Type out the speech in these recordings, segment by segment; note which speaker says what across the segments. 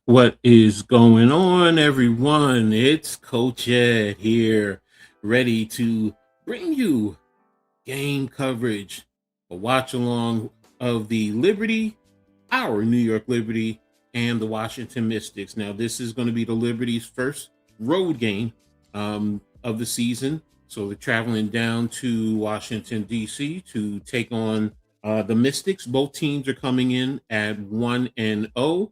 Speaker 1: What is going on, everyone? It's Coach Ed here, ready to bring you game coverage, a watch along of the Liberty, our New York Liberty, and the Washington Mystics. Now, this is going to be the Liberty's first road game of the season. So they're traveling down to Washington, D.C. to take on the Mystics. Both teams are coming in at 1-0.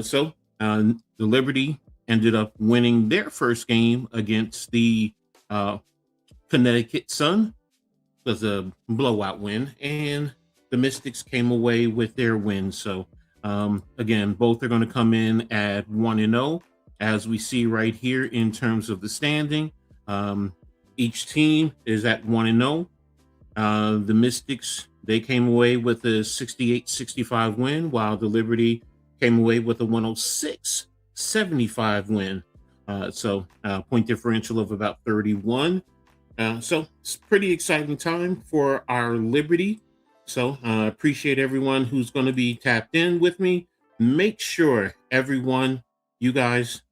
Speaker 1: So the Liberty ended up winning their first game against the uh, Connecticut Sun. It was a blowout win, and the Mystics came away with their win. So again, both are going to come in at 1-0, as we see right here in terms of the standing. Um, each team is at 1-0. The Mystics, they came away with a 68-65 win, while the Liberty came away with a 106-75 win. Point differential of about 31. So it's a pretty exciting time for our Liberty. So appreciate everyone who's going to be tapped in with me. Make sure everyone, you guys,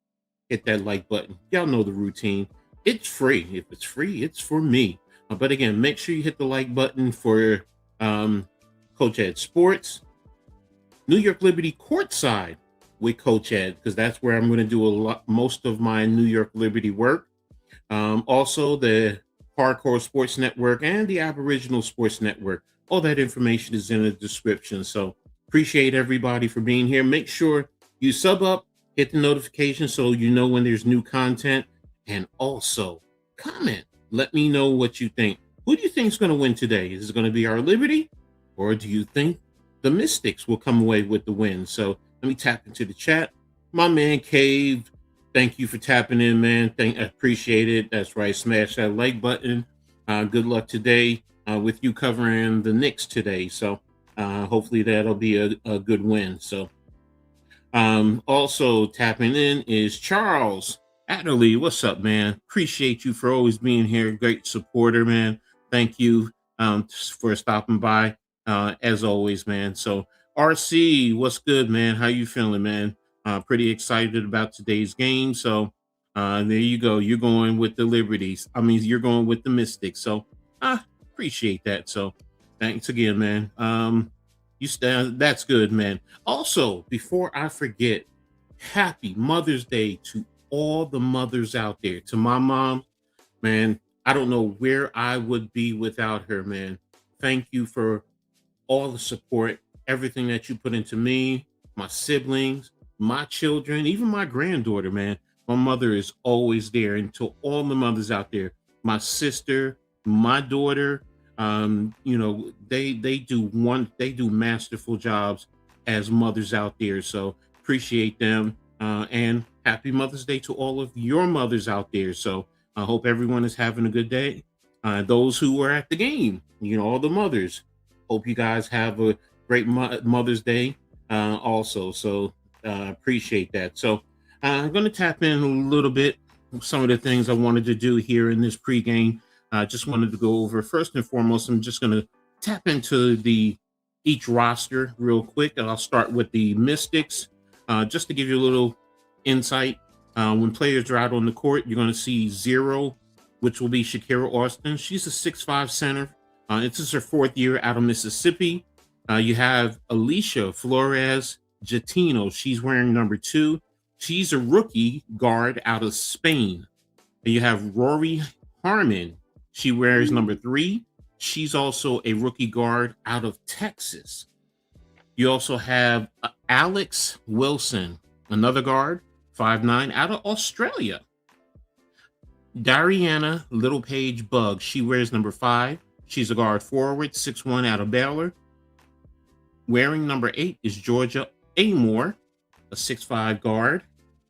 Speaker 1: hit that like button. Y'all know the routine. It's free. If it's free, it's for me. But again, make sure you hit the like button for Coach Ed Sports, New York Liberty Courtside with Coach Ed, because that's where I'm going to do most of my New York Liberty work. Also, the Hardcore Sports Network and the Aboriginal Sports Network. All that information is in the description. So appreciate everybody for being here. Make sure you sub up, hit the notification so you know when there's new content, and also comment. Let me know what you think. Who do you think is going to win today? Is it going to be our Liberty, or do you think the Mystics will come away with the win? So let me tap into the chat. My man Cave, thank you for tapping in, man. I appreciate it. That's right. Smash that like button. Good luck today with you covering the Knicks today. So hopefully that'll be a good win. So also tapping in is Charles Adderley. What's up, man? Appreciate you for always being here. Great supporter, man. Thank you for stopping by as always, man. So RC, what's good, man? How you feeling, man? Pretty excited about today's game. So there you go. You're going with the Liberties. I mean, you're going with the Mystics. So I appreciate that. So thanks again, man. You stand. That's good, man. Also, before I forget, happy Mother's Day to all the mothers out there. To my mom, man, I don't know where I would be without her, man. Thank you for all the support, everything that you put into me, my siblings, my children, even my granddaughter, man. My mother is always there. And to all the mothers out there, my sister, my daughter, they do masterful jobs as mothers out there. So appreciate them. And happy Mother's Day to all of your mothers out there. So I hope everyone is having a good day. Those who were at the game, all the mothers, hope you guys have a great Mother's Day also. So appreciate that. So I'm going to tap in a little bit some of the things I wanted to do here in this pregame. I just wanted to go over first and foremost. I'm just going to tap into each roster real quick, and I'll start with the Mystics just to give you a little insight. When players are out on the court, you're going to see 0, which will be Shakira Austin. She's a 6'5" center. This is her 4th year out of Mississippi. You have Alicia Flores Jatino. She's wearing number 2. She's a rookie guard out of Spain. And you have Rory Harmon. She wears number 3. She's also a rookie guard out of Texas. You also have Alex Wilson, another guard, 5'9", out of Australia. Dariana Littlepage Bug. She wears number 5. She's a guard forward, 6'1", out of Baylor. Wearing number 8 is Georgia Amore, a 6'5" guard,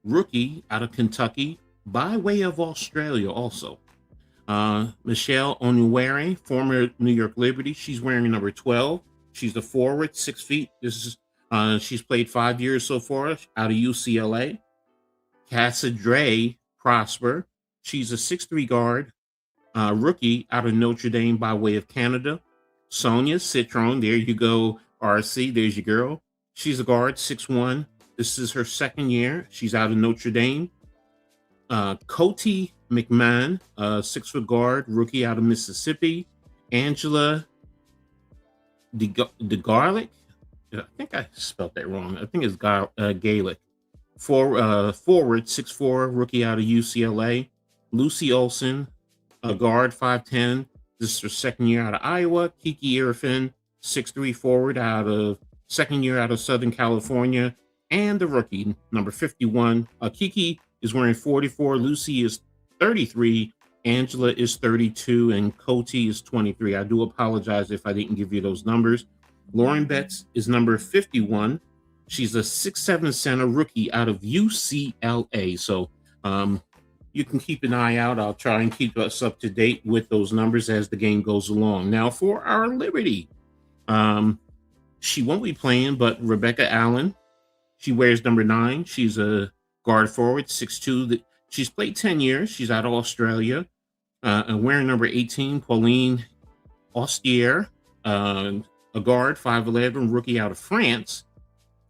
Speaker 1: rookie out of Kentucky, by way of Australia also. Michelle Onuwere, former New York Liberty. She's wearing number 12. She's a forward, 6 feet. She's played 5 years so far out of UCLA. Cassadre Prosper. She's a 6'3" guard, rookie out of Notre Dame by way of Canada. Sonia Citron, there you go, RC, there's your girl. She's a guard, 6'1", This is her second year. She's out of Notre Dame. Coty McMahon, 6-foot guard, rookie out of Mississippi. Angela DeGarlic. I think I spelled that wrong. I think it's Gaelic. Forward, 6'4", rookie out of UCLA. Lucy Olson, a guard, 5'10". This is her second year out of Iowa. Kiki Irfin, 6'3", forward out of second year out of Southern California. And the rookie, number 51. Kiki is wearing 44. Lucy is 33. Angela is 32. And Coty is 23. I do apologize if I didn't give you those numbers. Lauren Betts is number 51. She's a 6'7" center, rookie out of UCLA. So you can keep an eye out. I'll try and keep us up to date with those numbers as the game goes along. Now for our Liberty. She won't be playing, but Rebecca Allen, she wears number 9. She's a guard forward, 6'2". She's played 10 years. She's out of Australia. And wearing number 18, Pauline Austier, a guard, 5'11", rookie out of France.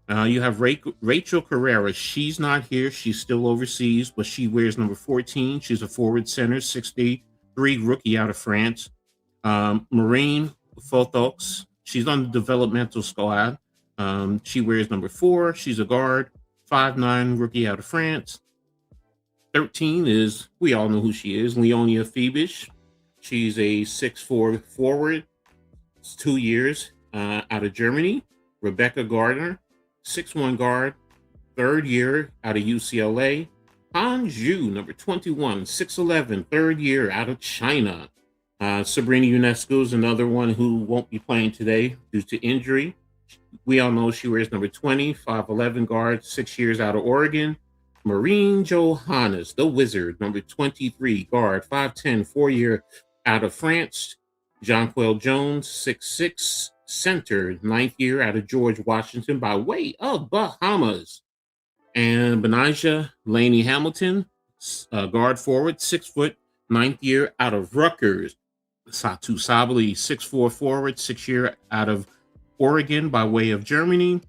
Speaker 1: You have Rachel Carrera. She's not here. She's still overseas, but she wears number 14. She's a forward center, 6'3", rookie out of France. Maureen Fotox. She's on the developmental squad. She wears number 4. She's a guard, 5'9", rookie out of France. 13 is, we all know who she is, Leonia Febish. She's a 6'4" forward. It's 2 years out of Germany. Rebecca Gardner, 6'1" guard, 3rd year out of UCLA. Han Zhu, number 21, 6'11", 3rd year out of China. Sabrina Ionescu is another one who won't be playing today due to injury. We all know she wears number 20, 5'11" guard, 6 years out of Oregon. Maureen Johannes, the Wizard, number 23, guard, 5'10", 4-year out of France. Jonquel Jones, 6'6", center, 9th year out of George Washington by way of Bahamas. And Benijah Laney Hamilton, guard forward, 6 foot, 9th year out of Rutgers. Satu Sabali, 6'4" forward, 6 year out of Oregon by way of Germany.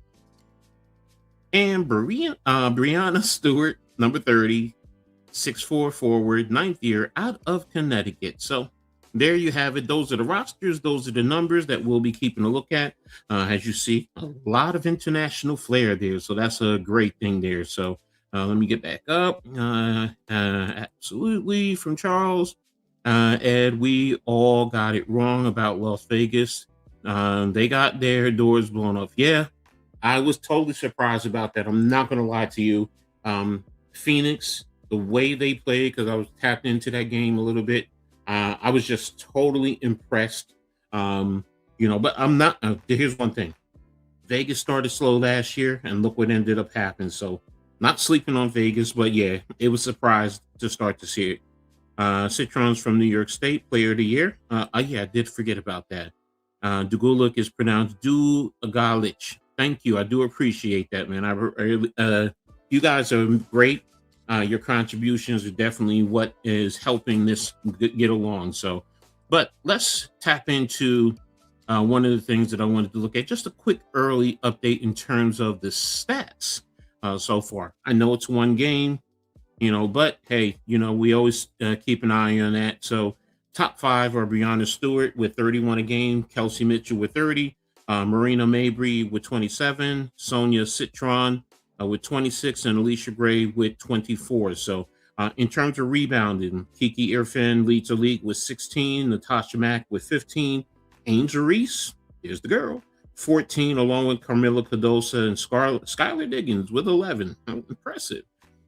Speaker 1: And Brianna Stewart, number 30, 6'4" forward, 9th year out of Connecticut. So there you have it. Those are the rosters. Those are the numbers that we'll be keeping a look at. As you see, a lot of international flair there. So that's a great thing there. So let me get back up. Absolutely, from Charles. Ed, we all got it wrong about Las Vegas. They got their doors blown off. Yeah, I was totally surprised about that. I'm not going to lie to you. Phoenix, the way they played, because I was tapped into that game a little bit. I was just totally impressed. But I'm not. Here's one thing. Vegas started slow last year, and look what ended up happening. So not sleeping on Vegas, but yeah, it was a surprise to start to see it. Citron's from New York State, Player of the Year. Yeah, I did forget about that. Dugulik is pronounced Dugalich. Thank you. I do appreciate that, man. You guys are great. Your contributions are definitely what is helping this get along. So, but let's tap into one of the things that I wanted to look at. Just a quick early update in terms of the stats so far. I know it's one game, but hey, we always keep an eye on that. So top 5 are Brianna Stewart with 31 a game, Kelsey Mitchell with 30, Marina Mabry with 27, Sonia Citron with 26, and Alicia Gray with 24. So in terms of rebounding, Kiki Irfin leads the league with 16, Natasha Mack with 15, Angel Reese, here's the girl, 14, along with Carmilla Cardosa and Skylar Diggins with 11. Impressive.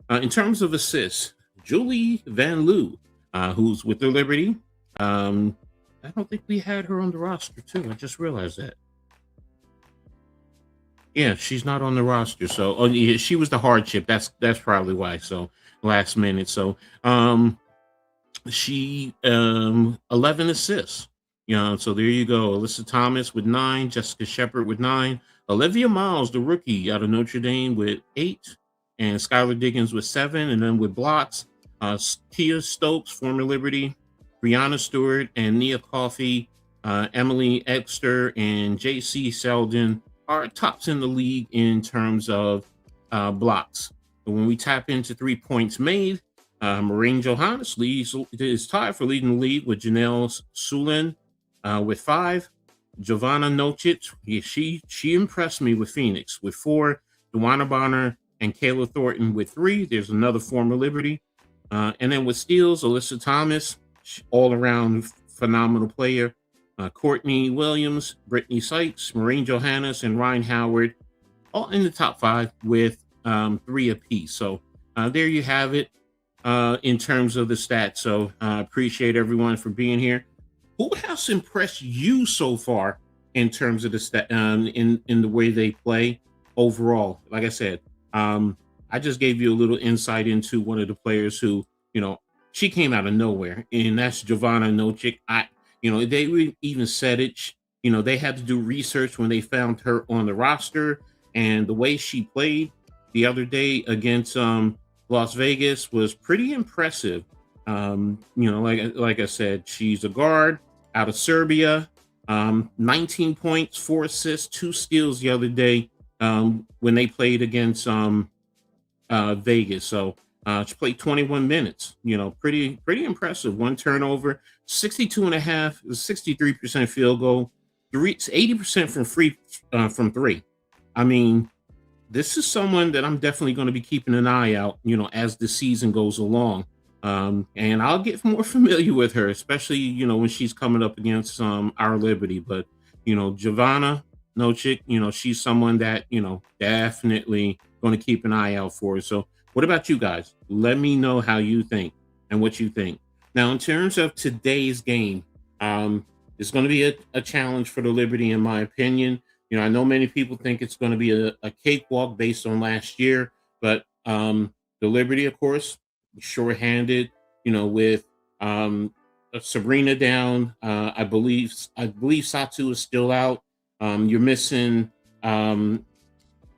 Speaker 1: In terms of assists, Julie Van Loo, who's with the Liberty. I don't think we had her on the roster, too. I just realized that. Yeah, she's not on the roster. So, yeah, she was the hardship. That's probably why. So, last minute. So, she 11 assists. So there you go. Alyssa Thomas with 9, Jessica Shepard with 9, Olivia Miles, the rookie out of Notre Dame, with 8, and Skylar Diggins with 7, and then with blocks, Kia Stokes, former Liberty, Brianna Stewart, and Nia Coffey, Emily Exter, and J.C. Selden are tops in the league in terms of blocks. And when we tap into 3 points made, Maureen Johannes is tied for leading the lead with Janelle Sulin with 5. Giovanna Nocic, she impressed me with Phoenix with 4. Dewana Bonner and Kayla Thornton with 3. There's another former Liberty. And then with steals, Alyssa Thomas, all around phenomenal player. Courtney Williams, Brittany Sykes, Maureen Johannes, and Ryan Howard, all in the top 5 with 3 apiece. So there you have it in terms of the stats. So I appreciate everyone for being here. Who has impressed you so far in terms of the stat in the way they play overall? Like I said, I just gave you a little insight into one of the players who, she came out of nowhere, and that's Giovanna Nocic. They even said it. They had to do research when they found her on the roster, and the way she played the other day against Las Vegas was pretty impressive. Like I said, she's a guard out of Serbia. 19 points, 4 assists, 2 steals the other day when they played against Vegas. So she played 21 minutes. Pretty impressive. 1 turnover, 62.5, 63% field goal, 80% from 3. I mean, this is someone that I'm definitely going to be keeping an eye out, as the season goes along. And I'll get more familiar with her, especially, when she's coming up against our Liberty. But, Giovanna Nocic, she's someone that, definitely going to keep an eye out for. So what about you guys? Let me know how you think and what you think. Now, in terms of today's game, it's going to be a challenge for the Liberty, in my opinion. I know many people think it's going to be a cakewalk based on last year, but the Liberty, of course, shorthanded, with Sabrina down. I believe Satu is still out. You're missing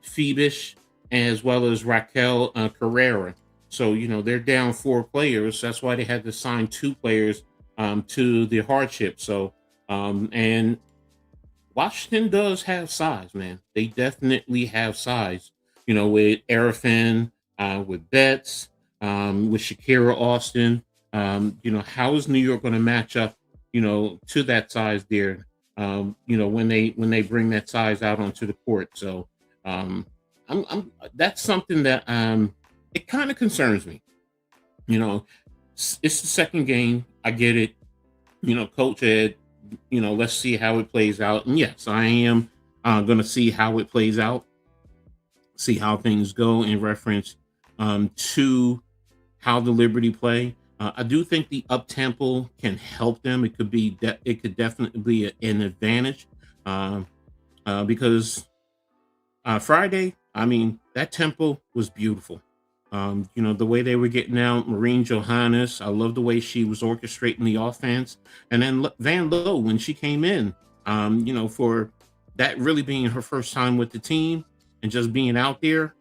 Speaker 1: Phoebish as well as Raquel Carrera. So, they're down 4 players. That's why they had to sign 2 players to the hardship. So, and Washington does have size, man. They definitely have size, with Arafin, with Betts, with Shakira Austin. How is New York going to match up, to that size there, when they bring that size out onto the court. So that's something that it kind of concerns me. It's the second game. I get it. Coach had, let's see how it plays out. And yes, I am going to see how it plays out, see how things go in reference to how the Liberty play. I do think the up tempo can help them. It could definitely be an advantage because Friday, I mean, that tempo was beautiful. The way they were getting out, Maureen Johannes, I love the way she was orchestrating the offense. And then Van Lowe, when she came in, for that really being her first time with the team and just being out there,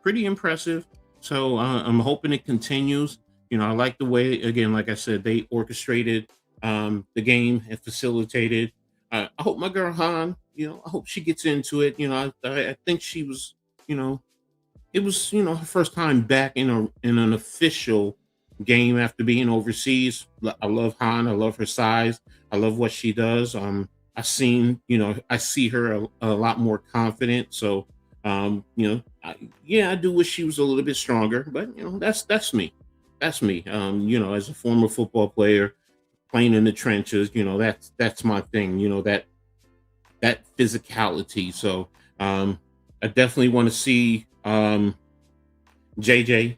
Speaker 1: pretty impressive. So I'm hoping it continues. I like the way, again, like I said, they orchestrated the game and facilitated. I hope my girl Han, I hope she gets into it. I think she was, it was, her first time back in an official game after being overseas. I love Han. I love her size. I love what she does. I see her a lot more confident. So, I do wish she was a little bit stronger, but that's me. That's me. As a former football player playing in the trenches, that's my thing. That physicality. So, I definitely want to see JJ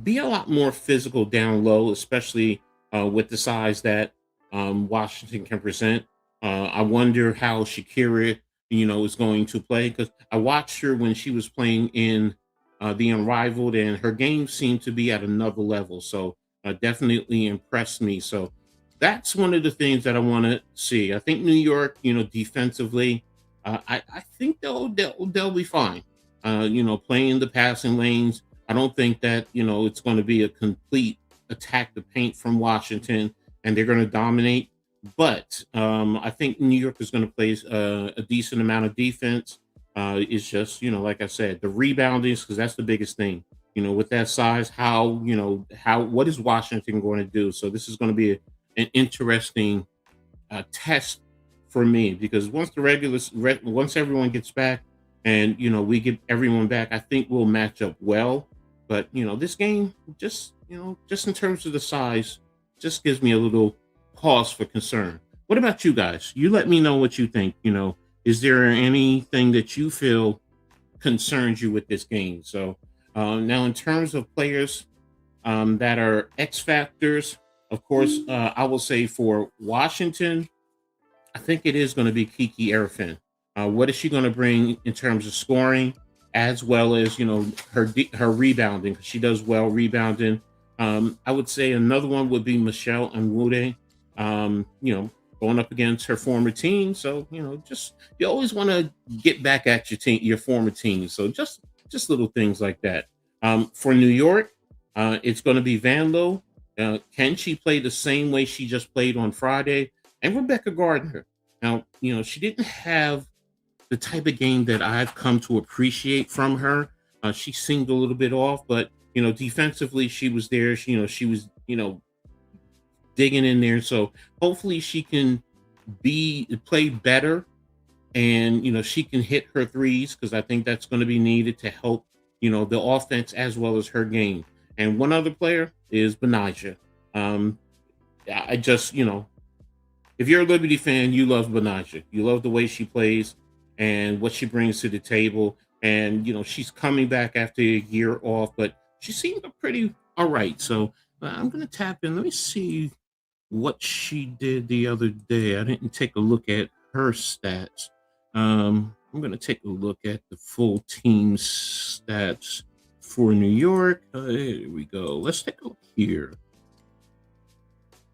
Speaker 1: be a lot more physical down low, especially with the size that Washington can present. I wonder how Shakira, is going to play, because I watched her when she was playing in the Unrivaled, and her game seemed to be at another level. So definitely impressed me. So that's one of the things that I want to see. I think New York, defensively, I think they'll be fine. Playing the passing lanes. I don't think that it's going to be a complete attack the paint from Washington, and they're going to dominate. But I think New York is going to play a decent amount of defense. It's just, like I said, the rebounding, because that's the biggest thing. With that size, what is Washington going to do? So this is going to be an interesting test for me, because once everyone gets back and we get everyone back, I think we'll match up well. But this game, just in terms of the size, just gives me a little pause for concern. What about you guys? You let me know what you think. Is there anything that you feel concerns you with this game? So now, in terms of players that are X factors, of course, I will say for Washington, I think it is going to be Kiki Erfin. What is she going to bring in terms of scoring, as well as her rebounding? 'Cause she does well rebounding. I would say another one would be Michelle Nwude. Going up against her former team. So just you always want to get back at your former team. So just little things like that. For New York, it's going to be Van Loo. Can she play the same way she just played on Friday? And Rebecca Gardner. Now, she didn't have the type of game that I've come to appreciate from her. She seemed a little bit off, but defensively she was there. She was digging in there. So hopefully she can play better, and she can hit her threes, because I think that's going to be needed to help the offense as well as her game. And one other player is Benijah. I just if you're a Liberty fan, you love Benijah. You love the way she plays and what she brings to the table. And she's coming back after a year off, but she seemed pretty all right. So I'm gonna tap in. Let me see what she did the other day. I didn't take a look at her stats. I'm gonna take a look at the full team stats for New York. Here we go. Let's take a look here.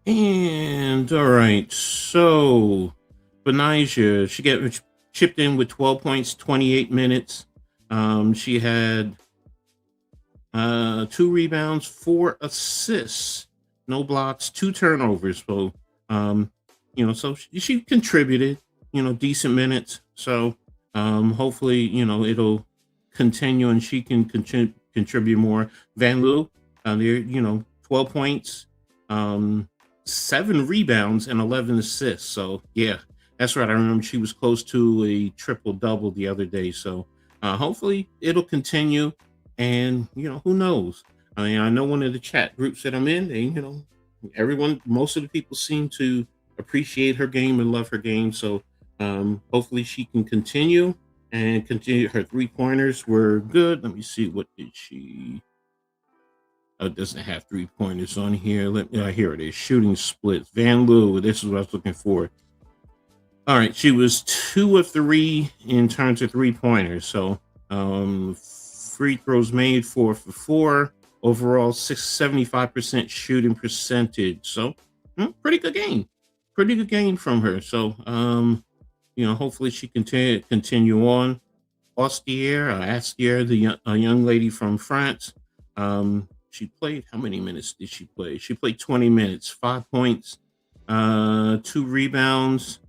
Speaker 1: And all right, so Benijah, she chipped in with 12 points, 28 minutes. She had 2 rebounds, 4 assists, no blocks, 2 turnovers. So so she contributed, decent minutes. So hopefully, it'll continue and she can contribute more. Van Loo, there, 12 points, 7 rebounds and 11 assists. So yeah, that's right. I remember she was close to a triple double the other day. So hopefully it'll continue. And who knows? I mean, I know one of the chat groups that I'm in, most of the people seem to appreciate her game and love her game. So hopefully she can continue and continue. Her 3-pointers were good. Let me see, what did she? Oh, it doesn't have 3-pointers on here. Here it is. Shooting splits. Van Loo. This is what I was looking for. All right, she was 2 of 3 in terms of 3-pointers. So free throws made 4 for 4. Overall, 75% shooting percentage. So pretty good game. Pretty good game from her. So hopefully she can continue on. Astier, the young lady from France. She played, how many minutes did she play? She played 20 minutes, 5 points, 2 rebounds,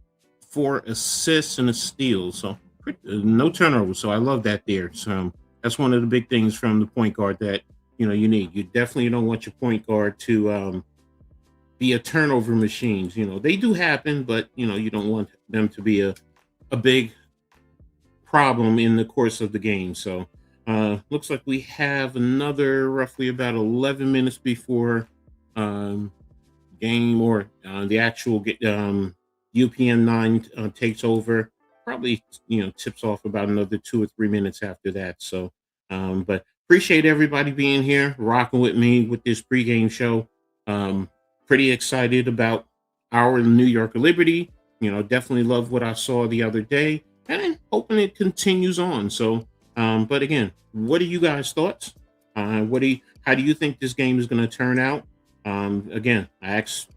Speaker 1: 4 assists, and a steal. So no turnovers. So I love that there. So that's one of the big things from the point guard that you need. You definitely don't want your point guard to be a turnover machine. They do happen, but you don't want them to be a big problem in the course of the game. So looks like we have another roughly about 11 minutes before game or the actual UPN 9 takes over. Probably tips off about another 2 or 3 minutes after that. So but appreciate everybody being here, rocking with me with this pregame show. Pretty excited about our New York Liberty. Definitely love what I saw the other day, and hoping it continues on. So but again, what are you guys' thoughts? How do you think this game is going to turn out? Again, I asked,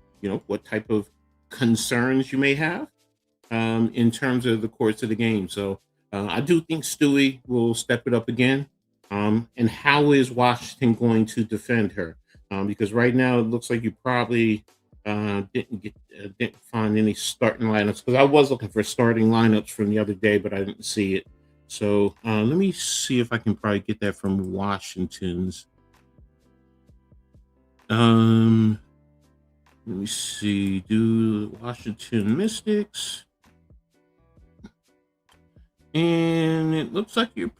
Speaker 1: what type of concerns you may have in terms of the course of the game. So I do think Stewie will step it up again. And how is Washington going to defend her? Because right now it looks like you probably didn't find any starting lineups, because I was looking for starting lineups from the other day, but I didn't see it. So let me see if I can probably get that from Washington's. Um, Let me see. Do Washington Mystics. And it looks like it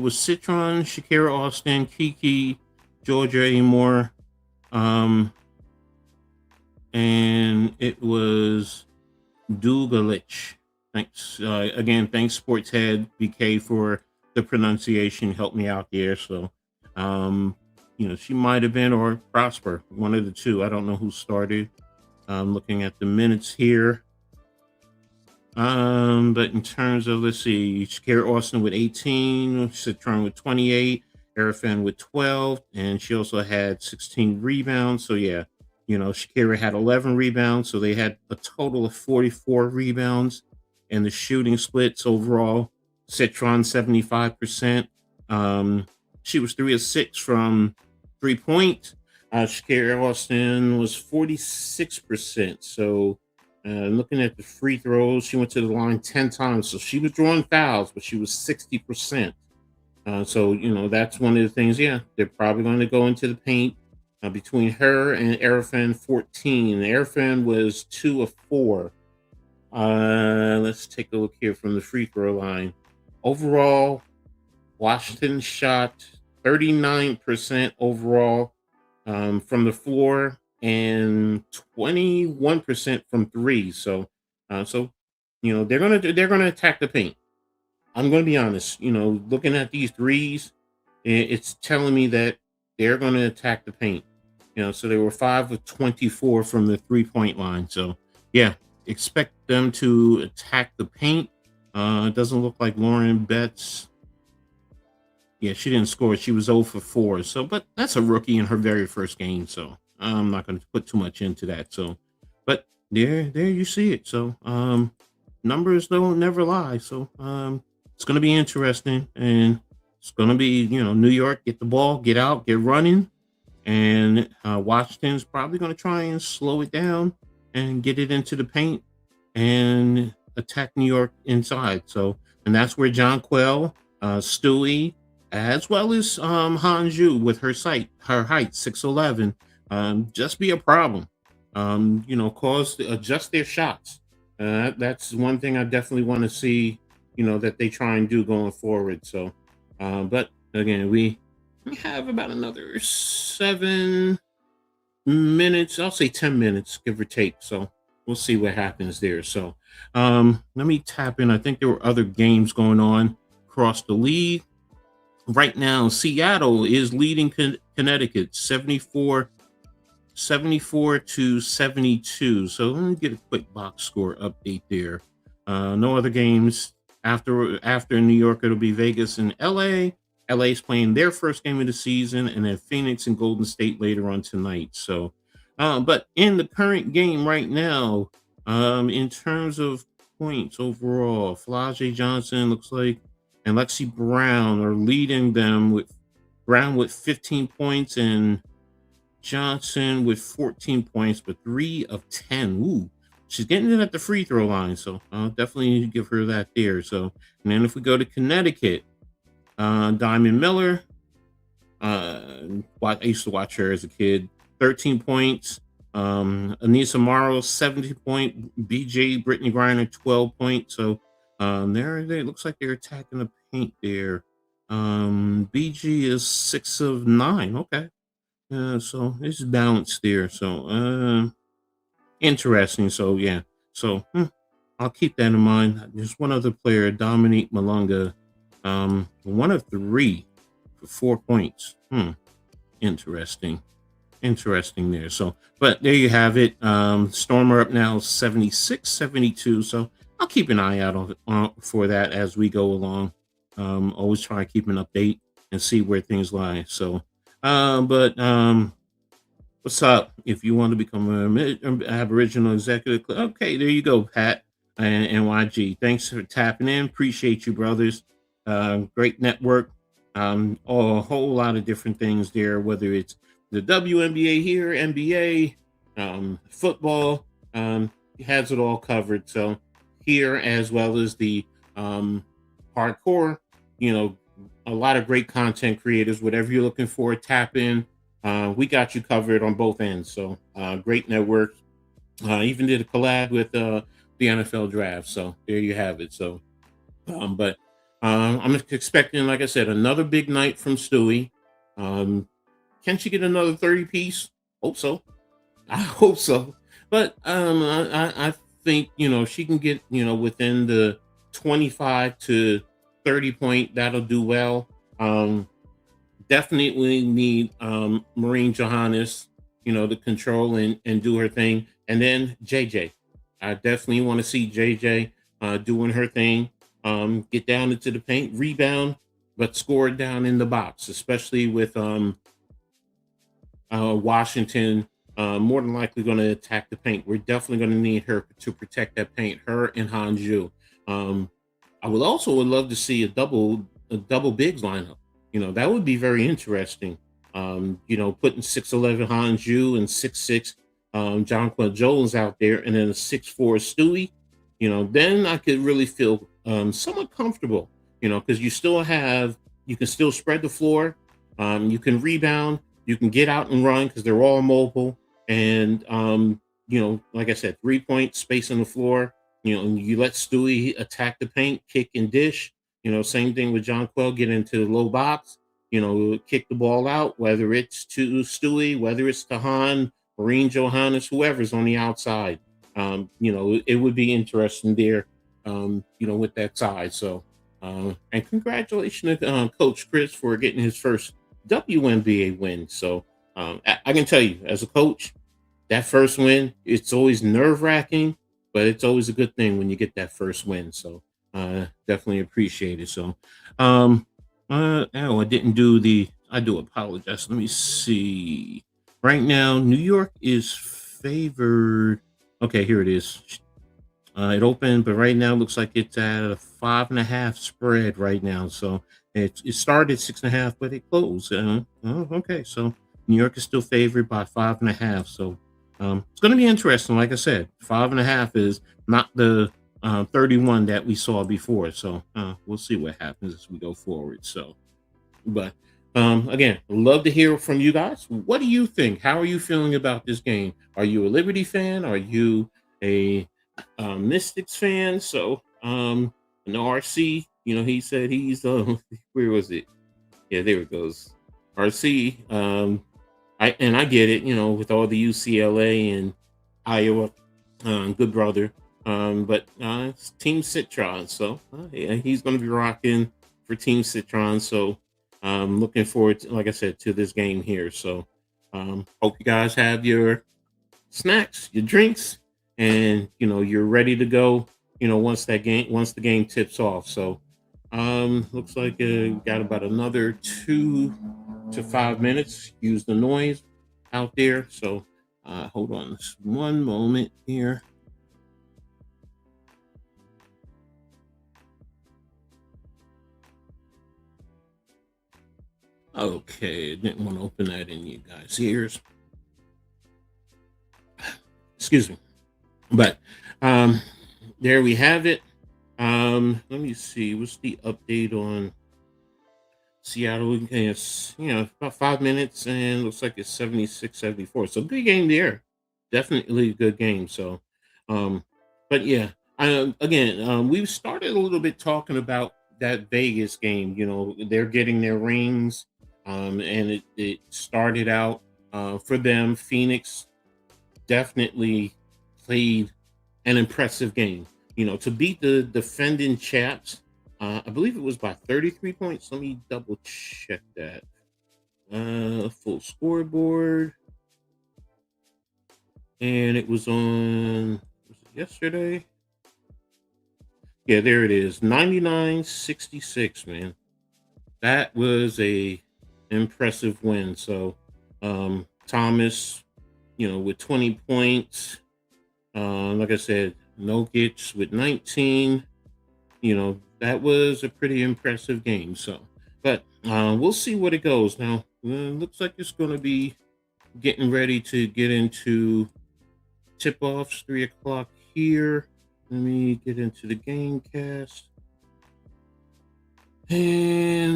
Speaker 1: was Citron, Shakira Austin, Kiki, Georgia Amore, and it was Dugalich. Thanks again. Thanks, Sportshead BK, for the pronunciation. Helped me out there. So, she might have been, or Prosper, one of the two. I don't know who started. Looking at the minutes here. But in terms of, let's see, Shakira Austin with 18, Citron with 28, Arafan with 12, and she also had 16 rebounds. So yeah, Shakira had 11 rebounds, so they had a total of 44 rebounds. And the shooting splits overall, Citron 75%. She was 3 of 6 from 3-point. Shakira Austin was 46%. So looking at the free throws, she went to the line 10 times. So she was drawing fouls, but she was 60%. So, that's one of the things. Yeah, they're probably going to go into the paint between her and Arafan 14. Arafan was 2 of 4. Let's take a look here from the free throw line. Overall, Washington shot 39% overall from the floor and 21% from 3. So, they're gonna attack the paint. I'm gonna be honest. Looking at these threes, it's telling me that they're gonna attack the paint. So they were 5 of 24 from the 3-point line. So yeah, expect them to attack the paint. It doesn't look like Lauren Betts. Yeah, she didn't score. She was 0 for 4. So, but that's a rookie in her very first game. So I'm not going to put too much into that. So, but there you see it. So, numbers don't never lie. So, it's going to be interesting, and it's going to be, New York, get the ball, get out, get running, and Washington's probably going to try and slow it down and get it into the paint and attack New York inside. So, and that's where John Quell, Stewie, as well as Hanju with her height 6'11", just be a problem. Adjust their shots. That's one thing I definitely want to see. That they try and do going forward. So, but again, we have about another 7 minutes. I'll say 10 minutes, give or take. So we'll see what happens there. So, let me tap in. I think there were other games going on across the league. Right now, Seattle is leading Connecticut 74 to 72. So let me get a quick box score update there. No other games. After New York, it'll be Vegas and LA. LA's playing their first game of the season, and then Phoenix and Golden State later on tonight. So, but in the current game right now, in terms of points overall, Flage Johnson looks like and Lexi Brown are leading them with Brown with 15 points and Johnson with 14 points, but 3 of 10. Ooh, she's getting it at the free throw line, so I'll definitely give her that there. So, and then if we go to Connecticut, Diamond Miller, I used to watch her as a kid, 13 points. Anissa Morrow, 17 point. BJ Brittany Griner, 12 points. So, they looks like they're attacking the paint there. BG is 6 of 9. Okay. So it's balanced there. So, interesting. So yeah. So I'll keep that in mind. There's one other player, Dominique Malunga, 1 of 3 for 4 points. Interesting there. So, but there you have it. Stormer up now 76-72. So I'll keep an eye out for that as we go along. Always try to keep an update and see where things lie. So, what's up? If you want to become an Aboriginal executive, okay, there you go, Pat and NYG. Thanks for tapping in. Appreciate you, brothers. Great network. A whole lot of different things there, whether it's the WNBA here, NBA, football, has it all covered. So here, as well as the hardcore you know, a lot of great content creators. Whatever you're looking for, tap in. We got you covered on both ends. So great network. Even did a collab with the NFL draft. So there you have it. So, but I'm expecting, like I said, another big night from Stewie. Um, can she get another 30 piece? Hope so. I hope so. But I think, she can get, within the 25 to 30 point. That'll do well. Um, Definitely need Marine Johannes, to control and do her thing. And then JJ. I definitely want to see JJ doing her thing. Get down into the paint, rebound, but score down in the box, especially with Washington more than likely going to attack the paint. We're definitely going to need her to protect that paint, her and Hanju. Um, I would love to see a double bigs lineup. That would be very interesting. Putting 6'11" Hanju and 6'6" Jonquil Jones out there, and then a 6'4" Stewie. Then I could really feel somewhat comfortable. Because you can still spread the floor. You can rebound. You can get out and run because they're all mobile. And like I said, 3 point space on the floor. And you let Stewie attack the paint, kick and dish. Same thing with John Quell, get into the low box, kick the ball out, whether it's to Stewie, whether it's to Han, Marine Johannes, whoever's on the outside. It would be interesting there, with that side. So, and congratulations to Coach Chris for getting his first WNBA win. So, I can tell you, as a coach, that first win, it's always nerve wracking, but it's always a good thing when you get that first win. So definitely appreciate it. So oh, I do apologize. Let me see. Right now, New York is favored. Okay, here it is. It opened, but right now it looks like it's at a 5.5 spread right now. So it started 6.5, but it closed. Okay, so New York is still favored by 5.5. So it's going to be interesting. Like I said, 5.5 is not the 31 that we saw before. So we'll see what happens as we go forward. So, but again, love to hear from you guys. What do you think? How are you feeling about this game? Are you a Liberty fan? Are you a Mystics fan? So, an RC, he said he's where was it? Yeah, there it goes. RC. I get it, with all the UCLA and Iowa, good brother. But it's Team Citron, so yeah, he's going to be rocking for Team Citron. So looking forward, like I said, to this game here. So hope you guys have your snacks, your drinks, and you're ready to go. Once the game tips off. So looks like got about another 2 to 5 minutes. Use the noise out there. So hold on just one moment here. Okay, didn't want to open that in you guys' ears. Excuse me. But there we have it. Let me see. What's the update on Seattle? It's about 5 minutes, and looks like it's 76-74. So good game there. Definitely a good game. So but yeah, again, we've started a little bit talking about that Vegas game. They're getting their rings, and it started out for them. Phoenix definitely played an impressive game. To beat the defending champs, I believe it was by 33 points. Let me double check that. Full scoreboard, and it was was it yesterday. Yeah, there it is. 99-66, man. That was a impressive win. So Thomas, with 20 points. Like I said, Nokic with 19. That was a pretty impressive game. So, but we'll see what it goes. Now, looks like it's going to be getting ready to get into tip offs, 3 o'clock here. Let me get into the game cast.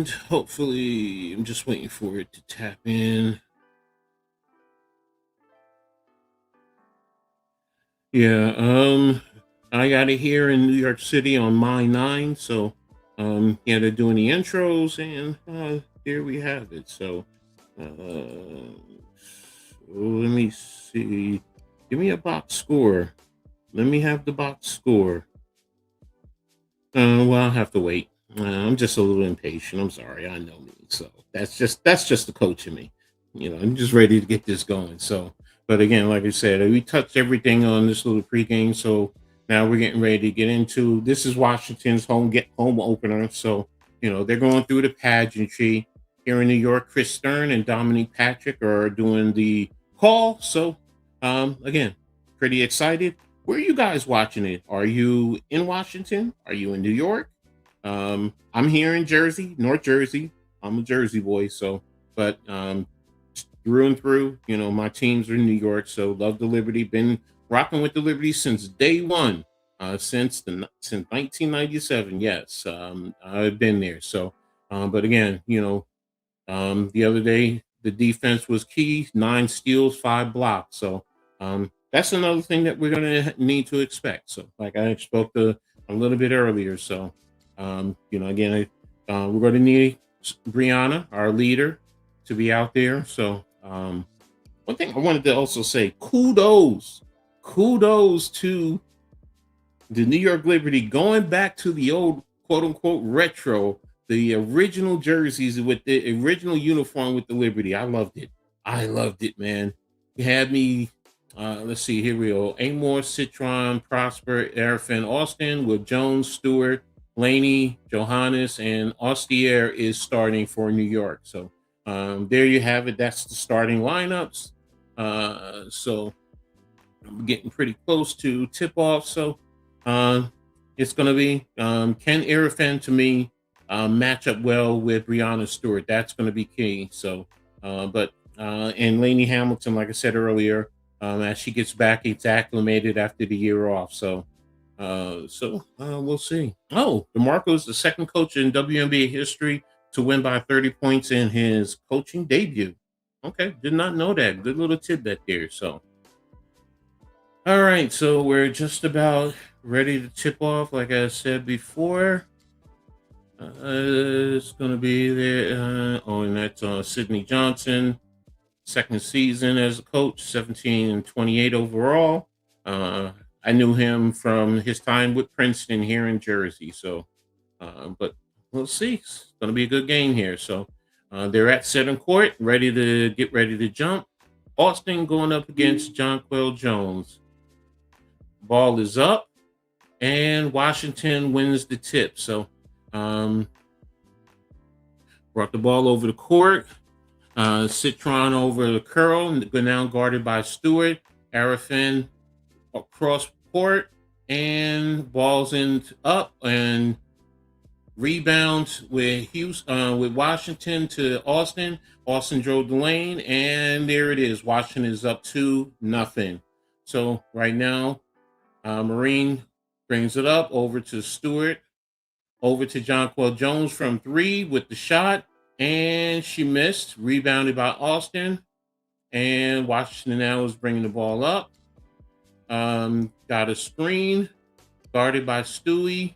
Speaker 1: And hopefully, I'm just waiting for it to tap in. Yeah, I got it here in New York City on my 9, so yeah, they're doing the intros, and there we have it. So, let me see. Give me a box score. Let me have the box score. Well, I'll have to wait. I'm just a little impatient. I'm sorry. I know me. So that's just the coach in me. I'm just ready to get this going. So, but again, like I said, we touched everything on this little pregame. So now we're getting ready to get into this is Washington's home opener. So they're going through the pageantry here in New York. Chris Stern and Dominique Patrick are doing the call. So again, pretty excited. Where are you guys watching it? Are you in Washington? Are you in New York? I'm here in Jersey, North Jersey. I'm a Jersey boy, so but through and through, my teams are in New York. So love the Liberty. Been rocking with the Liberty since day one, since 1997. Yes, I've been there. So, but again, the other day, the defense was key 9 steals, 5 blocks. So that's another thing that we're going to need to expect. So, like I spoke to a little bit earlier. So, again, we're going to need Brianna, our leader, to be out there. So, one thing I wanted to also say kudos to the New York Liberty going back to the old quote unquote retro, the original jerseys with the original uniform with the Liberty. I loved it. I loved it, man. You had me. Let's see. Here we go. Amor, Citron, Prosper, Arafin, Austin with Jones, Stewart, Laney, Johannes, and Ostier is starting for New York. So there you have it. That's the starting lineups. So I'm getting pretty close to tip off. So uh, it's going to be Ken Arafin to me match up well with Brianna Stewart. That's going to be key. So, and Lainey Hamilton, like I said earlier, as she gets back, it's acclimated after the year off. So, we'll see. Oh, DeMarco is the second coach in WNBA history to win by 30 points in his coaching debut. Okay, did not know that. Good little tidbit there. So, all right, so we're just about ready to tip off. Like I said before, it's going to be there. And that's Sydney Johnson, second season as a coach, 17 and 28 overall. I knew him from his time with Princeton here in Jersey. So, but we'll see. It's going to be a good game here. So, they're at center court, ready to jump. Austin going up against Jonquel Jones. Ball is up, and Washington wins the tip. So, brought the ball over the court. Citron over the curl, now guarded by Stewart. Arafin across court, and balls in up and rebounds with with Washington to Austin. Austin drove the lane, and there it is. Washington is up 2-0. So right now, Marine brings it up over to Stewart, over to Jonquel Jones from 3 with the shot, and she missed. Rebounded by Austin, and Washington now is bringing the ball up. Got a screen, guarded by Stewie,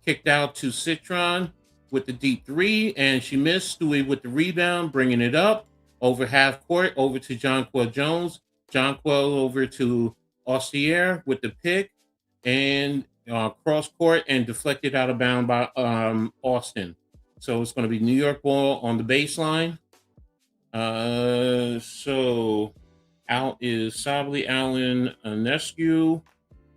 Speaker 1: kicked out to Citron with the deep 3, and she missed. Stewie with the rebound, bringing it up over half court, over to Jonquel Jones. Jonquel over to Ostier with the pick, and cross court and deflected out of bound by Austin. So it's going to be New York ball on the baseline. So out is Sably, Allen, Nescu,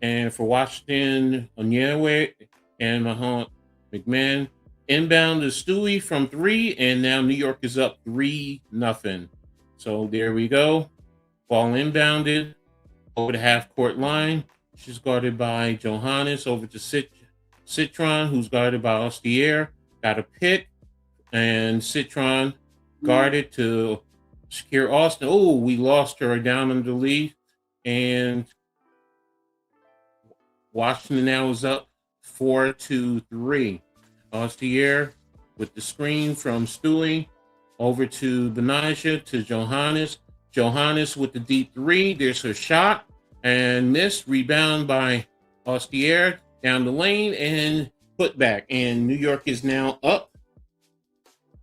Speaker 1: and for Washington, Onyewe and Mahant McMahon. Inbound is Stewie from 3, and now New York is up 3-0. So there we go. Ball inbounded over the half court line. She's guarded by Johannes over to Citron, who's guarded by Ostier. Got a pick, and Citron guarded to secure Austin. Oh, we lost her down in the lead, and Washington now is up 4-3. Ostier with the screen from Stewie over to Benaja to Johannes. Johannes with the deep three. There's her shot and missed. Rebound by Ostier down the lane and put back. And New York is now up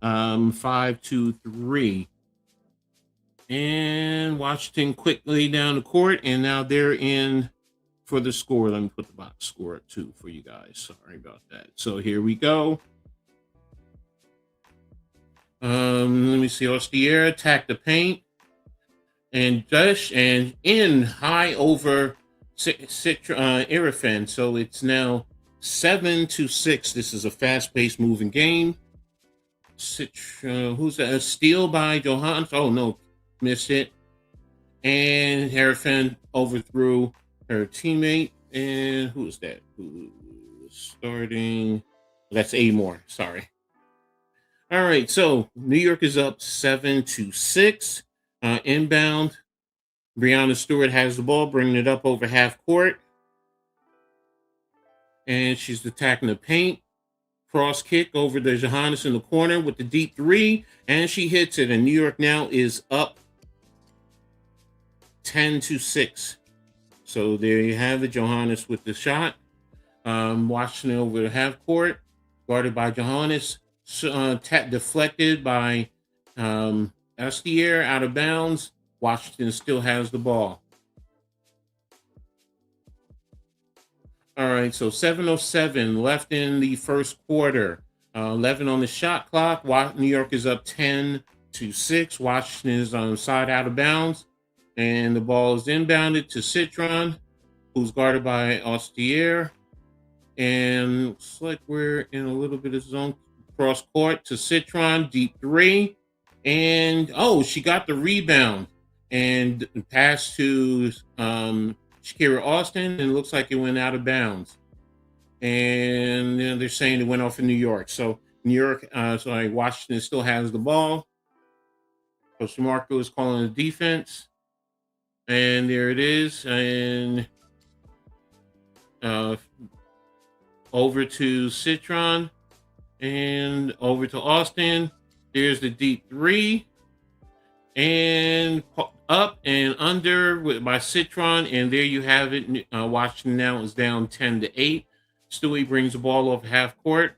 Speaker 1: 5-3. And Washington quickly down the court, and now they're in for the score. Let me put the box score up too for you guys. Sorry about that. So here we go. Let me see. Ostier attack the paint and dash and in high over Irifan. So it's now 7-6. This is a fast-paced moving game. Who's that? A steal by Johannes. Oh no, missed it. And Irifan overthrew her teammate. And who is that? Who's starting? That's Amore. Sorry. All right, so New York is up 7-6. Inbound, Breanna Stewart has the ball, bringing it up over half court. And she's attacking the paint. Cross kick over to Johannes in the corner with the deep three. And she hits it. And New York now is up 10-6. So there you have it, Johannes with the shot. Washington over the half court, guarded by Johannes. Deflected by Astier out of bounds. Washington still has the ball. All right, so 7:07 left in the first quarter. 11 on the shot clock. New York is up 10-6. Washington is on the side out of bounds. And the ball is inbounded to Citron, who's guarded by Astier. And looks like we're in a little bit of zone. Cross court to Citron, deep three. And, she got the rebound. And pass to Shakira Austin, and it looks like it went out of bounds. And they're saying it went off in New York. So New York, Washington still has the ball. Coach Marco is calling the defense. And there it is. And over to Citron. And over to Austin. There's the deep three. And up and under by Citron. And there you have it. Washington now is down 10-8. Stewie brings the ball off half court.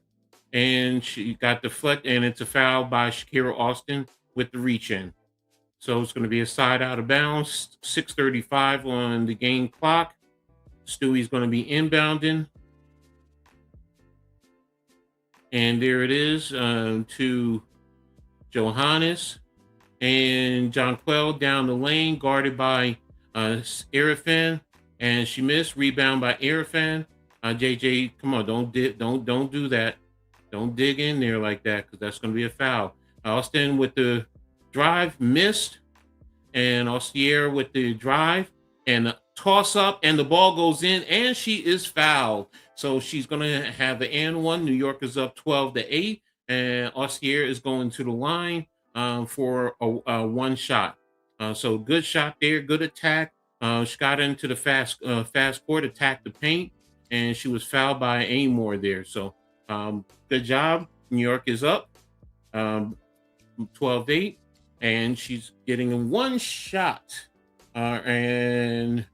Speaker 1: And she got deflected. And it's a foul by Shakira Austin with the reach in. So it's going to be a side out of bounds. 6:35 on the game clock. Stewie's going to be inbounding. And there it is to Johannes. And Jonquel down the lane, guarded by Irifan. And she missed. Rebound by Irifan. JJ, come on, don't do that. Don't dig in there like that, because that's going to be a foul. Austin with the drive, missed. And Ostier with the drive and the toss up, and the ball goes in, and she is fouled. So she's going to have the and one. New York is up 12-8, and Ostier is going to the line for a one shot. So good shot there, good attack. She got into the fast court, attacked the paint, and she was fouled by Amore there. So good job. New York is up 12-8, and she's getting a one shot. And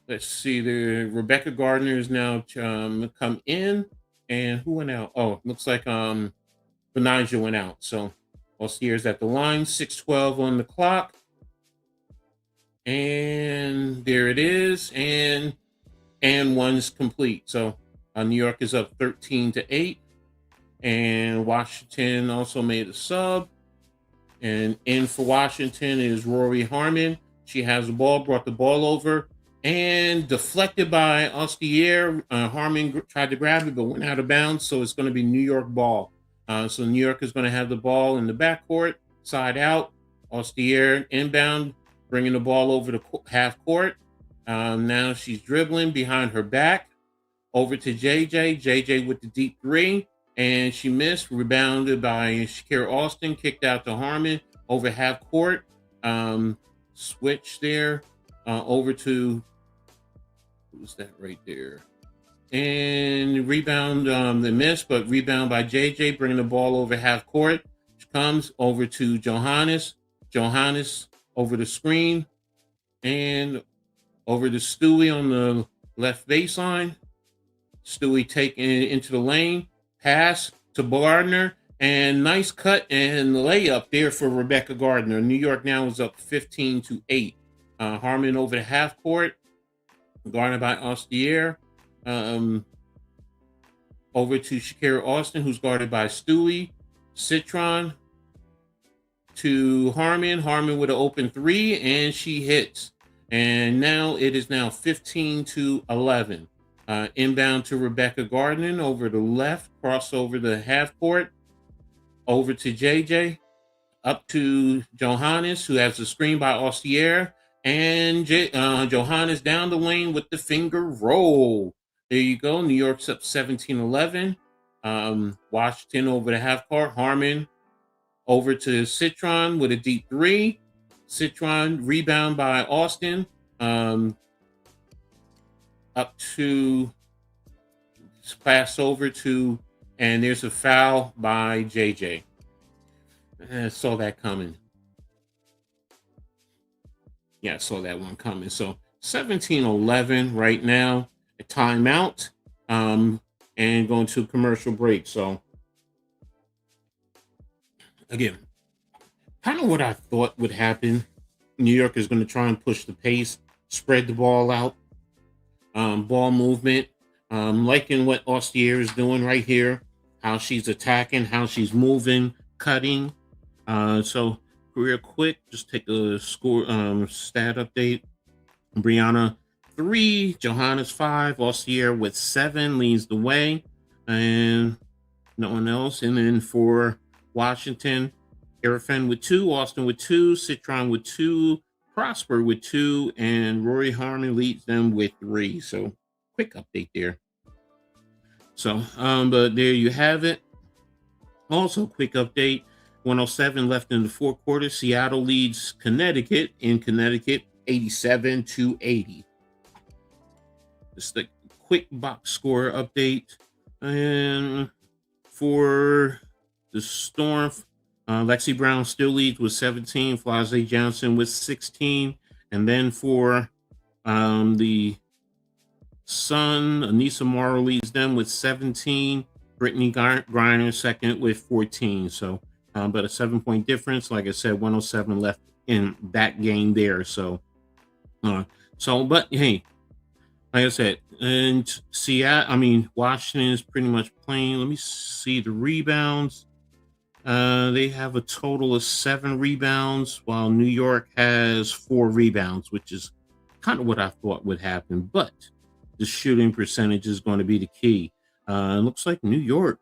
Speaker 1: let's see, the Rebecca Gardner is now come in, and who went out? Oh, looks like Benaja went out. So Ostier's at the line, 6:12 on the clock. And there it is, and one's complete. So New York is up 13-8, and Washington also made a sub. And in for Washington is Rory Harmon. She has the ball, brought the ball over, and deflected by Ostier. Harmon tried to grab it, but went out of bounds. So it's going to be New York ball. So New York is going to have the ball in the backcourt, side out. Ostier inbound, bringing the ball over to half court. Now she's dribbling behind her back. Over to JJ. JJ with the deep three. And she missed, rebounded by Shakira Austin, kicked out to Harmon over half court. Switch there over to, who's that right there? And rebound, the miss, but rebound by JJ, bringing the ball over half court. Comes over to Johannes. Johannes over the screen and over to Stewie on the left baseline. Stewie taking it into the lane. Pass to Gardner. And nice cut and layup there for Rebecca Gardner. New York now is up 15-8. Harmon over the half court. Guarded by Ostier. Over to Shakira Austin, who's guarded by Stewie. Citron to Harmon. Harmon with an open three, and she hits. And now it is now 15-11. Inbound to Rebecca Gardner over the left, cross over the half court, over to JJ, up to Johannes, who has the screen by Ostier, and Johannes down the lane with the finger roll. There you go. New York's up 17-11. Washington over the half court. Harmon over to Citron with a deep three. Citron rebound by Austin. Up to pass over to, and there's a foul by JJ. I saw that coming. Yeah, I saw that one coming. So 17-11 right now. A timeout. And going to commercial break. So again, kind of what I thought would happen. New York is going to try and push the pace, spread the ball out, ball movement. Liking what Ostier is doing right here, how she's attacking, how she's moving, cutting. So real quick, just take a score stat update. Brianna 3, Johannes 5, Ostier with 7 leads the way, and no one else. And then for Washington, Erifen with 2, Austin with 2, Citron with 2, Prosper with 2, and Rory Harmon leads them with 3. So quick update there. So, but there you have it. Also, quick update. 107 left in the fourth quarter. Seattle leads Connecticut in Connecticut 87-80. Just a quick box score update. And for the Storm, Lexi Brown still leads with 17. Flazé Johnson with 16. And then for the Sun, Anissa Morrow leads them with 17. Brittany Griner second with 14. So, but a 7-point difference. Like I said, 107 left in that game there. So, but hey, like I said, and Washington is pretty much playing. Let me see the rebounds. They have a total of 7 rebounds, while New York has 4 rebounds, which is kind of what I thought would happen. But the shooting percentage is going to be the key. It looks like New York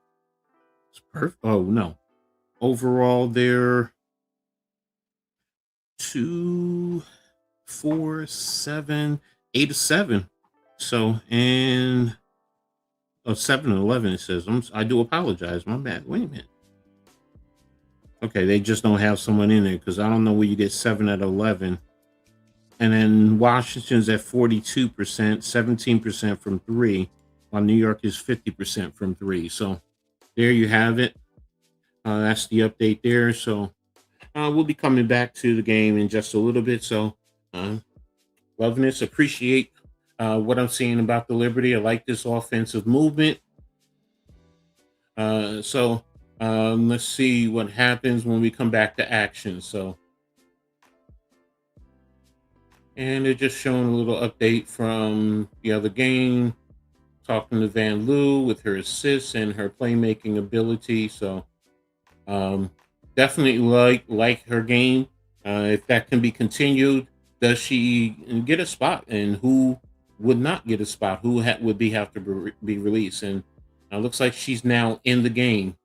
Speaker 1: is perfect. Oh, no. Overall, they're 2, 4, 7, 8-7. So, and 7-11, it says. I do apologize. My bad. Wait a minute. Okay, they just don't have someone in there because I don't know where you get 7-11. And then Washington's at 42%, 17% from 3, while New York is 50% from 3. So there you have it. That's the update there. So we'll be coming back to the game in just a little bit. So loving this. Appreciate what I'm seeing about the Liberty. I like this offensive movement. So let's see what happens when we come back to action. So, and they're just showing a little update from the other game, talking to Van Loo with her assists and her playmaking ability. So definitely like her game. If that can be continued, does she get a spot? And who would not get a spot? Who have to be released? And looks like she's now in the game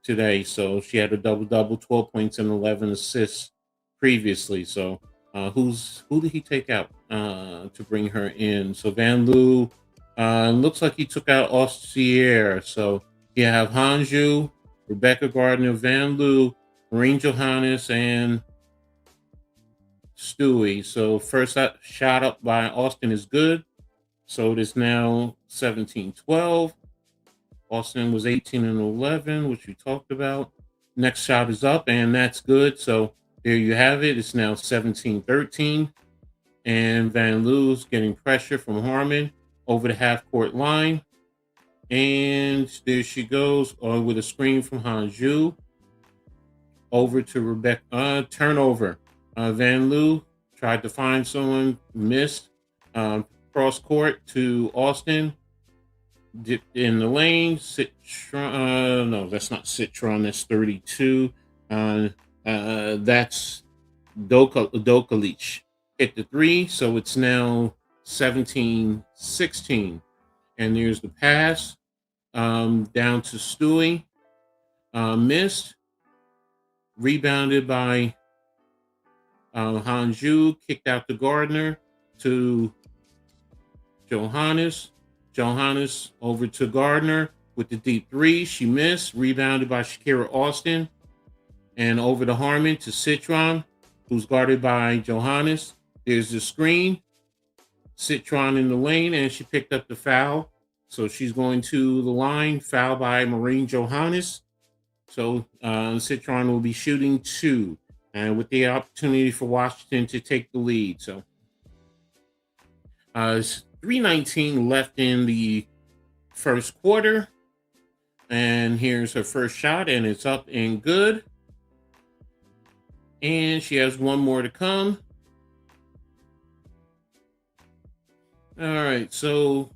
Speaker 1: today. So she had a double-double, 12 points and 11 assists previously. So who did he take out to bring her in? So Van Loo, looks like he took out Ostier. So you have Hanju, Rebecca Gardner, Van Loo, Maureen Johannes, and Stewie. So first shot up by Austin is good. So it is now 17-12. Austin was 18-11, which we talked about. Next shot is up, and that's good. So there you have it. It's now 17-13. And Van Loo's getting pressure from Harmon over the half court line. And there she goes with a screen from Hanju over to Rebecca. Turnover. Van Loo tried to find someone, missed. Cross court to Austin. Dipped in the lane. Citron. No, that's not Citron. That's 32. That's Dokalic. Hit the three. So it's now 17-16. And there's the pass down to Stewie. Missed. Rebounded by Hanju. Kicked out to Gardner to Johannes. Johannes over to Gardner with the deep three. She missed. Rebounded by Shakira Austin. And over to Harmon to Citron, who's guarded by Johannes. There's the screen. Citron in the lane, and she picked up the foul. So she's going to the line. Foul by Maureen Johannes. So Citron will be shooting 2. And with the opportunity for Washington to take the lead. So 3:19 left in the first quarter. And here's her first shot, and it's up and good. And she has one more to come. All right, so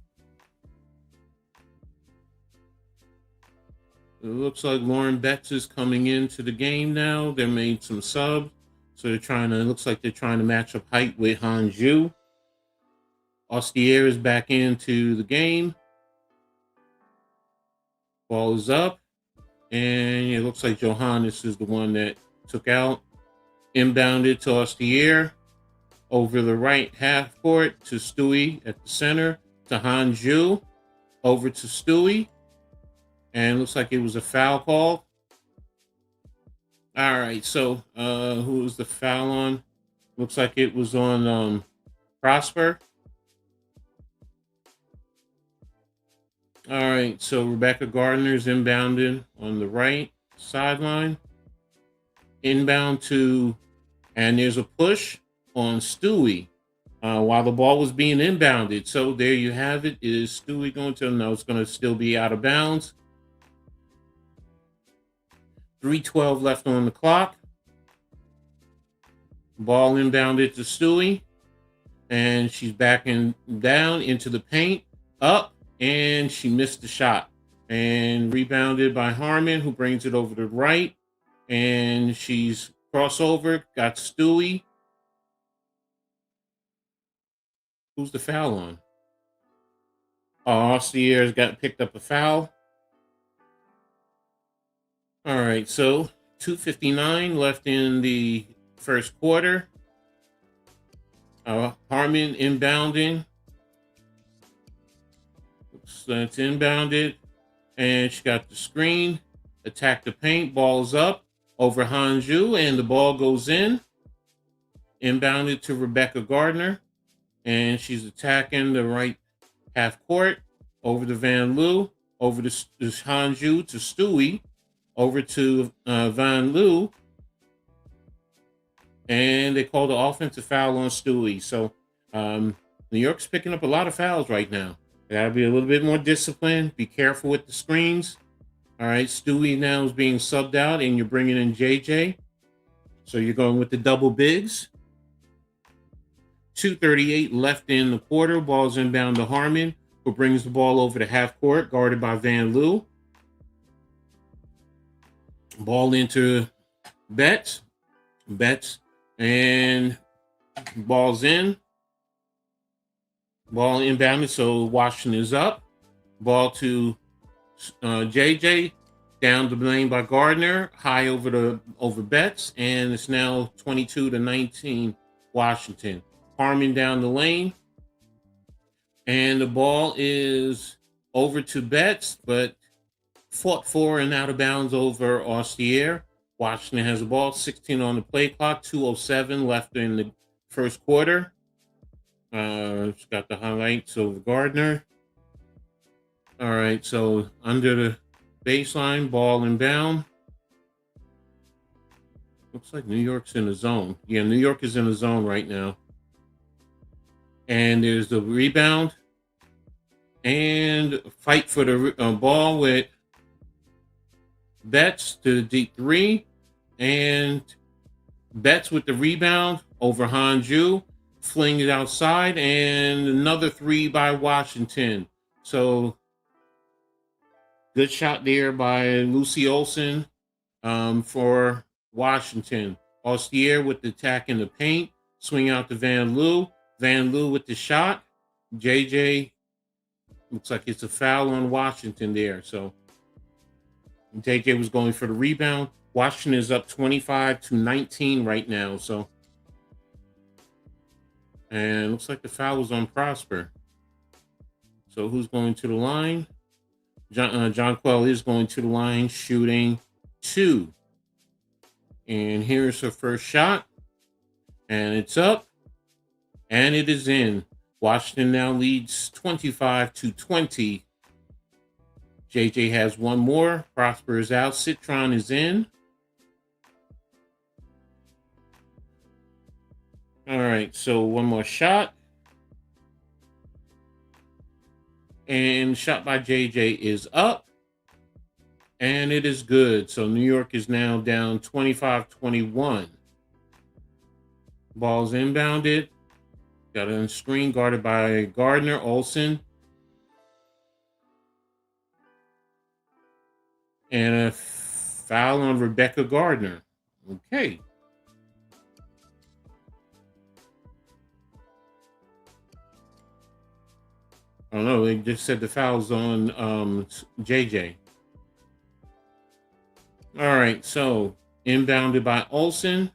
Speaker 1: it looks like Lauren Betts is coming into the game now. They made some subs. So it looks like they're trying to match up height with Hanju. Ostier is back into the game. Ball is up. And it looks like Johannes is the one that took out. Inbounded to Ostier. Over the right half court to Stewie at the center. To Hanju. Over to Stewie. And looks like it was a foul call. All right, so who was the foul on? Looks like it was on Prosper. All right, so Rebecca Gardner's inbounded on the right sideline. Inbound to, and there's a push on Stewie while the ball was being inbounded. So there you have it. Is Stewie going to? No, it's going to still be out of bounds. 3:12 left on the clock. Ball inbounded to Stewie. And she's backing down into the paint. Up. And she missed the shot. And rebounded by Harmon, who brings it over to the right. And she's crossover. Got Stewie. Who's the foul on? Ostier's picked up a foul. All right, so 2:59 left in the first quarter. Harmon inbounding. So it's inbounded. And she got the screen. Attack the paint. Ball's up over Hanju. And the ball goes in. Inbounded to Rebecca Gardner. And she's attacking the right half court. Over to Van Loo. Over to Hanju to Stewie. Over to Van Loo. And they called the offensive foul on Stewie. So New York's picking up a lot of fouls right now. They got to be a little bit more disciplined. Be careful with the screens. All right, Stewie now is being subbed out, and you're bringing in JJ. So you're going with the double bigs. 2:38 left in the quarter. Ball's inbound to Harmon, who brings the ball over to half court, guarded by Van Loo. Ball into Betts. And ball's in. Ball inbounded, so Washington is up. Ball to JJ. Down the lane by Gardner. High over Betts. And it's now 22-19 Washington. Harmon down the lane. And the ball is over to Betts, but fought for and out of bounds over Ostier. Washington has the ball, 16 on the play clock, 2:07 left in the first quarter. It's got the highlights of Gardner. All right, so under the baseline, ball inbound. Looks like New York's in the zone. Yeah, New York is in the zone right now. And there's the rebound and fight for the ball with Betts to the deep three, and Betts with the rebound over Hanju, fling it outside, and another three by Washington. So good shot there by Lucy Olson for Washington. Austier with the attack in the paint, swing out to Van Loo. Van Loo with the shot. JJ, looks like it's a foul on Washington there. So JJ was going for the rebound. Washington is up 25-19 right now. So, and looks like the foul was on Prosper. So who's going to the line? John Quell is going to the line, shooting 2. And here's her first shot. And it's up. And it is in. Washington now leads 25-20. JJ has one more. Prosper is out. Citron is in. All right, so one more shot. And shot by JJ is up. And it is good. So New York is now down 25-21. Ball's inbounded. Got it on screen, guarded by Gardner, Olsen. And a foul on Rebecca Gardner. Okay. I don't know. They just said the foul's on JJ. All right. So inbounded by Olsen.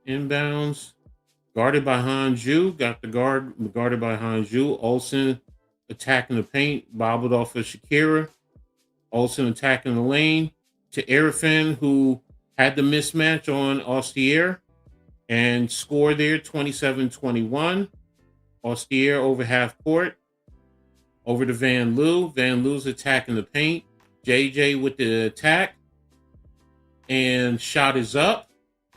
Speaker 1: Inbounds. Guarded by Hanju. Got the guarded by Hanju. Olsen attacking the paint. Bobbled off of Shakira. Olsen attacking the lane to Arifin, who had the mismatch on Austier and scored there 27-21. Austier over half court. Over to Van Loo. Van Loo's attacking the paint. JJ with the attack. And shot is up.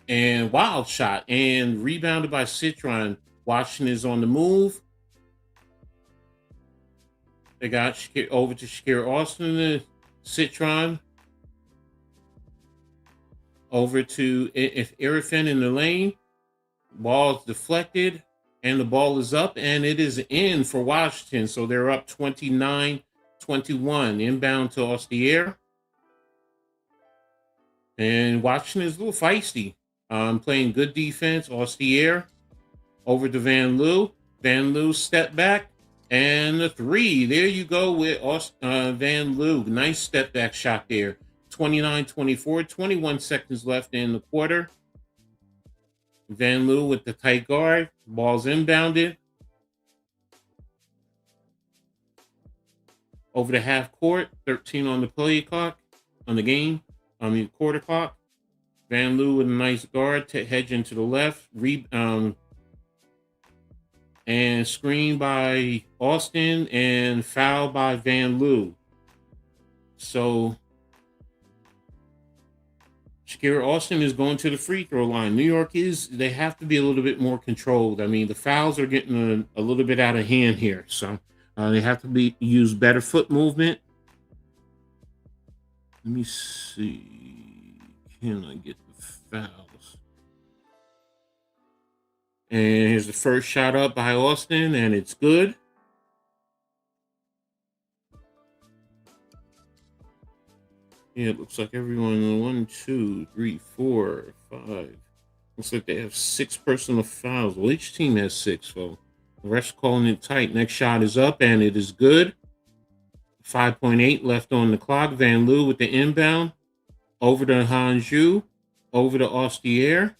Speaker 1: And wild shot. And rebounded by Citron. Washington is on the move. They got over to Shakira Austin. Citron. Over to Arifin in the lane. Ball's deflected. And the ball is up, and it is in for Washington. So they're up 29-21. Inbound to Austier. And Washington is a little feisty. Playing good defense. Austier over to Van Loo. Van Loo step back. And the three. There you go with Van Loo. Nice step back shot there. 29-24. 21 seconds left in the quarter. Van Loo with the tight guard. Ball's inbounded. Over the half court. 13 on the play clock. On the game. Quarter clock. Van Loo with a nice guard. Hedge into the left. And screen by Austin. And foul by Van Loo. So Shakira Austin is going to the free throw line. New York they have to be a little bit more controlled. I mean, the fouls are getting a little bit out of hand here. So they have to use better foot movement. Let me see. Can I get the fouls? And here's the first shot up by Austin, and it's good. Yeah, it looks like everyone 1, 2, 3, 4, 5. Looks like they have 6 personal fouls. Well, each team has 6, so the rest calling it tight. Next shot is up, and it is good. 5.8 left on the clock. Van Loo with the inbound. Over to Hanju. Over to Austier.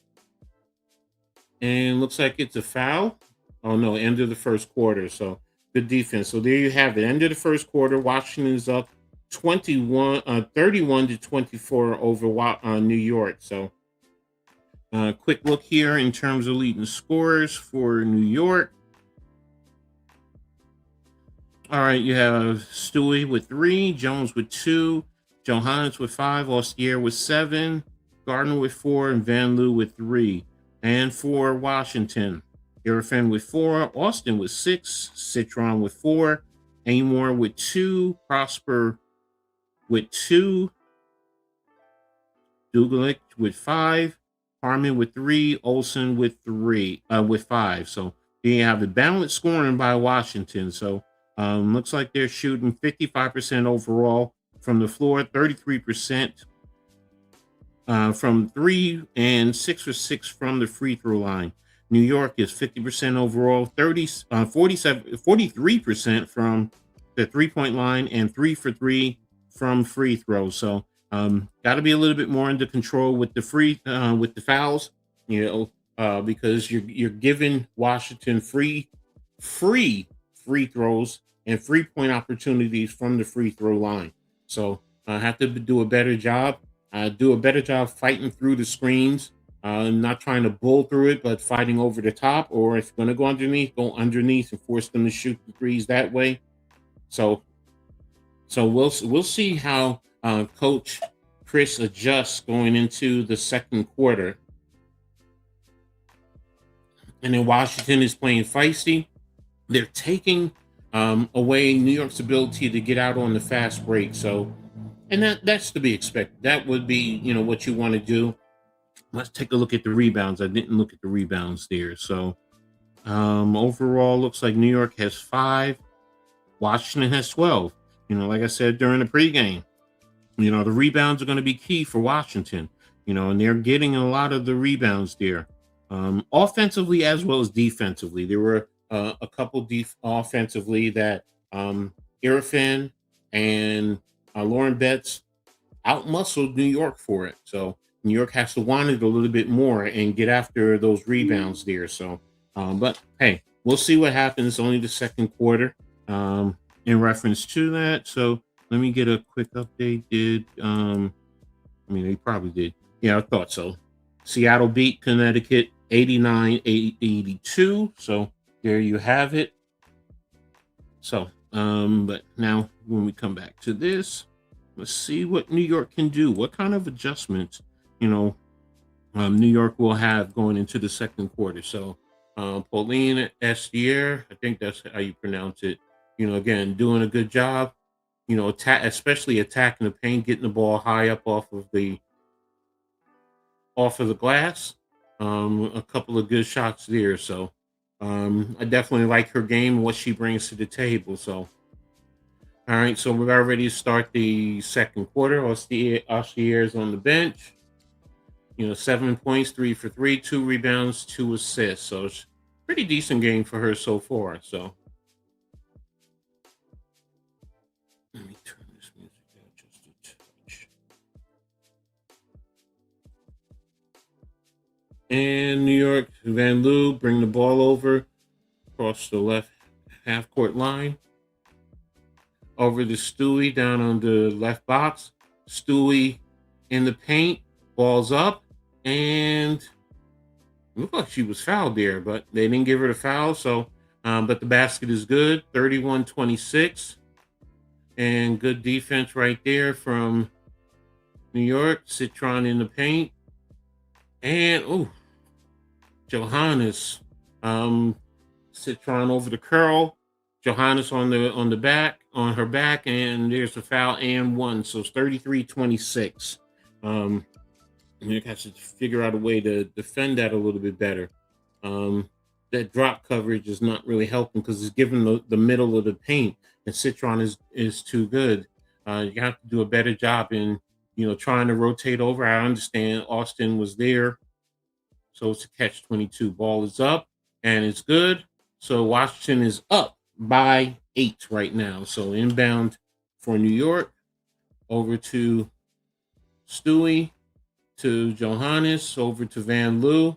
Speaker 1: And looks like it's a foul. Oh, no, end of the first quarter. So good defense. So there you have it. End of the first quarter. Washington is up 31-24 over New York. So Quick look here in terms of leading scorers for New York. All right, you have Stewie with 3, Jones with 2, Johannes with 5, Ostier with 7, Gardner with 4, and Van Loo with 3. And for Washington, Irfan with 4, Austin with 6, Citron with 4, Amor with 2, Prosper with 2, Dugalik with 5, Harmon with 3, Olson with 5. So you have the balanced scoring by Washington. So looks like they're shooting 55% overall from the floor, 33% from 3, and 6 for 6 from the free throw line. New York is 50% overall, 43% from the 3-point line, and 3 for 3 from free throws. So got to be a little bit more under control with the fouls, because you're giving Washington free free throws and 3-point opportunities from the free throw line. So I have to do a better job. Do a better job fighting through the screens, not trying to bull through it, but fighting over the top. Or if you're going to go underneath and force them to shoot the threes that way. So we'll see how Coach Chris adjusts going into the second quarter. And then Washington is playing feisty. They're taking away New York's ability to get out on the fast break. So, and that's to be expected. That would be, what you want to do. Let's take a look at the rebounds. I didn't look at the rebounds there. So overall, looks like New York has 5. Washington has 12. Like I said during the pregame, the rebounds are going to be key for Washington, and they're getting a lot of the rebounds there, offensively as well as defensively. There were a couple offensively that Irfan and Lauren Betts outmuscled New York for it. So New York has to want it a little bit more and get after those rebounds there. So, but hey, we'll see what happens. Only the second quarter in reference to that. So let me get a quick update. They probably did. Yeah, I thought so. Seattle beat Connecticut 89-82. So there you have it. So, but now when we come back to this, let's see what New York can do. What kind of adjustments, New York will have going into the second quarter. So, Pauline Estier, I think that's how you pronounce it. Again, doing a good job. Especially attacking the paint, getting the ball high up off of the glass. A couple of good shots there. So, I definitely like her game and what she brings to the table. So, all right, so we're about ready to start the second quarter. Ostier's on the bench. 7 points, 3 for 3, 2 rebounds, 2 assists. So it's pretty decent game for her so far. So let me turn this music down just a touch. And New York, Van Loo bring the ball over across the left half court line. Over to Stewie down on the left box. Stewie in the paint, balls up, and it looked like she was fouled there, but they didn't give her the foul. So, but the basket is good, 31-26, and good defense right there from New York. Citron in the paint, and Johannes, Citron over the curl. Johannes on her back, and there's a foul and 1. So it's 33-26. You have to figure out a way to defend that a little bit better. That drop coverage is not really helping because it's giving the middle of the paint, and Citron is too good. You have to do a better job in trying to rotate over. I understand Austin was there, so it's a catch-22. Ball is up, and it's good. So Washington is up by 8 right now. So inbound for New York, over to Stewie, to Johannes, over to Van Loo,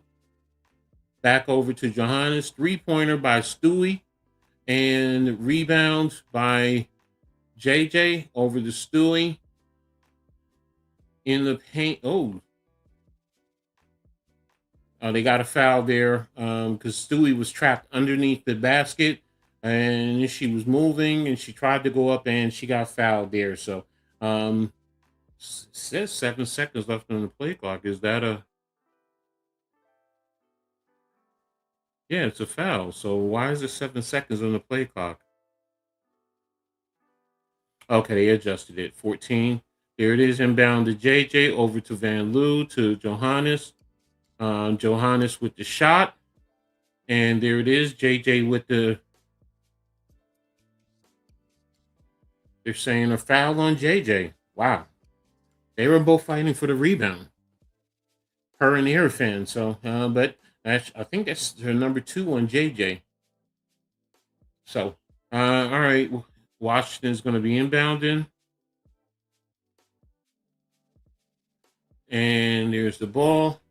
Speaker 1: back over to Johannes, 3-pointer by Stewie, and rebound by JJ, over to Stewie, in the paint. They got a foul there because Stewie was trapped underneath the basket, and she was moving, and she tried to go up, and she got fouled there. So um, says 7 seconds left on the play clock. Is that a Yeah, it's a foul. So why is it 7 seconds on the play clock? Okay, they adjusted it. 14. There it is, inbound to JJ, over to Van Loo, to Johannes. Johannes with the shot. And there it is, JJ with they're saying a foul on JJ. Wow. They were both fighting for the rebound, her and Irfan. So, but I think that's her number two on JJ. So, all right. Washington's going to be inbounding. And there's the ball.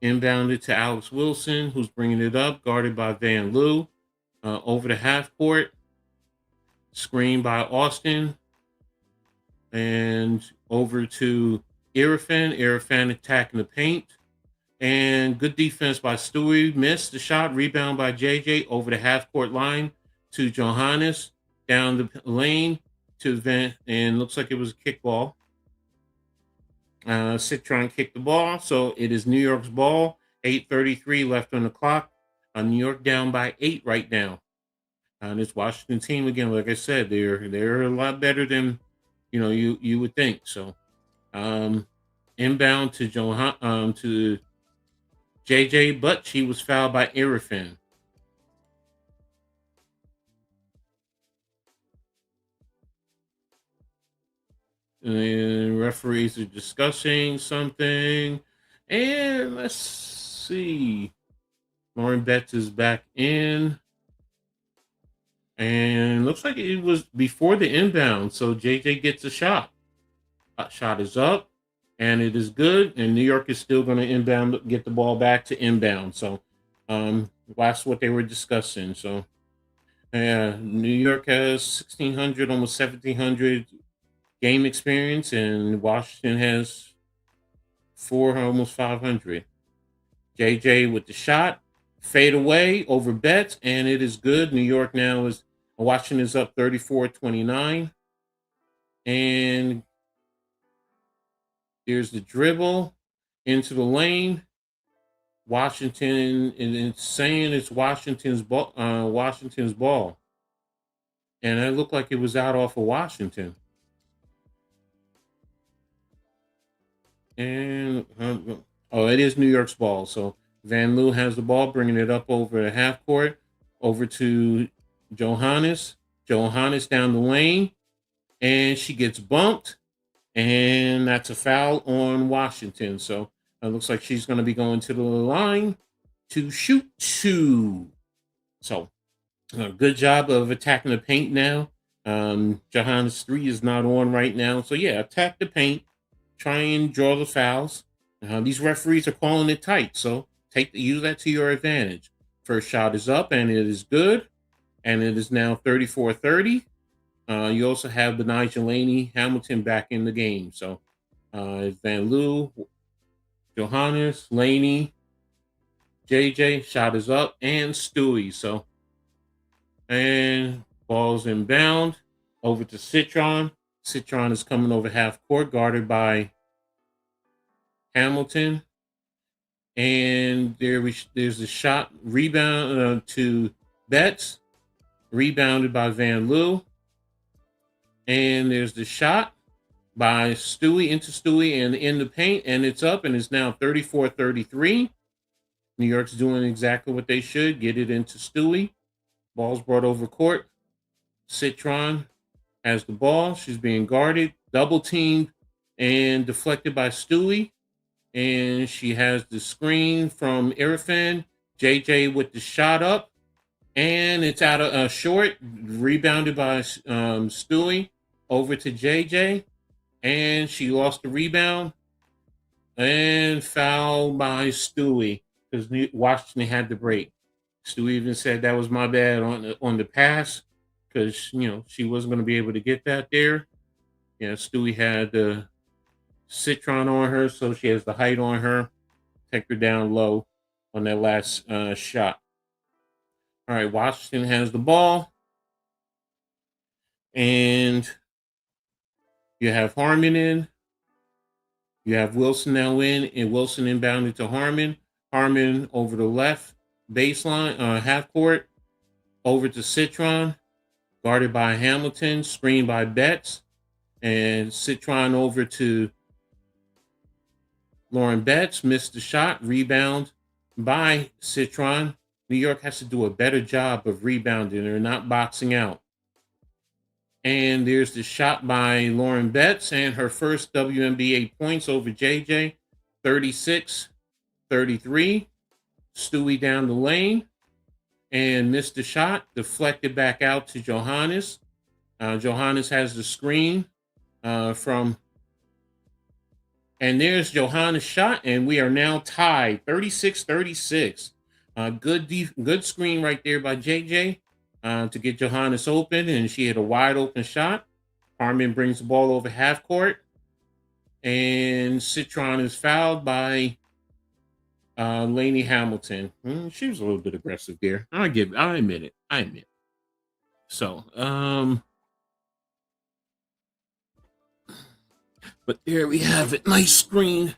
Speaker 1: Inbounded to Alex Wilson, who's bringing it up, guarded by Van Loo. Over the half court. Screen by Austin. And over to Irfan. Irfan attacking the paint. And good defense by Stewie. Missed the shot. Rebound by JJ over the half court line to Johannes. Down the lane to Van. And looks like it was a kickball. Citron kicked the ball. So it is New York's ball. 8:33 left on the clock. New York down by 8 right now. This Washington team, again, like I said, they're a lot better than you would think. So inbound to to JJ, but she was fouled by Irfan. And referees are discussing something. And let's see. Lauren Betts is back in. And looks like it was before the inbound. So JJ gets a shot. Shot is up. And it is good. And New York is still going to inbound, get the ball back to inbound. So that's what they were discussing. So New York has 1,600, almost 1,700 game experience, and Washington has almost 500. JJ with the shot, fade away over Betts, and it is good. New York now is Washington is up 34-29, and there's the dribble into the lane. Washington, and it's saying it's Washington's ball. Washington's ball, and it looked like it was out off of Washington. And it is New York's ball. So Van Loo has the ball, bringing it up over the half court, over to Johannes. Johannes down the lane, and she gets bumped, and that's a foul on Washington. So it looks like she's going to be going to the line to shoot two. So good job of attacking the paint now. Johannes' three is not on right now. So yeah, attack the paint. Try and draw the fouls. These referees are calling it tight, so use that to your advantage. First shot is up, and it is good, and it is now 34-30. You also have Benijah Laney Hamilton back in the game. So Van Loo, Johannes, Laney, JJ, shot is up, and Stewie. So, and ball's inbound over to Citron. Citron is coming over half court, guarded by Hamilton. And there's a shot rebound to Betts, rebounded by Van Loo. And there's the shot by Stewie into Stewie and in the paint, and it's up, and it's now 34-33. New York's doing exactly what they should, get it into Stewie. Ball's brought over court. Citron has the ball. She's being guarded, double teamed, and deflected by Stewie. And she has the screen from Irfan. JJ with the shot up, and it's out of short, rebounded by Stewie over to JJ, and she lost the rebound and fouled by Stewie because Washington had the break. Stewie even said that was my bad on the pass because she wasn't going to be able to get that there. Stewie had the Citron on her, so she has the height on her, take her down low. on that last shot. All right, Washington has the ball, and you have Harmon in. You have Wilson now in, and Wilson inbounded to Harmon. Harmon over the left baseline, half court, over to Citron, guarded by Hamilton, screened by Betts, and Citron over to Lauren Betts, missed the shot, rebound by Citron. New York has to do a better job of rebounding. They're not boxing out. And there's the shot by Lauren Betts and her first WNBA points over JJ, 36-33. Stewie down the lane and missed the shot, deflected back out to Johannes. Johannes has the screen from, and there's Johannes' shot, and we are now tied, 36-36. Good screen right there by JJ to get Johannes open, and she had a wide open shot. Harmon brings the ball over half court, and Citron is fouled by Lainey Hamilton. She was a little bit aggressive there. I admit it. So, but there we have it. Nice screen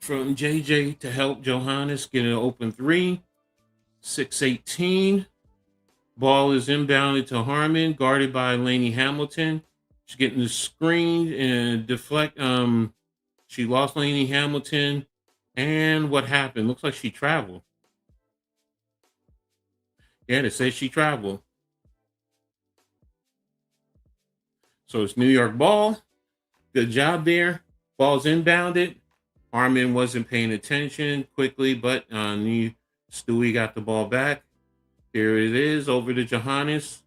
Speaker 1: from JJ to help Johannes get an open three. 6:18. Ball is inbounded to Harmon, guarded by Lainey Hamilton. She's getting the screen and deflect. She lost Lainey Hamilton. And what happened? Looks like she traveled. Yeah, it says she traveled. So it's New York ball. Good job there. Ball's inbounded. Harmon wasn't paying attention quickly, but Stewie got the ball back. There it is, over to Johannes.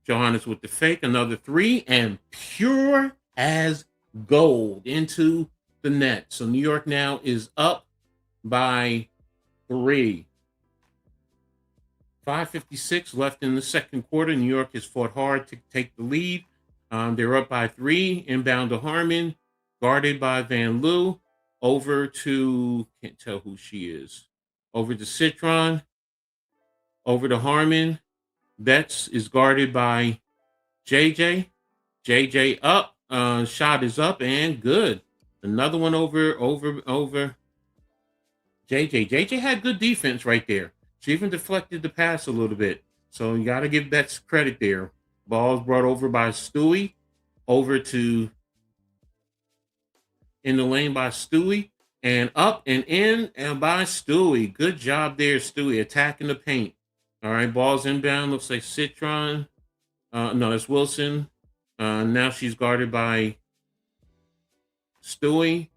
Speaker 1: Johannes with the fake, another three, and pure as gold into the net. So New York now is up by 3. 5:56 left in the second quarter. New York has fought hard to take the lead. They're up by 3. Inbound to Harmon, guarded by Van Loo. Over to, can't tell who she is. Over to Citron. Over to Harmon. Betts is guarded by JJ. JJ up. Shot is up and good. Another one over JJ. JJ had good defense right there. She even deflected the pass a little bit. So you got to give Betts credit there. Ball's brought over by Stewie. Over to in the lane by Stewie. And up and in and by Stewie. Good job there, Stewie, attacking the paint. All right, ball's inbound. Looks like Citron. No, it's Wilson. Now she's guarded by Stewie.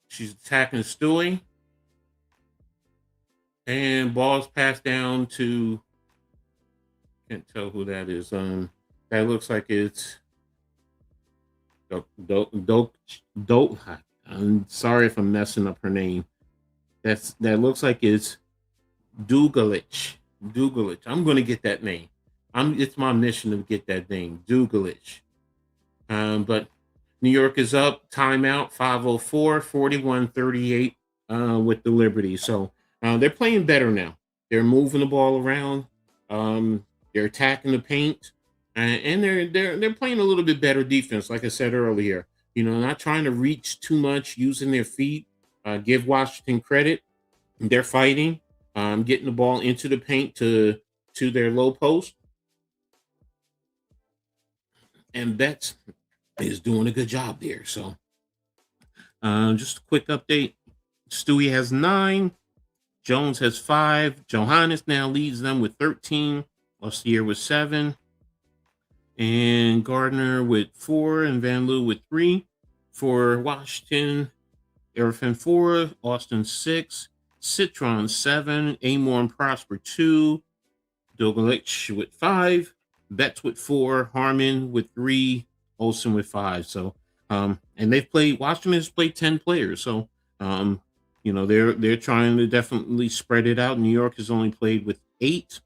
Speaker 1: She's attacking Stewie. And ball's passed down to, can't tell who that is. That looks like it's Dope. I'm sorry if I'm messing up her name. That looks like it's Dugalich. I'm going to get that name. It's my mission to get that name, Dugalich. But New York is up. Timeout. 5:04. 41-38 with the Liberty. So they're playing better now. They're moving the ball around. They're attacking the paint, and they're playing a little bit better defense. Like I said earlier, not trying to reach too much, using their feet. Give Washington credit. They're fighting. Getting the ball into the paint to their low post. And Betts is doing a good job there. So just a quick update. Stewie has 9. Jones has 5. Johannes now leads them with 13. Lustier with 7. And Gardner with 4. And Van Loo with 3. For Washington, Erfin 4. Austin 6. Citron 7, Amor and Prosper 2, Dogalich with 5, Betts with 4, Harmon with 3, Olsen with 5. So, and Washington has played 10 players. So, they're trying to definitely spread it out. New York has only played with 8.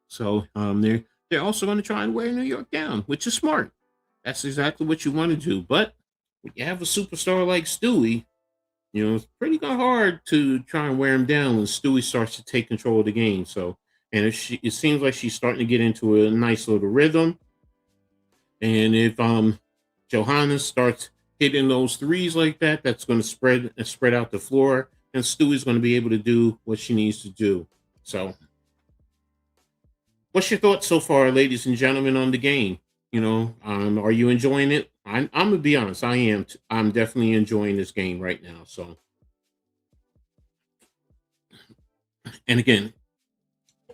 Speaker 1: So, they're also going to try and wear New York down, which is smart. That's exactly what you want to do. But when you have a superstar like Stewie, It's pretty hard to try and wear him down when Stewie starts to take control of the game. So, and it seems like she's starting to get into a nice little rhythm. And if Johannes starts hitting those threes like that, that's going to spread out the floor, and Stewie's going to be able to do what she needs to do. So, what's your thoughts so far, ladies and gentlemen, on the game? Are you enjoying it? I'm gonna be honest. I am. I'm definitely enjoying this game right now. So, and again,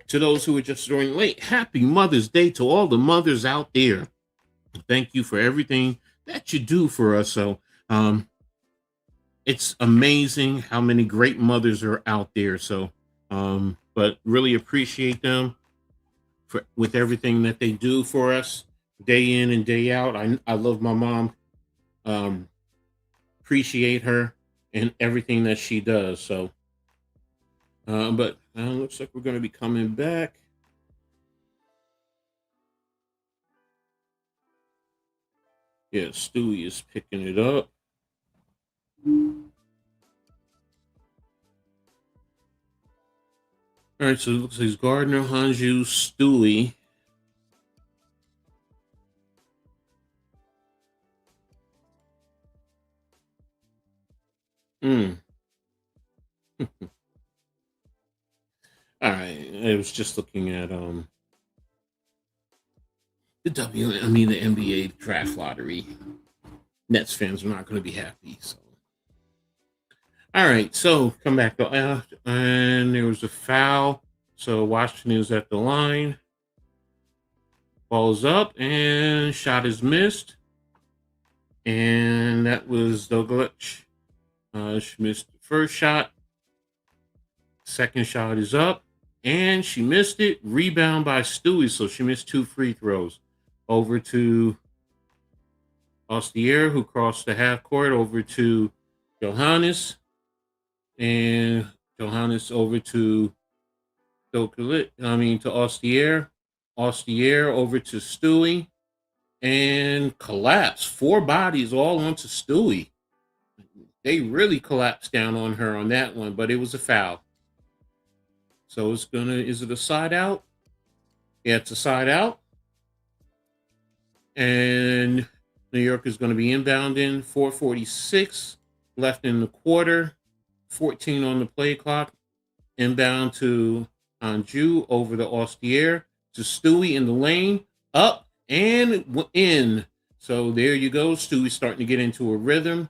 Speaker 1: to those who are just joining late, happy Mother's Day to all the mothers out there. Thank you for everything that you do for us. So, um, it's amazing how many great mothers are out there. So, but really appreciate them for with everything that they do for us day in and day out. I love my mom. Um, Appreciate her and everything that she does. So, but looks like we're going to be coming back. Yeah, Stewie is picking it up. All right, so it looks like it's Gardner, Hanju, Stewie. Hmm. All right, I was just looking at the NBA draft lottery. Nets fans are not going to be happy. So, all right, so come back to and there was a foul. So Washington is at the line. Ball's up and shot is missed. And that was the glitch. She missed the first shot. Second shot is up. And she missed it. Rebound by Stewie. So she missed 2 free throws. Over to Ostier, who crossed the half court. Over to Johannes. And Johannes over to Ostier. Ostier over to Stewie. And collapse. 4 bodies all onto Stewie. They really collapsed down on her on that one, but it was a foul. So is it a side out? Yeah, it's a side out. And New York is going to be inbounding. 4:46 left in the quarter. 14 on the play clock. Inbound to Anju over the Ostier to Stewie in the lane. Up and in. So there you go. Stewie's starting to get into a rhythm.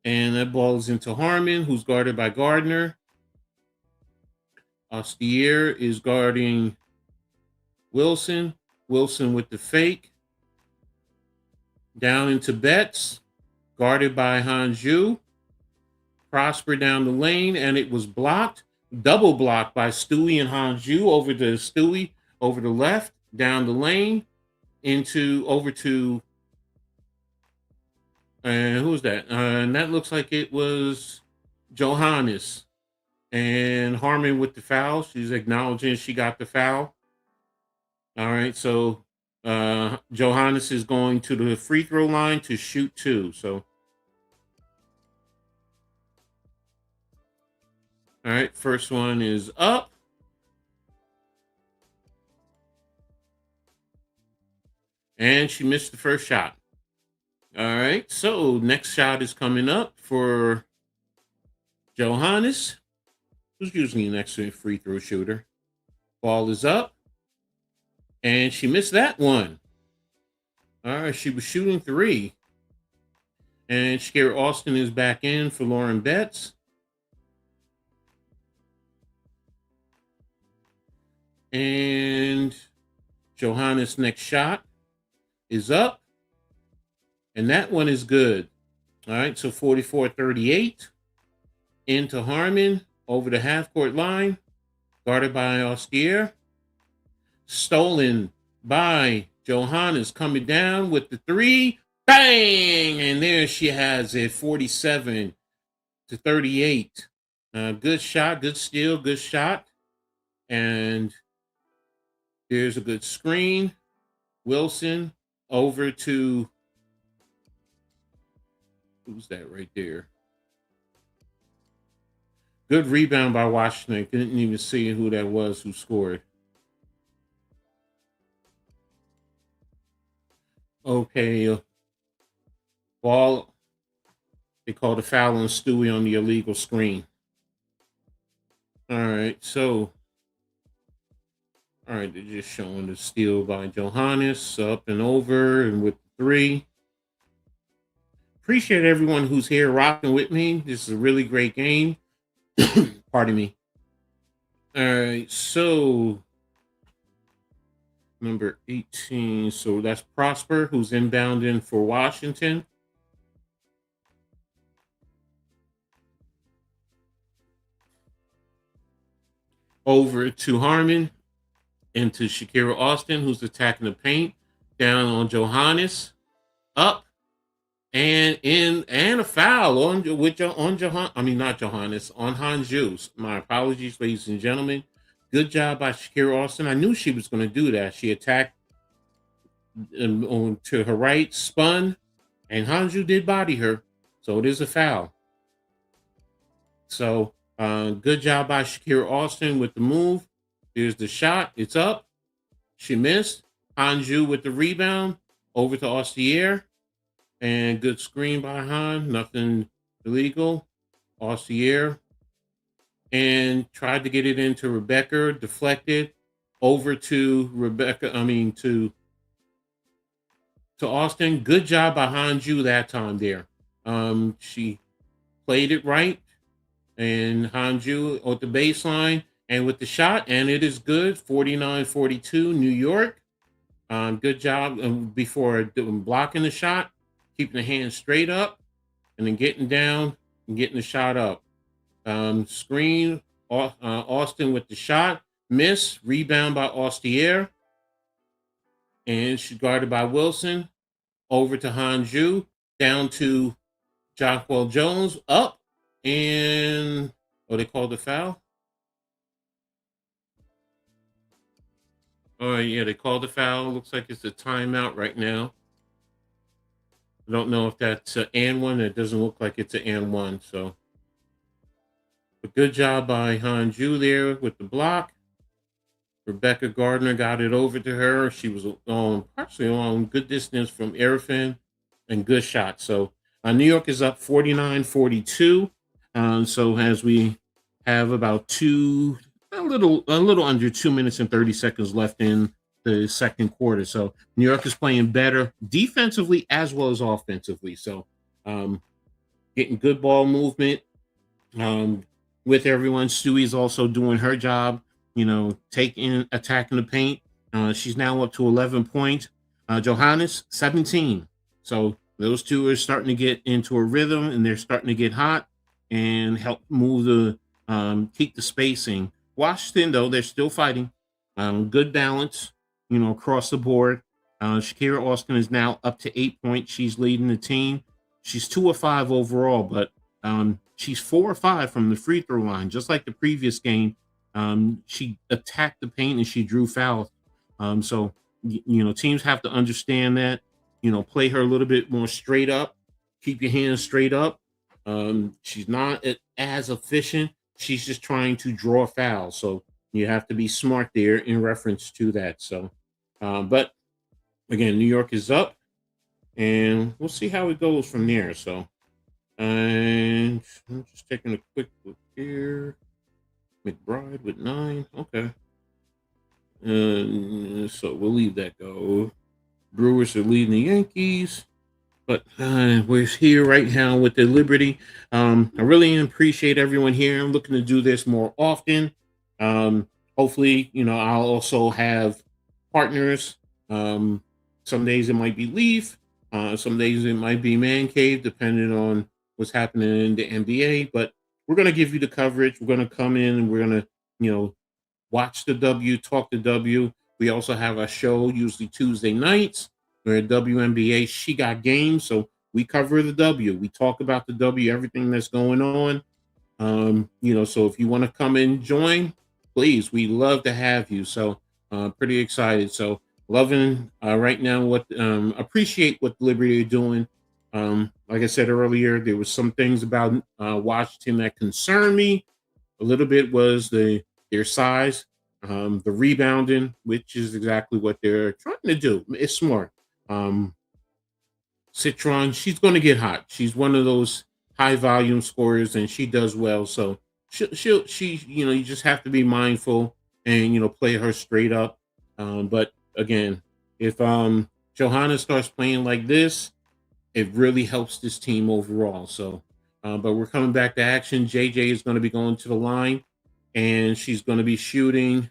Speaker 1: And that ball is into Harmon, who's guarded by Gardner. Ostier is guarding Wilson. Wilson with the fake. Down into Betts, guarded by Hanju. Prosper down the lane, and it was blocked. Double blocked by Stewie and Hanju over to Stewie, over the left, down the lane, over to and who was that? And that looks like it was Johannes. And Harmon with the foul. She's acknowledging she got the foul. All right, so Johannes is going to the free throw line to shoot 2. So, all right, first one is up. And she missed the first shot. All right, so next shot is coming up for Johannes, who's usually an excellent free throw shooter. Ball is up. And she missed that one. All right, she was shooting 3. And Shakira Austin is back in for Lauren Betts. And Johannes' next shot is up. And that one is good. All right, so 44-38. Into Harmon, over the half-court line. Guarded by Ostier. Stolen by Johannes, coming down with the 3. Bang! And there she has it, 47-38. Good shot, good steal, good shot. And there's a good screen. Wilson over to, who's that right there? Good rebound by Washington. Couldn't even see who that was who scored. Okay, ball. They called a foul on Stewie on the illegal screen. All right, so all right, they're just showing the steal by Johannes up and over and with three. Appreciate everyone who's here rocking with me. This is a really great game. Pardon me. All right, so number 18. So that's Prosper, who's inbounding for Washington. Over to Harmon and to Shakira Austin, who's attacking the paint. Down on Johannes. Up and in and a foul on Johan. I mean not Johannes, on Hanju. My apologies, ladies and gentlemen. Good job by Shakira Austin. I knew she was going to do that. She attacked on to her right, spun, and Hanju did body her. So it is a foul. So good job by Shakira Austin with the move. Here's the shot. It's up. She missed. Hanju with the rebound. Over to Ostier. And good screen by Han. Nothing illegal. Ostier. And tried to get it into Rebecca. Deflected. Over to Rebecca. To Austin. Good job by Hanju that time there. She played it right. And Hanju at the baseline and with the shot. And it is good. 49-42 New York. Good job before blocking the shot. Keeping the hand straight up. And then getting down and getting the shot up. Screen. Austin with the shot. Miss. Rebound by Ostier. And she's guarded by Wilson. Over to Hanju. Down to Jacquel Jones. Up. And they called the foul. Oh yeah, they called the foul. Looks like it's a timeout right now. I don't know if that's an and one. It doesn't look like it's an and one. So, a good job by Hanju there with the block. Rebecca Gardner got it over to her. She was partially on good distance from Erfin and good shot. So New York is up 49-42. So as we have about a little under 2 minutes and 30 seconds left in the second quarter. So New York is playing better defensively as well as offensively. So getting good ball movement with everyone. Stewie's also doing her job, attacking the paint. She's now up to 11 points. Johannes, 17. So those two are starting to get into a rhythm and they're starting to get hot and help move keep the spacing. Washington, though, they're still fighting. Good balance, across the board. Shakira Austin is now up to 8 points. She's leading the team. She's 2 of 5 overall, but she's 4 or 5 from the free throw line. Just like the previous game, she attacked the paint and she drew fouls. So teams have to understand that. Play her a little bit more straight up. Keep your hands straight up. She's not as efficient. She's just trying to draw fouls. So you have to be smart there in reference to that. So, but again, New York is up, and we'll see how it goes from there. So, and I'm just taking a quick look here. McBride with 9. Okay. So we'll leave that go. Brewers are leading the Yankees. But we're here right now with the Liberty. I really appreciate everyone here. I'm looking to do this more often. Hopefully, I'll also have partners. Some days it might be Leaf. Some days it might be Man Cave, depending on what's happening in the NBA. But we're going to give you the coverage. We're going to come in and we're going to, watch the W, talk the W. We also have a show usually Tuesday nights. We're at WNBA. She got games, so we cover the W. We talk about the W, everything that's going on. So if you want to come and join, please, we love to have you. So pretty excited. So loving right now appreciate what Liberty are doing. Like I said earlier, there was some things about Washington that concern me. A little bit was their size, the rebounding, which is exactly what they're trying to do. It's smart. Um, Citron, she's going to get hot. She's one of those high volume scorers, and she does well. So you just have to be mindful and play her straight up. But again, if Johanna starts playing like this, it really helps this team overall. So, but we're coming back to action. JJ is going to be going to the line, and she's going to be shooting.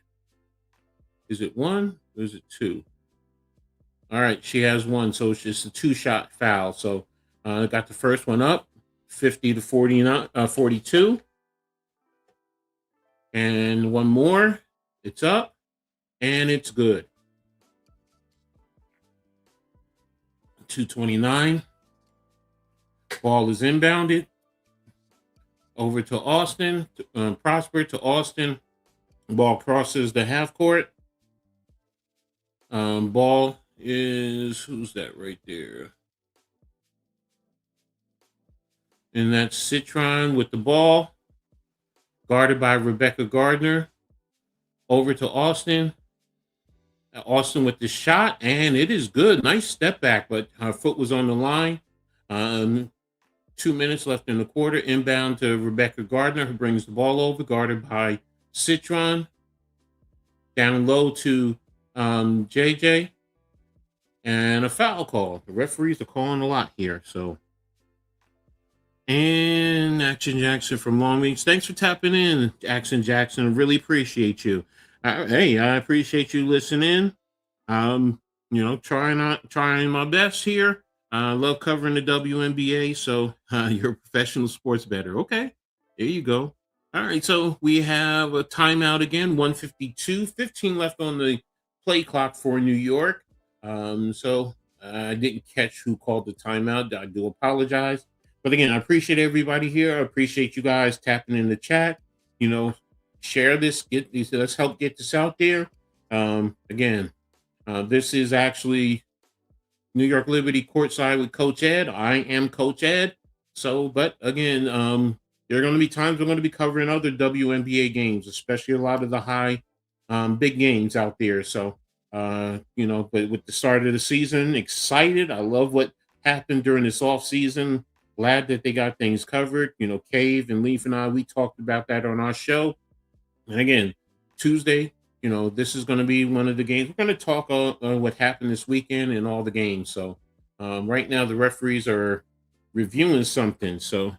Speaker 1: Is it one or is it two? All right, she has one, so it's just a two-shot foul. So I got the first one up, 50 to 49, 42, and one more. It's up, and it's good. 229. Ball is inbounded over to Austin. Prosper to Austin. Ball crosses the half court. Ball is who's that right there? And that's Citron with the ball, guarded by Rebecca Gardner. Over to Austin. Austin with the shot, and it is good. Nice step back, but her foot was on the line. 2 minutes left in the quarter. Inbound to Rebecca Gardner, who brings the ball over, guarded by Citron. Down low to JJ. And a foul call. The referees are calling a lot here. So, and Action Jackson from Long Beach. Thanks for tapping in, Action Jackson. Really appreciate you. Hey, I appreciate you listening. Trying my best here. I love covering the WNBA, so you're a professional sports bettor. Okay, there you go. All right, so we have a timeout again, 152, 15 left on the play clock for New York. So I didn't catch who called the timeout. I do apologize. But again, I appreciate everybody here. I appreciate you guys tapping in the chat. Share this, let's help get this out there. Again, this is actually New York Liberty Courtside with Coach Ed. I am Coach Ed. So, but again, there are going to be times we're going to be covering other WNBA games, especially a lot of the high, big games out there. So, but with the start of the season, excited. I love what happened during this off season. Glad that they got things covered. Cave and Leaf and I, we talked about that on our show. And again, Tuesday, this is going to be one of the games. We're going to talk what happened this weekend and all the games. So right now, the referees are reviewing something. So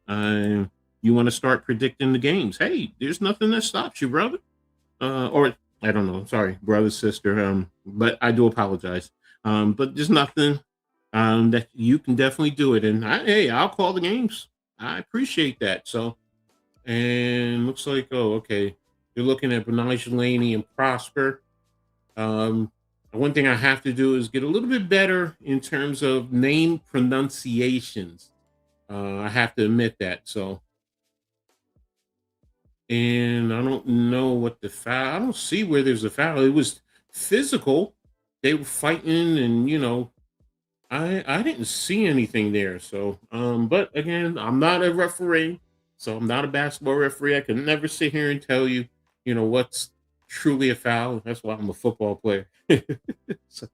Speaker 1: you want to start predicting the games. Hey, there's nothing that stops you, brother. Or I don't know. Sorry, brother, sister. But I do apologize. But there's nothing that you can definitely do it. And I'll call the games. I appreciate that. So. And looks like, okay. You're looking at Benija Laney and Prosper. One thing I have to do is get a little bit better in terms of name pronunciations. I have to admit that. So, and I don't know what the foul. I don't see where there's a foul. It was physical. They were fighting, and I didn't see anything there. So, but again, I'm not a referee. So I'm not a basketball referee. I can never sit here and tell you, what's truly a foul. That's why I'm a football player. So,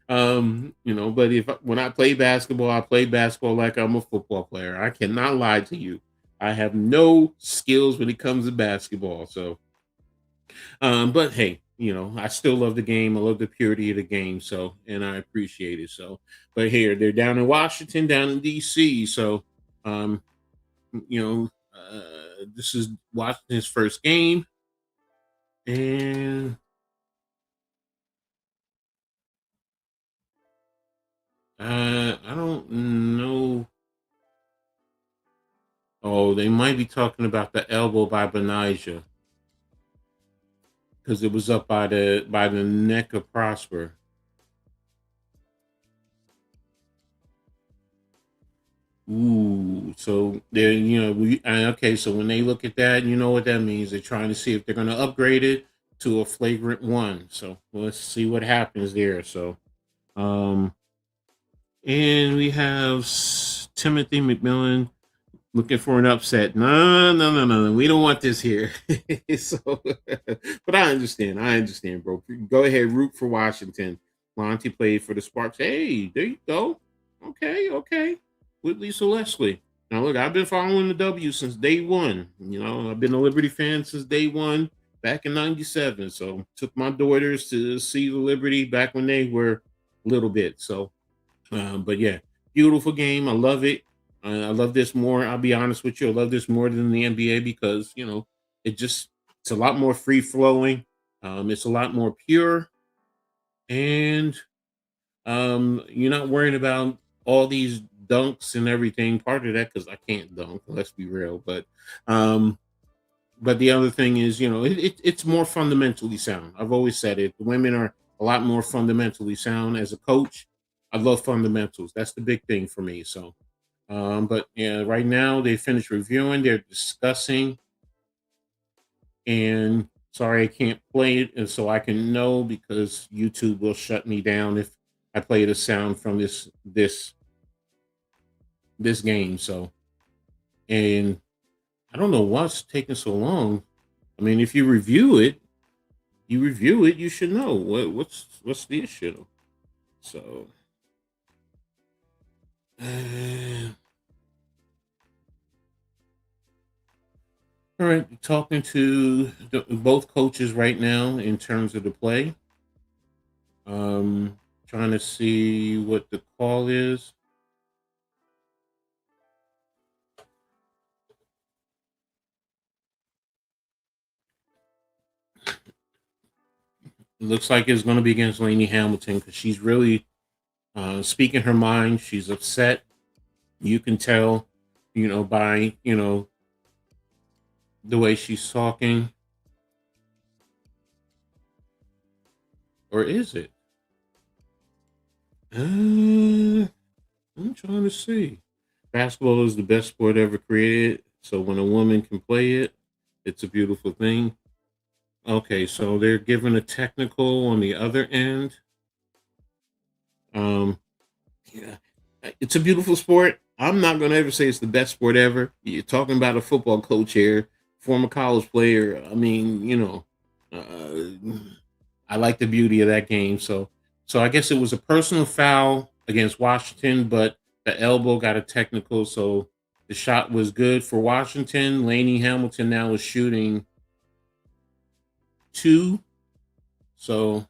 Speaker 1: but when I play basketball, I play basketball like I'm a football player. I cannot lie to you. I have no skills when it comes to basketball. So, but hey, I still love the game. I love the purity of the game. So, and I appreciate it. So, but here they're down in Washington, down in DC. So, this is Washington's first game, and I don't know. Oh, they might be talking about the elbow by Benija because it was up by the neck of Prosper. Ooh, so they're okay. So when they look at that, you know what that means. They're trying to see if they're going to upgrade it to a flagrant one. So let's see what happens there. So, and we have Timothy McMillan Looking for an upset. No, no, no, no, no. We don't want this here. So, but I understand. I understand, bro. Go ahead, root for Washington. Monty played for the Sparks. Hey, there you go. Okay, okay. With Lisa Leslie. Now, look, I've been following the W since day one. You know, I've been a Liberty fan since day one back in '97. So, took my daughters to see the Liberty back when they were little bit. So, but yeah, beautiful game. I love it. I love this more. I'll be honest with you. I love this more than the NBA because it's a lot more free flowing. It's a lot more pure, and you're not worrying about all these dunks and everything. Part of that because I can't dunk. Let's be real. Um, but the other thing is, it's more fundamentally sound. I've always said it. The women are a lot more fundamentally sound. As a coach, I love fundamentals. That's the big thing for me. So, but yeah, right now they finished reviewing. They're discussing, and sorry, I can't play it, and so I can know because YouTube will shut me down if I play the sound from this game. So, and I don't know what's taking so long. I mean, if you review it, you should know what's the issue. So, uh, all right, talking to both coaches right now in terms of the play. Trying to see what the call is. It looks like it's going to be against Lainey Hamilton because she's really speaking her mind. She's upset. You can tell, by the way she's talking. Or is it? I'm trying to see. Basketball is the best sport ever created. So when a woman can play it, it's a beautiful thing. Okay, so they're giving a technical on the other end. Um, yeah, it's a beautiful sport. I'm not going to ever say it's the best sport ever. You're talking about a football coach here, former college player. I mean, I like the beauty of that game. So I guess it was a personal foul against Washington, but the elbow got a technical, so the shot was good for Washington. Lainey Hamilton now is shooting two. So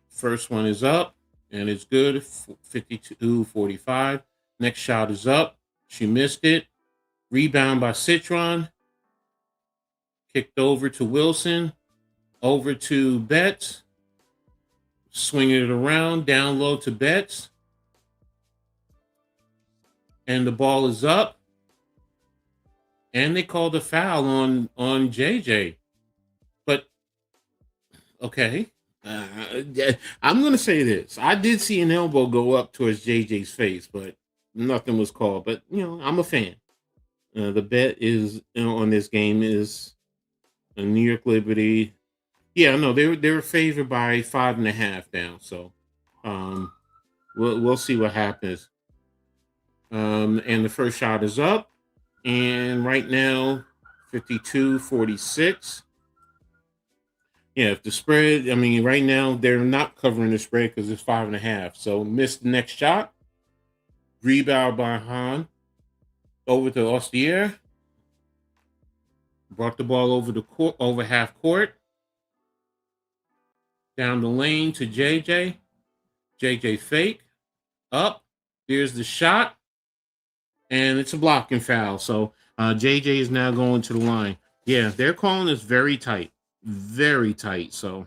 Speaker 1: first one is up and it's good. 52-45. Next shot is up. She missed it. Rebound by Citron. Kicked over to Wilson. Over to Betts. Swinging it around. Down low to Betts. And the ball is up. And they called a foul on JJ. But, okay. I'm going to say this. I did see an elbow go up towards JJ's face, but nothing was called. But, I'm a fan. The bet is on this game is a New York Liberty. Yeah, no, they were favored by 5.5 now. So we'll see what happens. And the first shot is up. And right now, 52-46. Yeah, if the spread, I mean, right now they're not covering the spread because it's 5.5. So missed the next shot. Rebound by Han. Over to Ostier. Brought the ball over the court, over half court. Down the lane to JJ. JJ fake. Up. There's the shot. And it's a blocking foul. So JJ is now going to the line. Yeah, they're calling this very tight. Very tight. So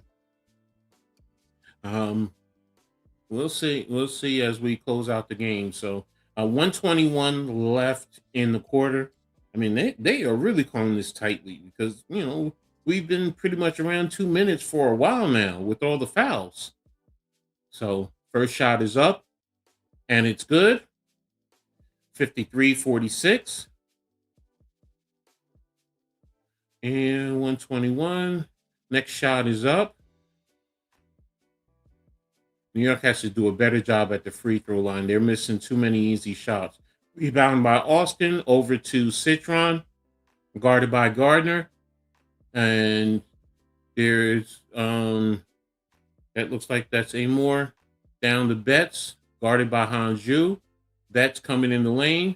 Speaker 1: we'll see. We'll see as we close out the game. So 121 left in the quarter. I mean, they are really calling this tightly because, we've been pretty much around 2 minutes for a while now with all the fouls. So first shot is up and it's good. 53-46. And 121. Next shot is up. New York has to do a better job at the free throw line. They're missing too many easy shots. Rebound by Austin over to Citron, guarded by Gardner. And there's that looks like that's Amore down to Betts, guarded by Hanju. Betts coming in the lane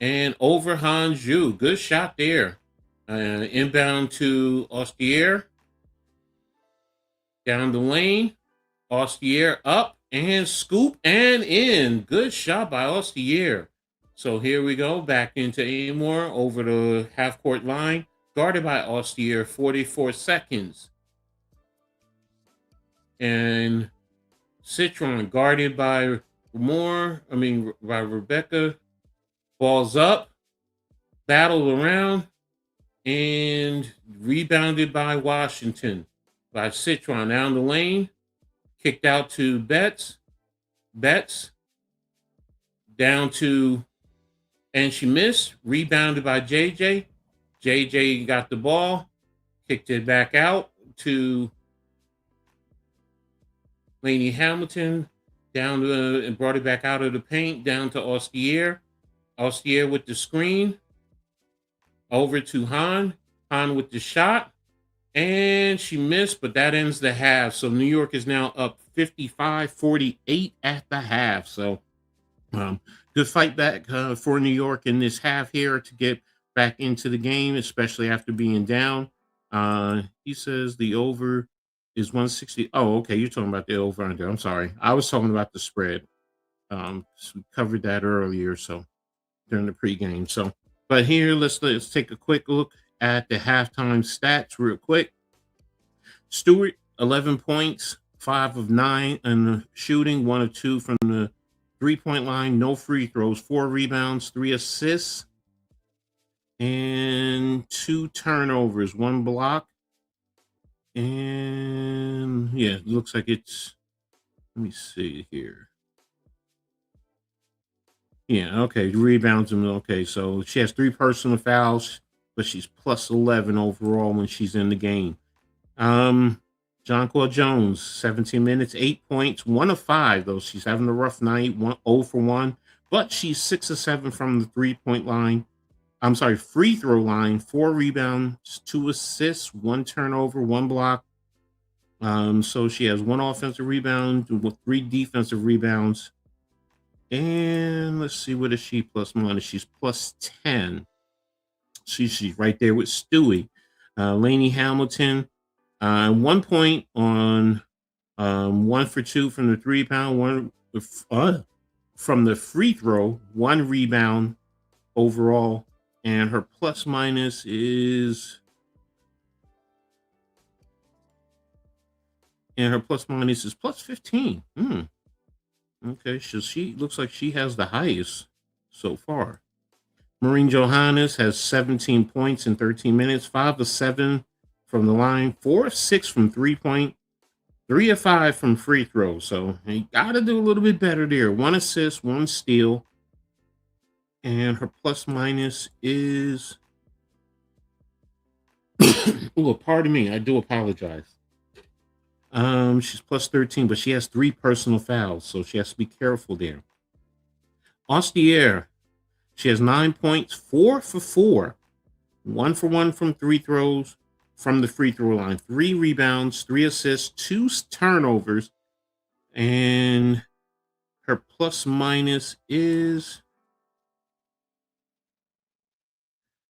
Speaker 1: and over Hanju. Good shot there. Inbound to Ostier. Down the lane. Ostier up and scoop and in. Good shot by Ostier. So here we go. Back into Amore over the half court line. Guarded by Ostier, 44 seconds. And Citron guarded by by Rebecca. Balls up. Battled around. And rebounded by Washington. By Citron down the lane. Kicked out to Betts. Betts down to, and she missed. Rebounded by JJ. JJ got the ball. Kicked it back out to Lainey Hamilton. Down to, and brought it back out of the paint. Down to Ostier. Ostier with the screen. Over to Han. Han with the shot. And she missed, but that ends the half. So New York is now up 55-48 at the half. So good fight back for New York in this half here to get back into the game, especially after being down. He says the over is 160. Oh, okay. You're talking about the over under. I'm sorry. I was talking about the spread. So we covered that earlier. So during the pregame. So, but here, let's take a quick look at the halftime stats real quick. Stewart, 11 points, 5 of 9 in the shooting, 1 of 2 from the 3-point line, no free throws, 4 rebounds, 3 assists, and 2 turnovers, 1 block. And yeah, it looks like it's, let me see here. Yeah, okay, rebounds. Okay, so she has 3 personal fouls, but she's plus 11 overall when she's in the game. Jonquil Jones, 17 minutes, 8 points, 1 of 5, though. She's having a rough night, 0 for 1, but she's 6 of 7 from the 3-point line. I'm sorry, free throw line, 4 rebounds, 2 assists, 1 turnover, 1 block. So she has 1 offensive rebound, 3 defensive rebounds. And let's see, what is she plus minus? She's plus 10. She's right there with Stewie. Lainey Hamilton, 1 point on 1 for 2 from the 3-pound, 1 from the free throw, 1 rebound overall, and her plus minus is plus 15. Okay, so she looks like she has the highest so far. Maureen Johannes has 17 points in 13 minutes, 5 of 7 from the line, 4 of 6 from 3-point, 3 of 5 from free throw. So you got to do a little bit better there. 1 assist, 1 steal. And her plus minus is, oh, pardon me, I do apologize. She's plus 13, but she has 3 personal fouls, so she has to be careful there. Ostier, she has 9 points, 4 for 4, 1 for 1 from 3 throws from the free throw line, 3 rebounds, 3 assists, 2 turnovers, and her plus minus is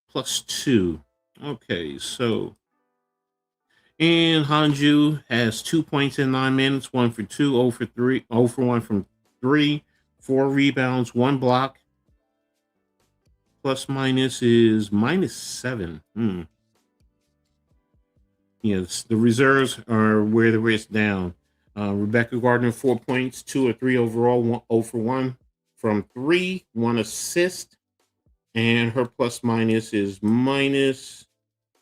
Speaker 1: plus 2. Okay, so. And Hanju has 2 points in 9 minutes, 1 for 2, 0 for 3, 0 for 1 from 3, 4 rebounds, 1 block. Plus minus is minus 7. Yes, the reserves are where the risk down. Rebecca Gardner, 4 points, 2 or 3 overall, 0 for 1 from 3, 1 assist, and her plus minus is minus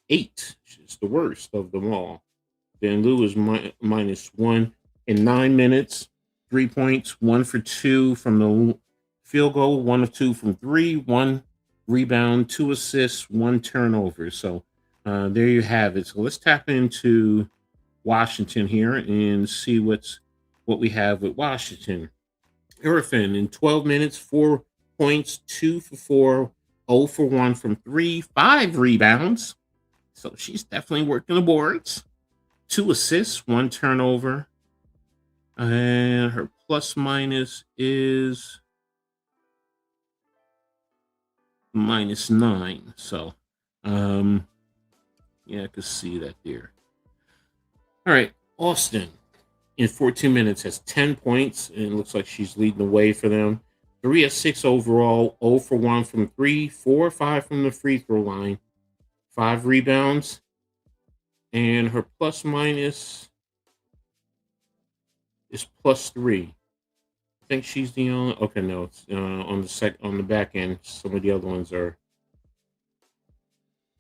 Speaker 1: 8. She's the worst of them all. Then Lou is minus 1 in 9 minutes, 3 points, 1 for 2 from the field goal, 1 of 2 from 3, 1 rebound, 2 assists, 1 turnover. So there you have it. So let's tap into Washington here and see what we have with Washington. Irfin in 12 minutes, 4 points, 2 for 4, 0 for 1 from 3, 5 rebounds. So she's definitely working the boards. 2 assists, 1 turnover. And her plus minus is -9. So, yeah, I could see that there. All right, Austin in 14 minutes has 10 points, and it looks like she's leading the way for them. 3 of 6 overall, 0 for 1 from 3, 4 or 5 from the free throw line, 5 rebounds, and her plus minus is +3. I think she's the only. Okay, no, it's on the back end. Some of the other ones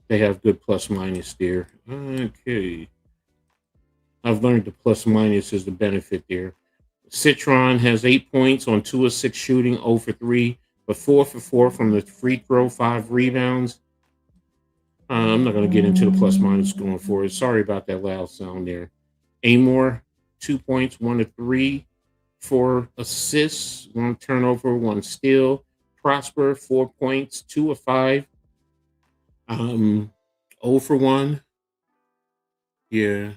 Speaker 1: they have good plus minus there. Okay, I've learned the plus minus is the benefit there. Citron has 8 points on 2 of 6 shooting, 0 for 3, but 4 for 4 from the free throw, 5 rebounds. I'm not going to get into the plus minus going forward. Sorry about that loud sound there. Amor, 2 points, 1 of 3, 4 assists, 1 turnover, 1 steal. Prosper, 4 points, 2 of 5, 0 for 1. Yeah.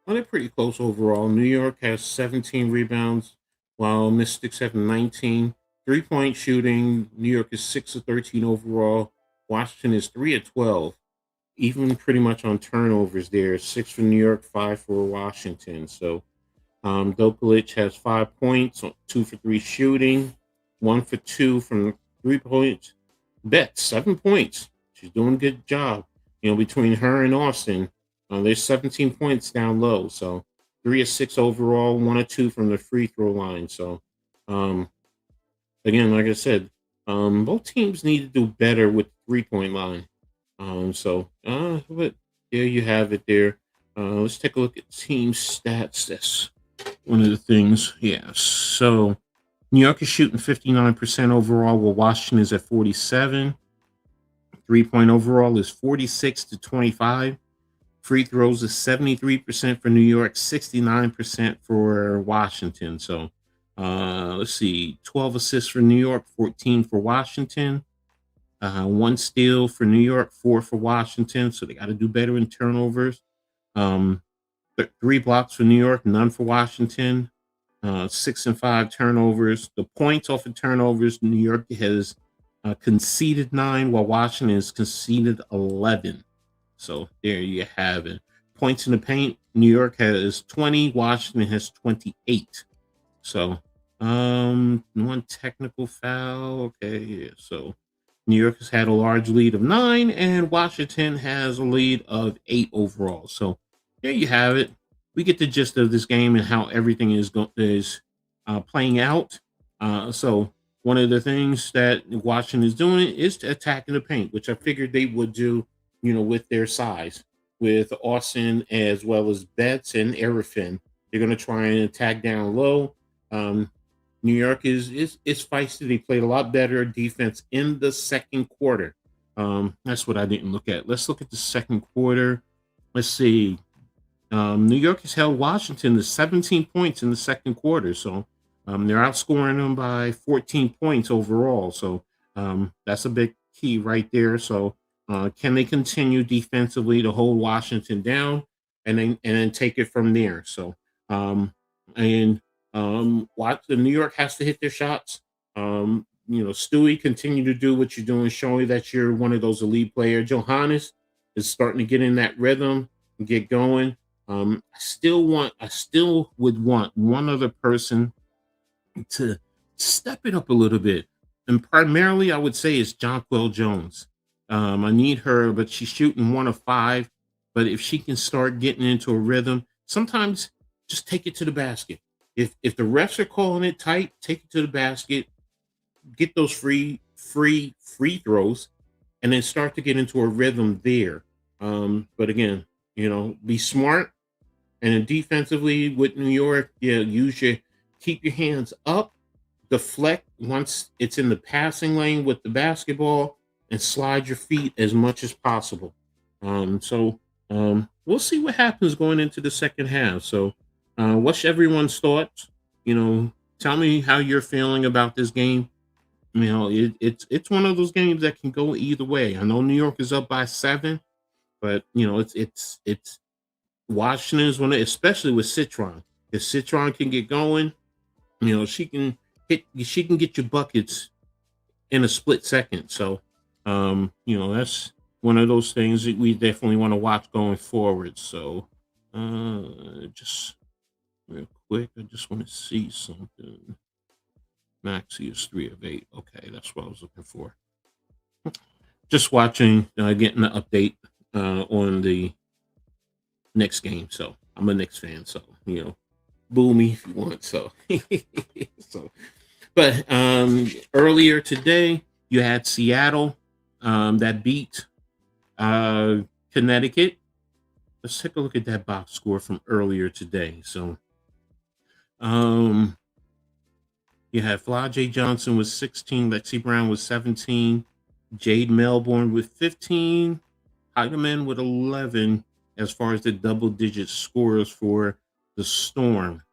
Speaker 1: Well, they're pretty close overall. New York has 17 rebounds, while Mystics have 19. 3-point shooting. New York is 6 of 13 overall. Washington is 3 of 12. Even pretty much on turnovers there. 6 for New York, 5 for Washington. So Dokalic has 5 points, 2 for 3 shooting, 1 for 2 from 3 points. Bet 7 points. She's doing a good job. Between her and Austin, there's 17 points down low. So 3 of 6 overall, 1 of 2 from the free throw line. So again, like I said, both teams need to do better with the 3-point line. But there you have it there. Let's take a look at team stats. That's one of the things. Yeah. So New York is shooting 59% overall, while Washington is at 47. 3-point overall is 46 to 25. Free throws is 73% for New York, 69% for Washington. So let's see, 12 assists for New York, 14 for Washington. 1 steal for New York, 4 for Washington. So they got to do better in turnovers. 3 blocks for New York, none for Washington. 6 and 5 turnovers. The points off of turnovers, New York has conceded 9, while Washington has conceded 11. So there you have it. Points in the paint, New York has 20, Washington has 28. So 1 technical foul. Okay, yeah. So New York has had a large lead of 9, and Washington has a lead of 8 overall. So there you have it. We get the gist of this game and how everything is playing out. So one of the things that Washington is doing is attacking the paint, which I figured they would do, with their size, with Austin as well as Betts and Arifin. They're going to try and attack down low. New York is feisty. They played a lot better defense in the second quarter. That's what I didn't look at. Let's look at the second quarter. Let's see. New York has held Washington to 17 points in the second quarter. So they're outscoring them by 14 points overall. So that's a big key right there. So can they continue defensively to hold Washington down and then take it from there? So what the New York has to hit their shots. Stewie, continue to do what you're doing, showing that you're one of those elite players. Johannes is starting to get in that rhythm and get going. I still would want one other person to step it up a little bit. And primarily I would say it's Jonquel Jones. I need her, but she's shooting 1 of 5. But if she can start getting into a rhythm, sometimes just take it to the basket. If the refs are calling it tight, take it to the basket, get those free throws, and then start to get into a rhythm there. But again, be smart. And then defensively with New York, keep your hands up, deflect once it's in the passing lane with the basketball, and slide your feet as much as possible. We'll see what happens going into the second half. So what's everyone's thoughts? Tell me how you're feeling about this game. It's one of those games that can go either way. I know New York is up by 7, but it's Washington is one of, especially with Citron. If Citron can get going, she can get you buckets in a split second. So, that's one of those things that we definitely want to watch going forward. So, just real quick, I just want to see something. Maxi is 3 of 8. Okay, that's what I was looking for. Just watching, getting an update on the Knicks game. So I'm a Knicks fan. So boo me if you want. So, so, but earlier today you had Seattle that beat Connecticut. Let's take a look at that box score from earlier today. So, you had Fly J. Johnson with 16, Lexi Brown with 17, Jade Melbourne with 15, Heidemann with 11 as far as the double-digit scores for the Storm.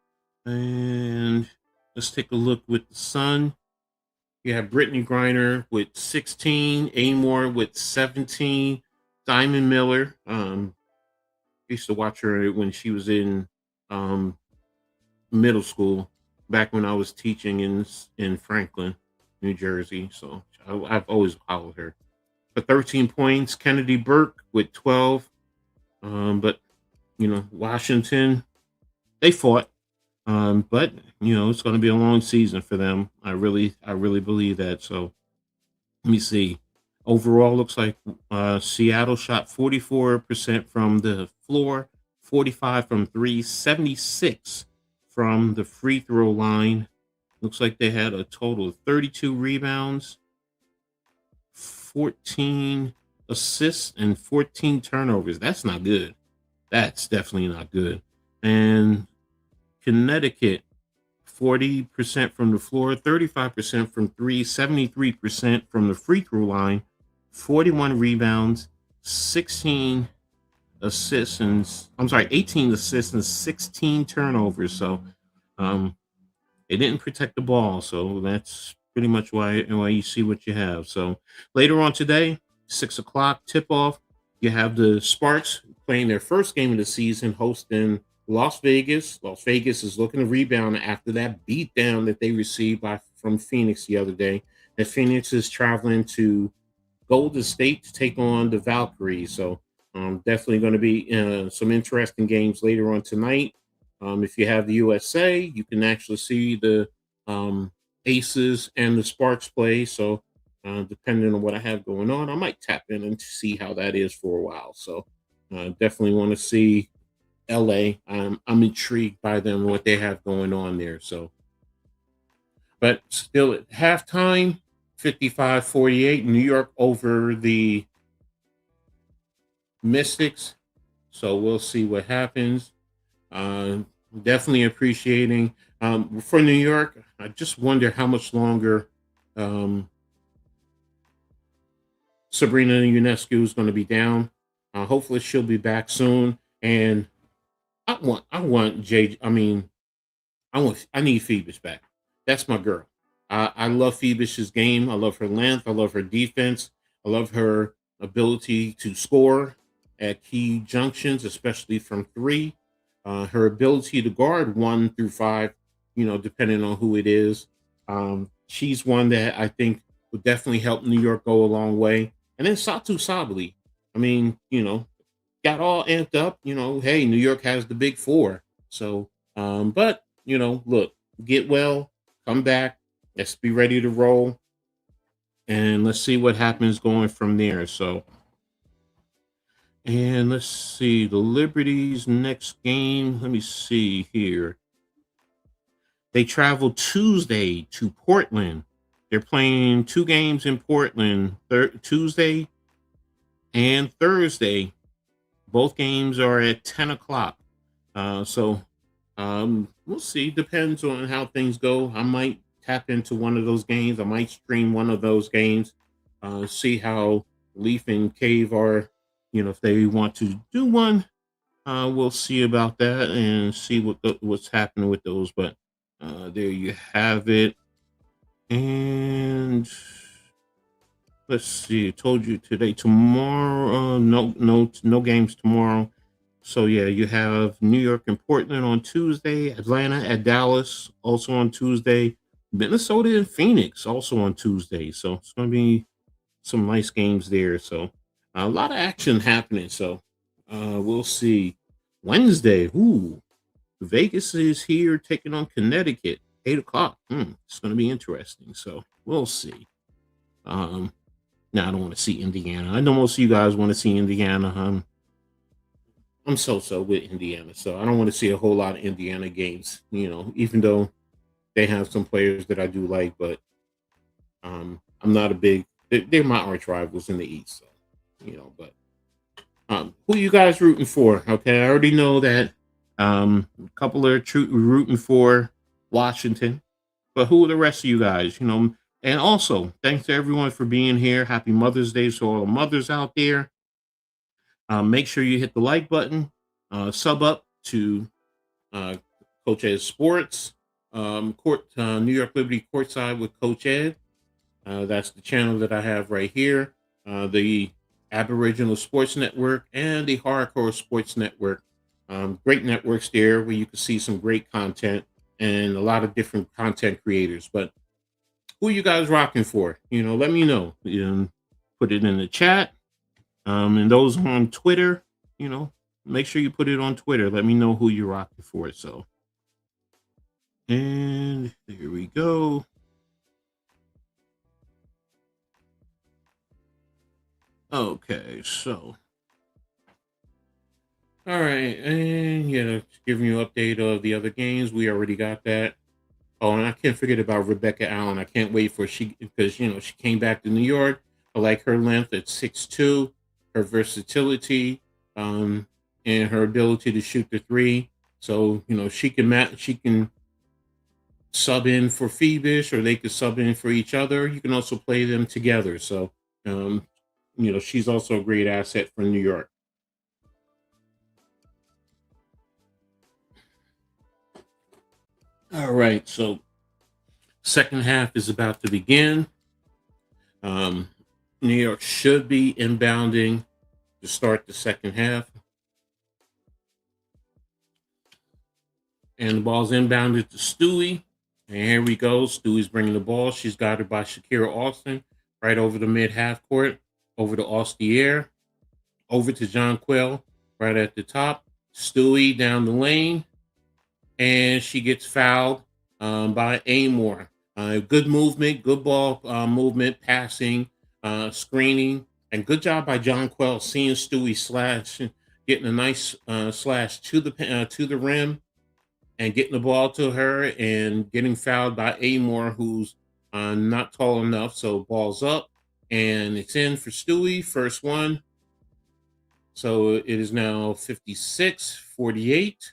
Speaker 1: And let's take a look with the Sun. You have Brittany Griner with 16, Amore with 17, Diamond Miller. I used to watch her when she was in middle school, back when I was teaching in Franklin, New Jersey. So I've always followed her. For 13 points, Kennedy Burke with 12. But Washington, they fought. But it's going to be a long season for them. I really believe that. So let me see. Overall, looks like Seattle shot 44% from the floor, 45 from 3, 76 from the free throw line. Looks like they had a total of 32 rebounds, 14 assists, and 14 turnovers. That's not good. That's definitely not good. And Connecticut, 40% from the floor, 35% from 3, 73% from the free throw line, 41 rebounds, 18 assists and 16 turnovers. So they didn't protect the ball. So that's pretty much why you see what you have. So later on today, 6:00 tip off, you have the Sparks playing their first game of the season, hosting Las Vegas. Las Vegas is looking to rebound after that beatdown that they received from Phoenix the other day. And Phoenix is traveling to Golden State to take on the Valkyries. So definitely going to be some interesting games later on tonight. If you have the USA, you can actually see the Aces and the Sparks play. So depending on what I have going on, I might tap in and see how that is for a while. So definitely want to see LA. I'm intrigued by them and what they have going on there. So, but still at halftime, 55-48, New York over the Mystics. So we'll see what happens. Definitely appreciating for New York. I just wonder how much longer Sabrina Ionescu is going to be down. Hopefully she'll be back soon. And I need Phoebus back. That's my girl. I love Phoebus's game. I love her length. I love her defense. I love her ability to score at key junctions, especially from 3. Her ability to guard 1 through 5, depending on who it is. She's one that I think would definitely help New York go a long way. And then Satu Sabali. Got all amped up. Hey, New York has the big 4. So, but look, get well, come back. Let's be ready to roll, and let's see what happens going from there. So, and let's see the Liberty's next game. Let me see here. They travel Tuesday to Portland. They're playing 2 games in Portland, Tuesday and Thursday. Both games are at 10:00. So we'll see. Depends on how things go. I might tap into one of those games. I might stream one of those games. See how Leaf and Cave are. If they want to do one, we'll see about that and see what's happening with those. But there you have it. And let's see. I told you today, tomorrow. No games tomorrow. So yeah, you have New York and Portland on Tuesday, Atlanta at Dallas also on Tuesday, Minnesota and Phoenix also on Tuesday. So it's going to be some nice games there. So a lot of action happening. So we'll see. Wednesday, ooh, Vegas is here taking on Connecticut, 8 o'clock. It's going to be interesting. So we'll see. Um, now I don't want to see Indiana. I know most of you guys want to see Indiana. I'm so with Indiana, so I don't want to see a whole lot of Indiana games. Even though they have some players that I do like, but I'm not a big. They're my arch rivals in the East, so But who you guys rooting for? Okay, I already know that a couple are rooting for Washington, but who are the rest of you guys? And also thanks to everyone for being here. Happy Mother's Day to all the mothers out there. Make sure you hit the like button, sub up to uh, Coach Ed Sports, New York Liberty Courtside with Coach Ed. That's the channel that I have right here. The Aboriginal Sports Network and the Hardcore Sports Network. Great networks there where you can see some great content and a lot of different content creators. But who you guys rocking for? Let me know. Put it in the chat. And those on Twitter, make sure you put it on Twitter. Let me know who you're rocking for. So, and there we go. Okay, so all right, and giving you an update of the other games. We already got that. Oh, and I can't forget about Rebecca Allen. I can't wait for because she came back to New York. I like her length at 6'2", her versatility, and her ability to shoot the three. So she can sub in for Phoebus, or they could sub in for each other. You can also play them together. So um, she's also a great asset for New York. All right, so second half is about to begin. New York should be inbounding to start the second half. And the ball's inbounded to Stewie. And here we go. Stewie's bringing the ball. She's guarded by Shakira Austin right over the mid half court, over to Ostier, over to John Quill right at the top. Stewie down the lane, and she gets fouled by Amore. Good movement, good ball movement, passing, screening, and good job by John Quill seeing Stewie slash, getting a nice slash to the rim, and getting the ball to her and getting fouled by Amore, who's not tall enough. So ball's up, and it's in for Stewie, first one. So it is now 56-48.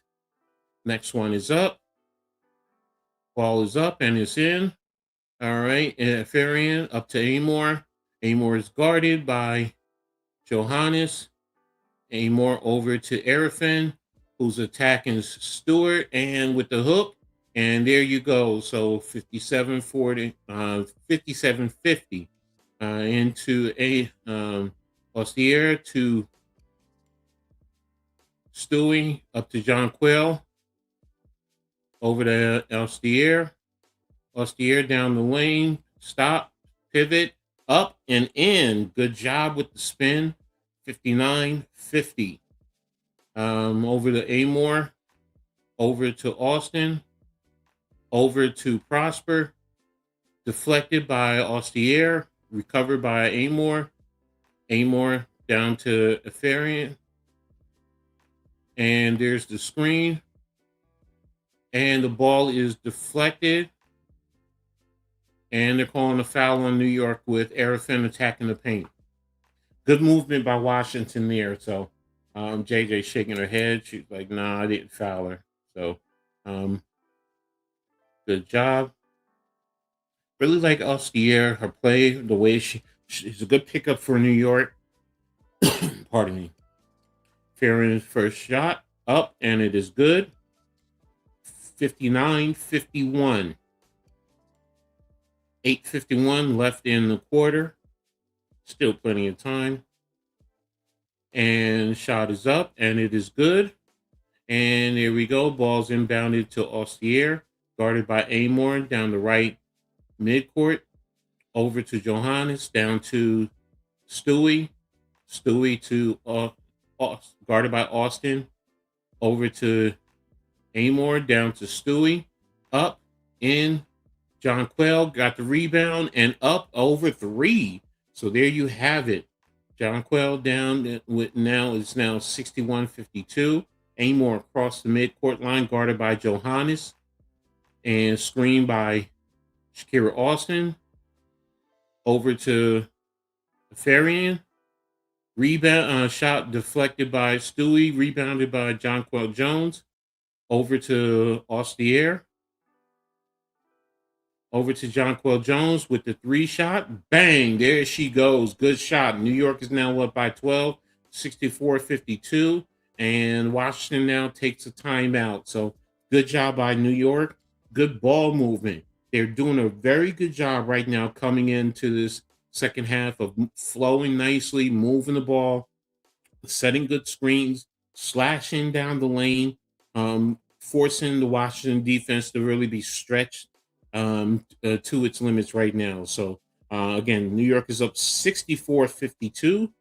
Speaker 1: Next one is up. Ball is up and it's in. All right. And Farian up to Amore. Amore is guarded by Johannes. Amore over to Arifin, who's attacking Stewart, and with the hook. And there you go. So 57-40, 57-50 into Ostier to Stewie, up to John Quill, over to Ostier. Ostier down the lane, stop, pivot, up and in. Good job with the spin. 59-50. Over to Amore, over to Austin, over to Prosper, deflected by Ostier, recovered by Amore. Amore down to Efarian. And there's the screen. And the ball is deflected. And they're calling a foul on New York with Arifin attacking the paint. Good movement by Washington there. So JJ shaking her head. She's like, nah, I didn't foul her. So good job. Really like Ostier, her play, the way she's a good pickup for New York. Pardon me. Farron's first shot up, and it is good. 59-51. 8:51 left in the quarter. Still plenty of time. And shot is up, and it is good. And there we go. Ball's inbounded to Ostier, guarded by Amor down the right midcourt. Over to Johannes, down to Stewie. Stewie to guarded by Austin. Over to Amor, down to Stewie. Up, in. Jonquel got the rebound and up over three. So there you have it. Jonquel down with now 61-52. Amor across the midcourt line, guarded by Johannes and screened by Shakira Austin. Over to Farian. Rebound shot deflected by Stewie, rebounded by Jonquel Jones. Over to Ostier. Over to Jonquel Jones with the three shot. Bang, there she goes. Good shot. New York is now up by 12, 64-52. And Washington now takes a timeout. So good job by New York. Good ball movement. They're doing a very good job right now coming into this second half of flowing nicely, moving the ball, setting good screens, slashing down the lane, forcing the Washington defense to really be stretched to its limits right now. So again, New York is up 64-52.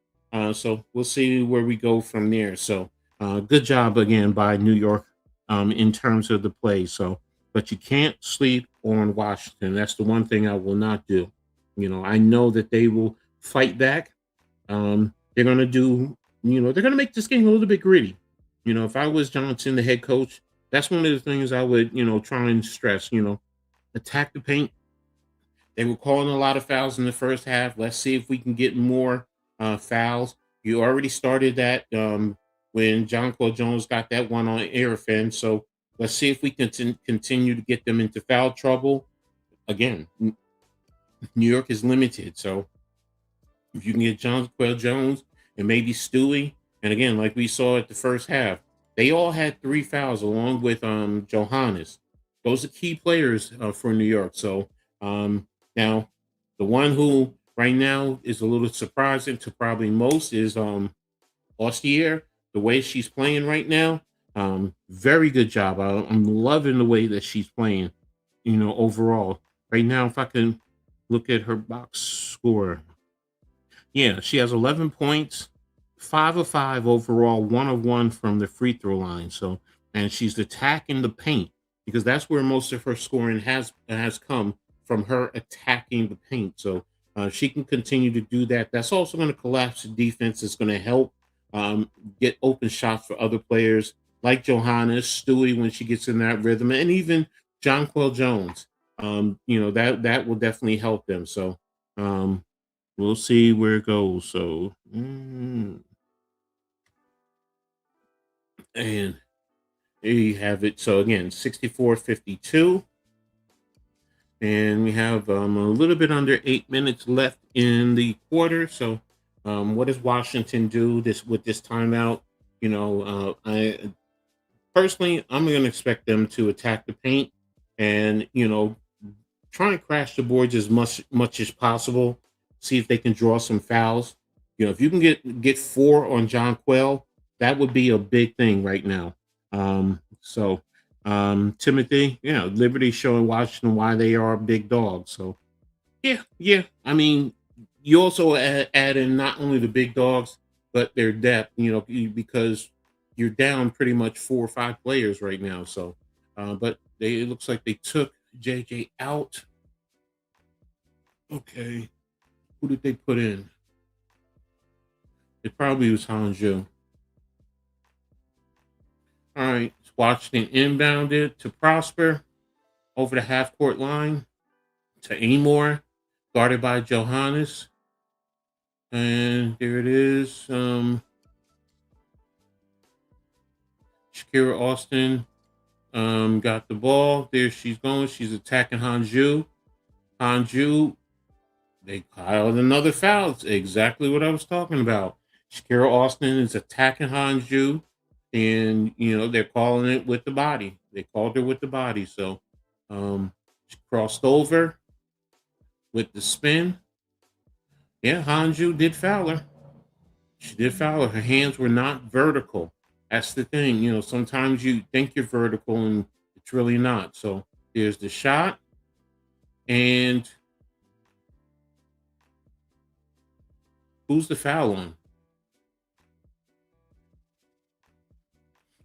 Speaker 1: So we'll see where we go from there. So good job again by New York in terms of the play. So, but you can't sleep on Washington. That's the one thing I will not do. You know, I know that they will fight back. They're going to do, they're going to make this game a little bit gritty. You know, if I was Johnson, the head coach, that's one of the things I would, try and stress, attack the paint. They were calling a lot of fouls in the first half. Let's see if we can get more fouls. You already started that when Jonquel Jones got that one on Arafin. So let's see if we can continue to get them into foul trouble. Again, New York is limited. So if you can get Jonquel Jones and maybe Stewie, and again, like we saw at the first half, they all had 3 fouls along with Johannes. Those are key players for New York. So now the one who right now is a little surprising to probably most is Ostier. The way she's playing right now, very good job. I'm loving the way that she's playing, overall. Right now, if I can look at her box score. Yeah, she has 11 points, 5 of 5 overall, 1 of 1 from the free throw line. So, and she's attacking the paint because that's where most of her scoring has come from, her attacking the paint. So she can continue to do that. That's also going to collapse the defense. It's going to help get open shots for other players like Johannes, Stewie when she gets in that rhythm, and even Jonquel Jones. That will definitely help them. So we'll see where it goes. So and there you have it. So again, 64-52. And we have a little bit under 8 minutes left in the quarter. So what does Washington do with this timeout? I personally, I'm going to expect them to attack the paint and, try and crash the boards as much as possible. See if they can draw some fouls. If you can get 4 on Jonquel, that would be a big thing right now. Timothy, Liberty showing Washington why they are a big dog. So yeah. I mean, you also add in not only the big dogs, but their depth, because you're down pretty much 4 or 5 players right now. So, but it looks like they took JJ out. Okay. Who did they put in? It probably was Hanju. All right. Washington inbounded to Prosper over the half court line to Amor, guarded by Johannes. And there it is. Shakira Austin got the ball. There she's going. She's attacking Hanju. They called another foul. It's exactly what I was talking about. Shakira Austin is attacking Hanju, and they're calling it with the body. They called her with the body. So she crossed over, with the spin. Yeah, Hanju did foul her. She did foul her. Her hands were not vertical. That's the thing. Sometimes you think you're vertical and it's really not. So there's the shot. And who's the foul on?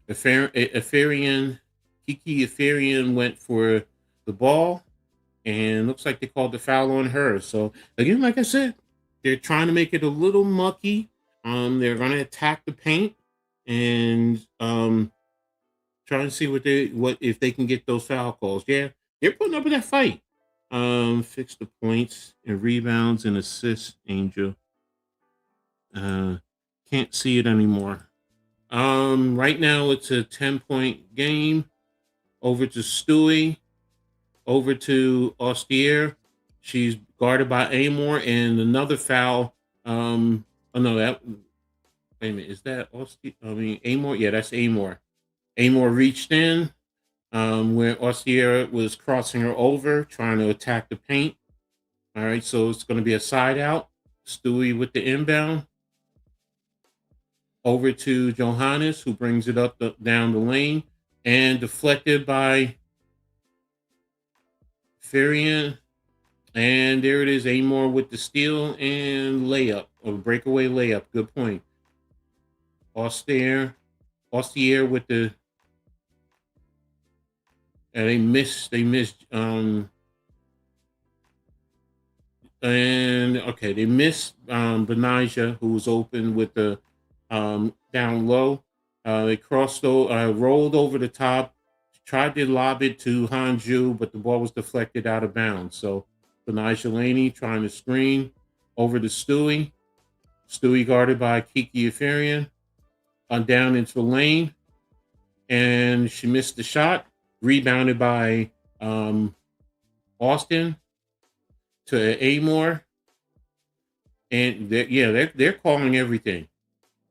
Speaker 1: Afarian, Kiki Afarian went for the ball, and looks like they called the foul on her. So again, like I said, they're trying to make it a little mucky. They're going to attack the paint and try to see what if they can get those foul calls. Yeah, they're putting up in that fight. Fix the points and rebounds and assists, Angel. Can't see it anymore. Right now it's a 10-point game. Over to Stewie, over to Austier. She's guarded by Amor, and another foul. Oh no, that wait a minute, is that Austier? I mean Amor? Yeah, that's Amor. Amor reached in, where Austier was crossing her over, trying to attack the paint. All right, so it's going to be a side out. Stewie with the inbound. Over to Johannes, who brings it up down the lane and deflected by Farian. And there it is, Amor with the steal and layup, or breakaway layup. Good point. Austier with the they missed and okay, they missed Benijah, who was open with the down low. They rolled over the top, tried to lob it to Hanju, but the ball was deflected out of bounds. So Benijah Laney trying to screen over to Stewie. Stewie guarded by Kiki Afarian on down into the lane, and she missed the shot. Rebounded by Austin to Amor, and they're calling everything.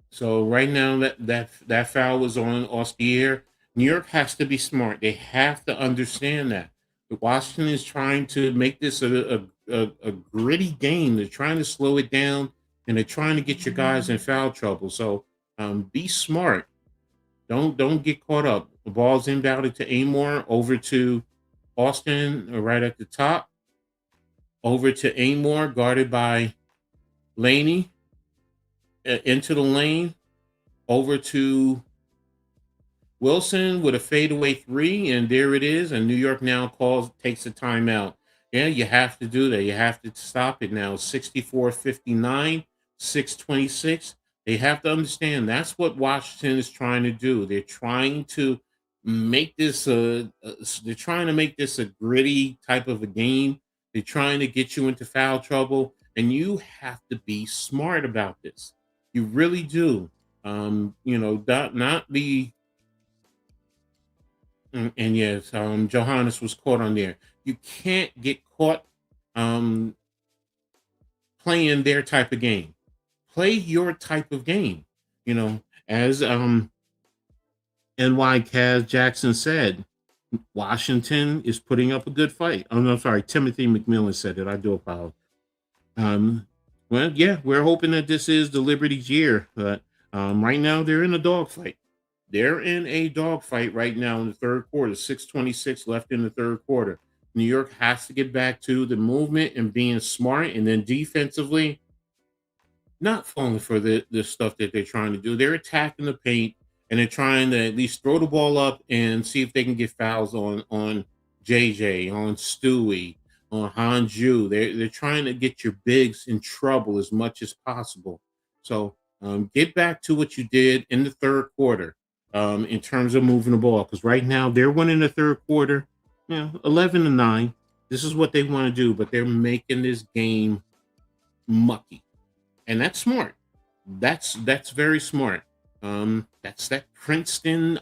Speaker 1: So right now that foul was on Austier. New York has to be smart. They have to understand that. Washington is trying to make this a gritty game. They're trying to slow it down, and they're trying to get your guys in foul trouble. So be smart. Don't get caught up. The ball's inbounded to Amor, over to Austin, right at the top. Over to Amor, guarded by Laney, into the lane. Over to Wilson with a fadeaway three, and there it is. And New York now takes a timeout. Yeah, you have to do that. You have to stop it now. 64-59, 6:26. They have to understand that's what Washington is trying to do. They're trying to make this they're trying to make this a gritty type of a game. They're trying to get you into foul trouble, and you have to be smart about this. You really do. Not be. And yes, Johannes was caught on there. You can't get caught playing their type of game. Play your type of game. As NY Kaz Jackson said, Washington is putting up a good fight. Oh no, sorry, Timothy McMillan said it. I do apologize. Well, yeah, we're hoping that this is the Liberty's year, but right now they're in a dogfight. They're in a dogfight right now in the third quarter. 6:26 left in the third quarter. New York has to get back to the movement and being smart, and then defensively, not falling for the stuff that they're trying to do. They're attacking the paint, and they're trying to at least throw the ball up and see if they can get fouls on JJ, on Stewie, on Hanju. They're trying to get your bigs in trouble as much as possible. So get back to what you did in the third quarter in terms of moving the ball, because right now they're winning the third quarter, 11-9. This is what they want to do, but they're making this game mucky. And that's smart. That's very smart. That's that Princeton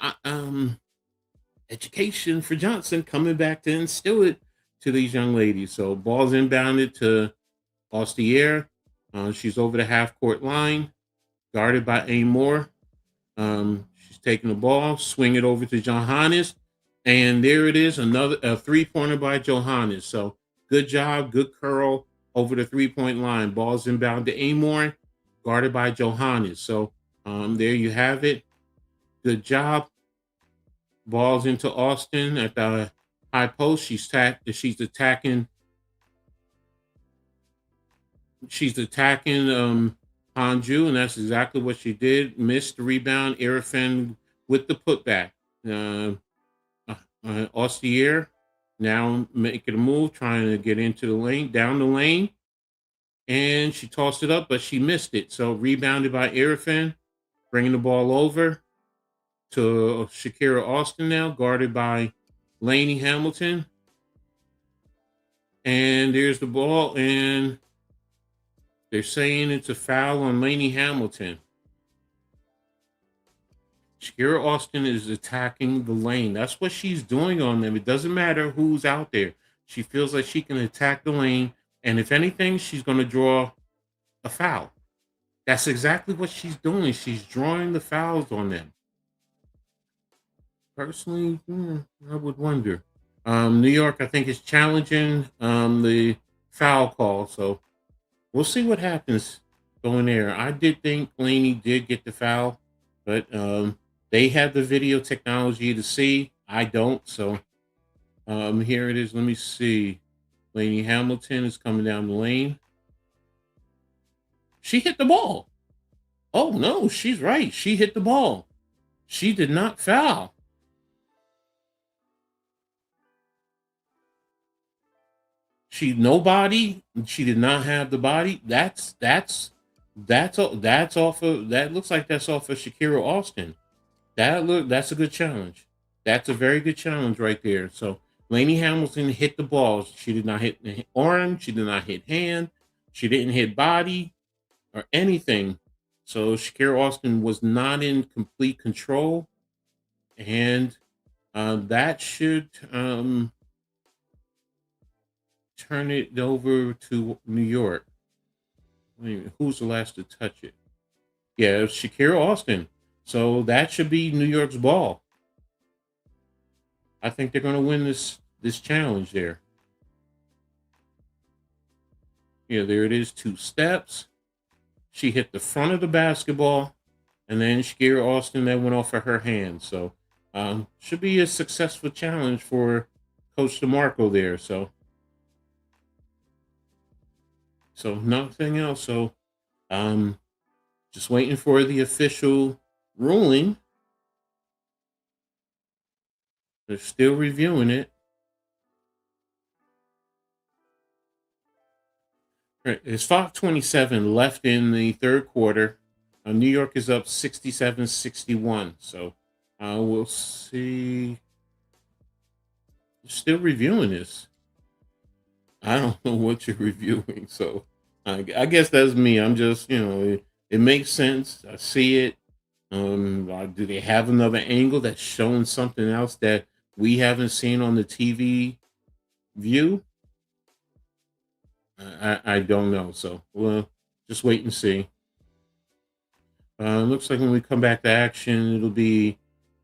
Speaker 1: education for Johnson coming back to instill it to these young ladies. So ball's inbounded to Austier. She's over the half court line, guarded by Amor. She's taking the ball, swing it over to Johannes, and there it is, another 3-pointer by Johannes. So Good job, good curl over the 3-point line. Ball's inbound to Amore, guarded by Johannes. So there you have it. Good job. Ball's into Austin at the high post. She's attacking Hanju, and that's exactly what she did. Missed the rebound. Arafin with the putback. Uh, Ostier now making a move, trying to get into the lane, down the lane, and she tossed it up, but she missed it. So rebounded by Arafin, bringing the ball over to Shakira Austin now, guarded by Lainey Hamilton. And there's the ball, and they're saying it's a foul on Lainey Hamilton. Shakira Austin is attacking the lane. That's what she's doing on them. It doesn't matter who's out there. She feels like she can attack the lane, and if anything, she's going to draw a foul. That's exactly what she's doing. She's drawing the fouls on them. Personally, I would wonder. New York, I think, is challenging the foul call, so we'll see what happens going there. I did think Laney did get the foul, but they have the video technology to see. I don't, so here it is. Let me see. Laney Hamilton is coming down the lane. She hit the ball. Oh no, she's right. She hit the ball. She did not foul. She nobody. She did not have the body. That's off of that. Looks like that's off of Shakira Austin. That's a good challenge. That's a very good challenge right there. So Lainey Hamilton hit the ball. She did not hit the arm. She did not hit hand. She didn't hit body or anything. So Shakira Austin was not in complete control, and that should turn it over to New York. Who's the last to touch it? Yeah, it was Shakira Austin. So that should be New York's ball. I think they're going to win this challenge there. Yeah, there it is. 2 steps. She hit the front of the basketball, and then Shakira Austin that went off of her hand. So should be a successful challenge for Coach DeMarco there. So nothing else. So just waiting for the official ruling. They're still reviewing it. Right, it's 5:27 left in the third quarter. New York is up 67-61. So we'll see. Still reviewing this. I don't know what you're reviewing. So I guess that's me. I'm just, it makes sense. I see it. Do they have another angle that's showing something else that we haven't seen on the TV view? I don't know. So we'll just wait and see. Looks like when we come back to action, it'll be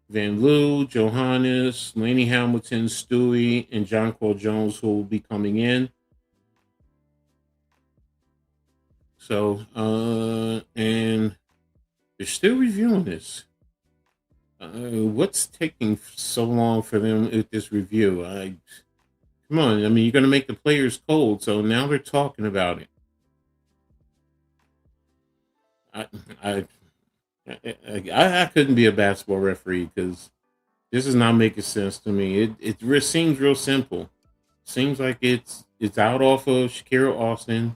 Speaker 1: Van Loo, Johannes, Laney Hamilton, Stewie, and John Cole Jones who will be coming in. So, and they're still reviewing this. What's taking so long for them with this review? Come on. I mean, you're going to make the players cold. So now they're talking about it. I, I, I couldn't be a basketball referee because this is not making sense to me. It seems real simple. Seems like it's out off of Shakira Austin.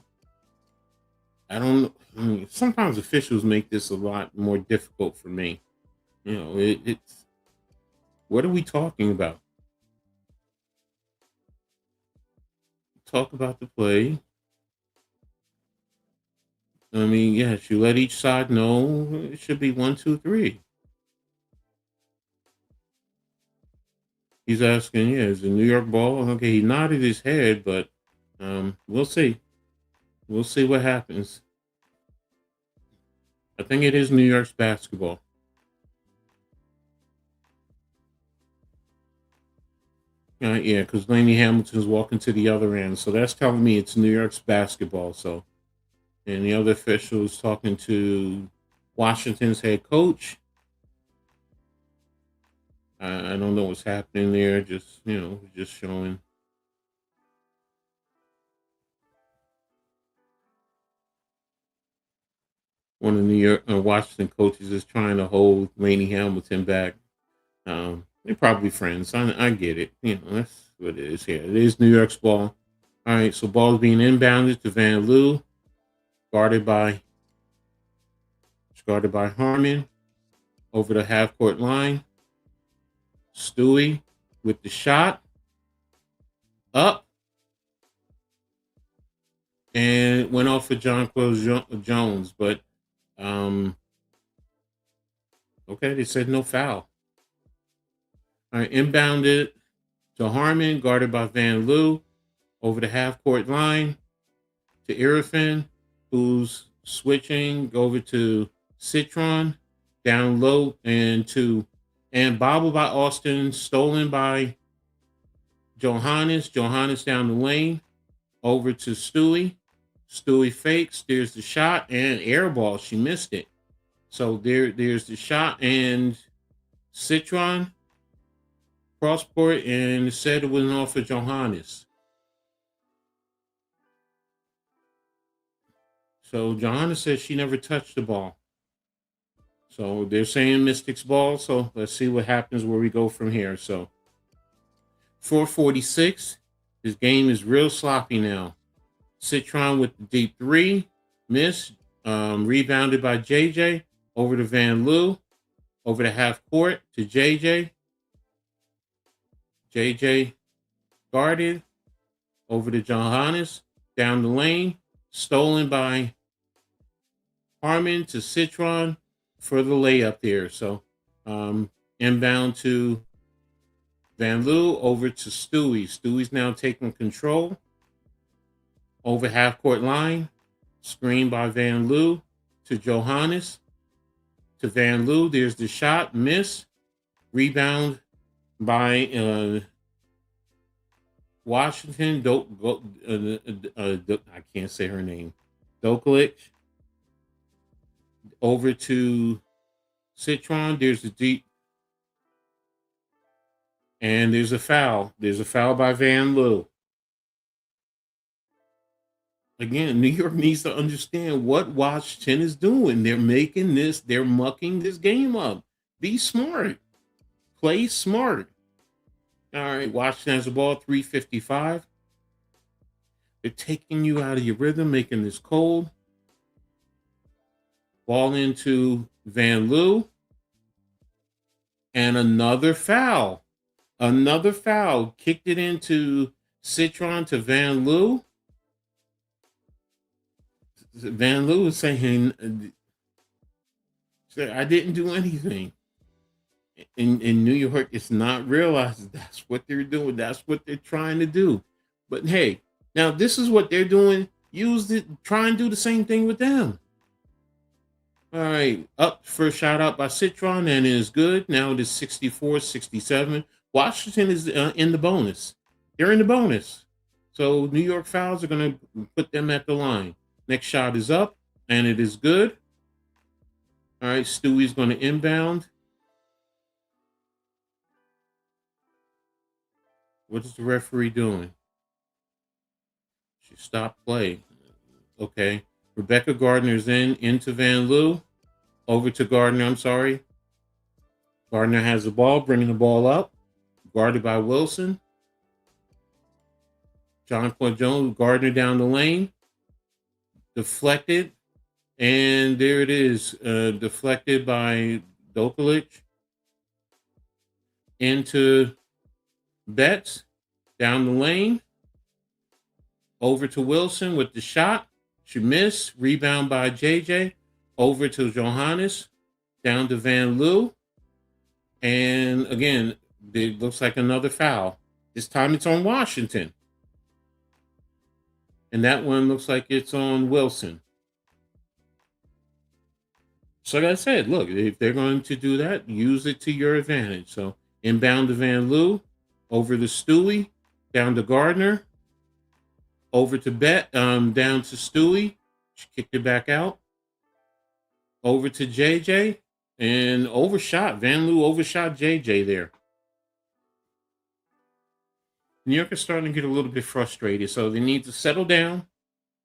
Speaker 1: I don't. I mean, sometimes officials make this a lot more difficult for me. It's what are we talking about? Talk about the play. I mean, yes, you let each side know it should be 1, 2, 3. He's asking, yeah, is the New York ball? Okay, he nodded his head, but we'll see. We'll see what happens. I think it is New York's basketball. Yeah, because Laney Hamilton's walking to the other end. So that's telling me it's New York's basketball. So, and the other official is talking to Washington's head coach. I don't know what's happening there. Just, just showing one of the New York Washington coaches is trying to hold Laney Hamilton back. They're probably friends. I get it. That's what it is here. It is New York's ball. All right, so ball is being inbounded to Van Loo, guarded by Harmon over the half court line. Stewie with the shot up and went off for John Jones, but okay, they said no foul. All right, inbounded to Harmon, guarded by Van Loo over the half court line to Irfin, who's switching over to Citron, down low and bobbled by Austin, stolen by Johannes. Johannes down the lane over to Stewie. Stewie fakes, there's the shot and air ball. She missed it. So there's the shot and Citron cross court and said it was off of Johannes. So Johannes says she never touched the ball. So they're saying Mystics ball. So let's see what happens where we go from here. So 4:46. This game is real sloppy now. Citron with the deep three. Miss. Rebounded by JJ. Over to Van Loo. Over the half court to JJ. JJ guarded. Over to Johannes. Down the lane. Stolen by Harmon to Citron for the layup there. So inbound to Van Loo over to Stewie. Stewie's now taking control over half court line. Screen by Van Loo to Johannes. To Van Loo, there's the shot, miss. Rebound by Washington. I can't say her name. Doklich. Over to Citron. There's the deep. And there's a foul. There's a foul by Van Loo. Again, New York needs to understand what Washington is doing. They're mucking this game up. Be smart. Play smart. All right, Washington has the ball, 3:55. They're taking you out of your rhythm, making this cold. Ball into Van Loo. And another foul. Another foul. Kicked it into Citron to Van Loo. Van Loo is saying, I didn't do anything. In New York, it's not realized that's what they're doing. That's what they're trying to do. But hey, now this is what they're doing. Try and do the same thing with them. All right, up for a shout out by Citron, and it is good. Now it is 64-67. Washington is in the bonus. They're in the bonus. So New York fouls are going to put them at the line. Next shot is up, and it is good. All right, Stewie's going to inbound. What is the referee doing? She stopped play. Okay. Rebecca Gardner's into Van Loo. Over to Gardner, I'm sorry. Gardner has the ball, bringing the ball up. Guarded by Wilson. John Paul Jones, Gardner down the lane. Deflected. And there it is. Deflected by Doklich. Into Betts. Down the lane. Over to Wilson with the shot. She missed. Rebound by JJ. Over to Johannes. Down to Van Loo. And again, it looks like another foul. This time it's on Washington. And that one looks like it's on Wilson. So like I said, look, if they're going to do that, use it to your advantage. So inbound to Van Loo. over to Stewie, down to Gardner, over to down to Stewie. She kicked it back out. Over to JJ and overshot. Van Loo overshot JJ there. New York is starting to get a little bit frustrated, so they need to settle down,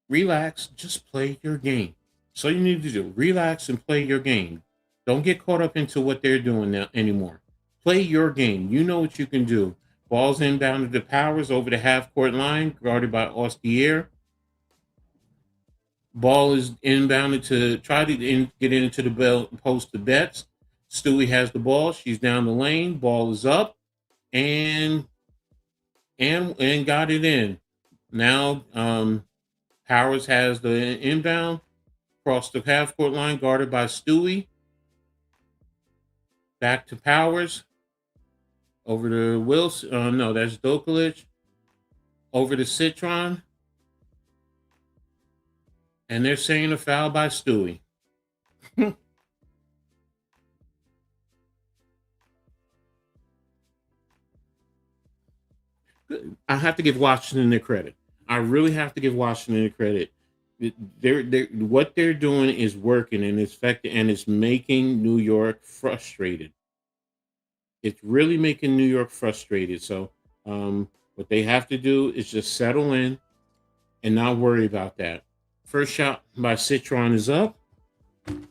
Speaker 1: relax, just play your game. So you need to do relax and play your game. Don't get caught up into what they're doing now anymore. Play your game. You know what you can do. Ball's inbounded to Powers over the half court line, guarded by Austier. Ball is inbounded to try to get into the post to Betts. Stewie has the ball. She's down the lane. Ball is up, and got it in. Now Powers has the inbound across the half court line, guarded by Stewie. Back to Powers. Over to Wilson. No, that's Dokulic. Over to Citron. And they're saying a foul by Stewie. I have to give Washington their credit. I really have to give Washington their credit. What they're doing is working, and it's effective, and it's making New York frustrated. It's really making New York frustrated. So what they have to do is just settle in and not worry about that. First shot by Citron is up, and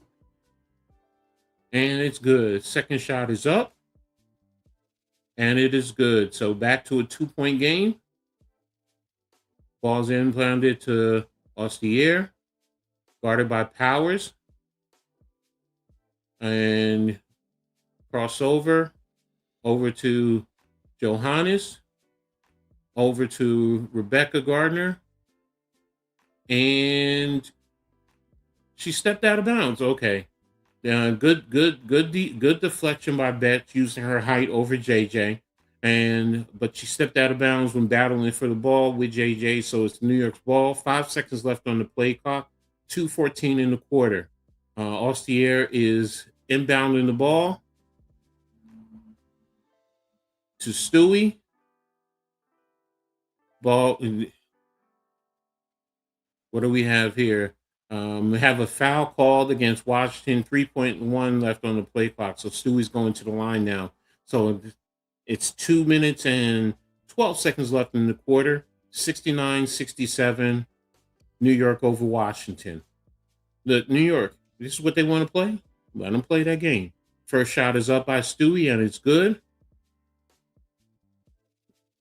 Speaker 1: it's good. Second shot is up, and it is good. So back to a 2-point game. Ball's inbounded to Austier, guarded by Powers, and crossover over to Johannes, over to Rebecca Gardner, and she stepped out of bounds. Okay, good deflection by Betts using her height over JJ, but she stepped out of bounds when battling for the ball with JJ. So it's New York's ball. 5 seconds left on the play clock. 2:14 in the quarter. Austier is inbounding the ball to Stewie. Ball. What do we have here? We have a foul called against Washington. 3.1 left on the play clock. So Stewie's going to the line now. So it's 2 minutes and 12 seconds left in the quarter. 69-67. New York over Washington. The New York, this is what they want to play. Let them play that game. First shot is up by Stewie, and it's good.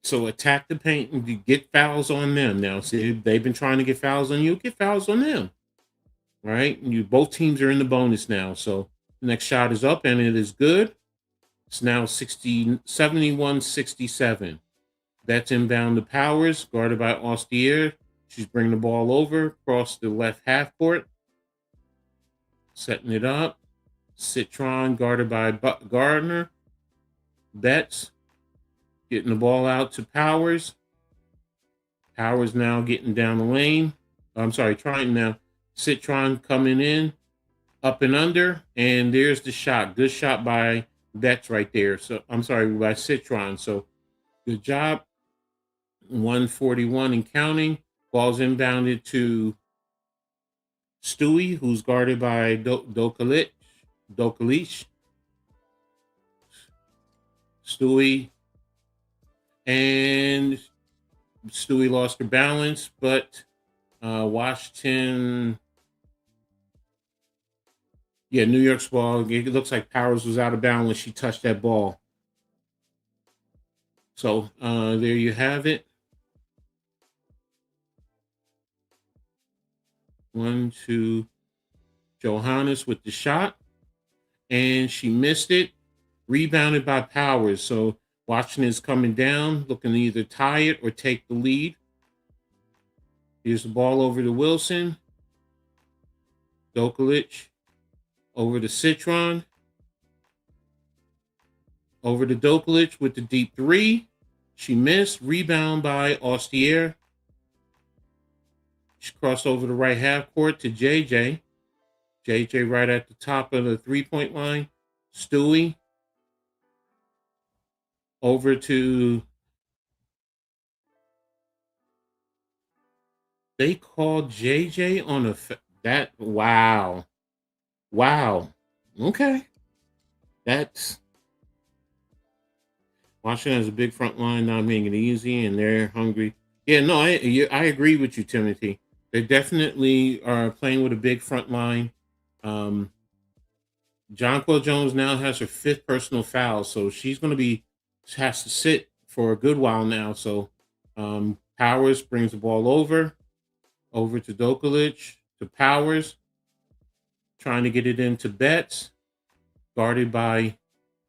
Speaker 1: So attack the paint and get fouls on them. Now, see, they've been trying to get fouls on you. Get fouls on them. Right? Both teams are in the bonus now. So the next shot is up, and it is good. It's now 71-67. That's inbound to Powers, guarded by Austier. She's bringing the ball over across the left half court. Setting it up. Citron, guarded by Gardner. Betts getting the ball out to Powers. Powers now getting down the lane. I'm sorry, trying now. Citron coming in, up and under, and there's the shot. Good shot by Betts right there. So I'm sorry, by Citron. So good job. 141 and counting. Ball's inbounded to Stewie, who's guarded by Dokulic. Stewie. And Stewie lost her balance, but Washington, New York's ball. It looks like Powers was out of bounds when she touched that ball. So there you have it. 1-2, Johannes with the shot, and she missed it. Rebounded by Powers. So Washington is coming down, looking to either tie it or take the lead. Here's the ball over to Wilson. Dokulic over to Citron. Over to Dokulic with the deep three. She missed. Rebound by Austier. She crossed over the right half court to JJ. JJ right at the top of the 3-point line. Stewie over to They called JJ on that. Wow. Wow. Okay. That's Washington has a big front line, not making it easy, and they're hungry. Yeah, no, I agree with you, Timothy. They definitely are playing with a big front line. Um, Jonquil Jones now has her fifth personal foul, so she's going to be has to sit for a good while now. So Powers brings the ball over to Dokalic to Powers, trying to get it into Betts, guarded by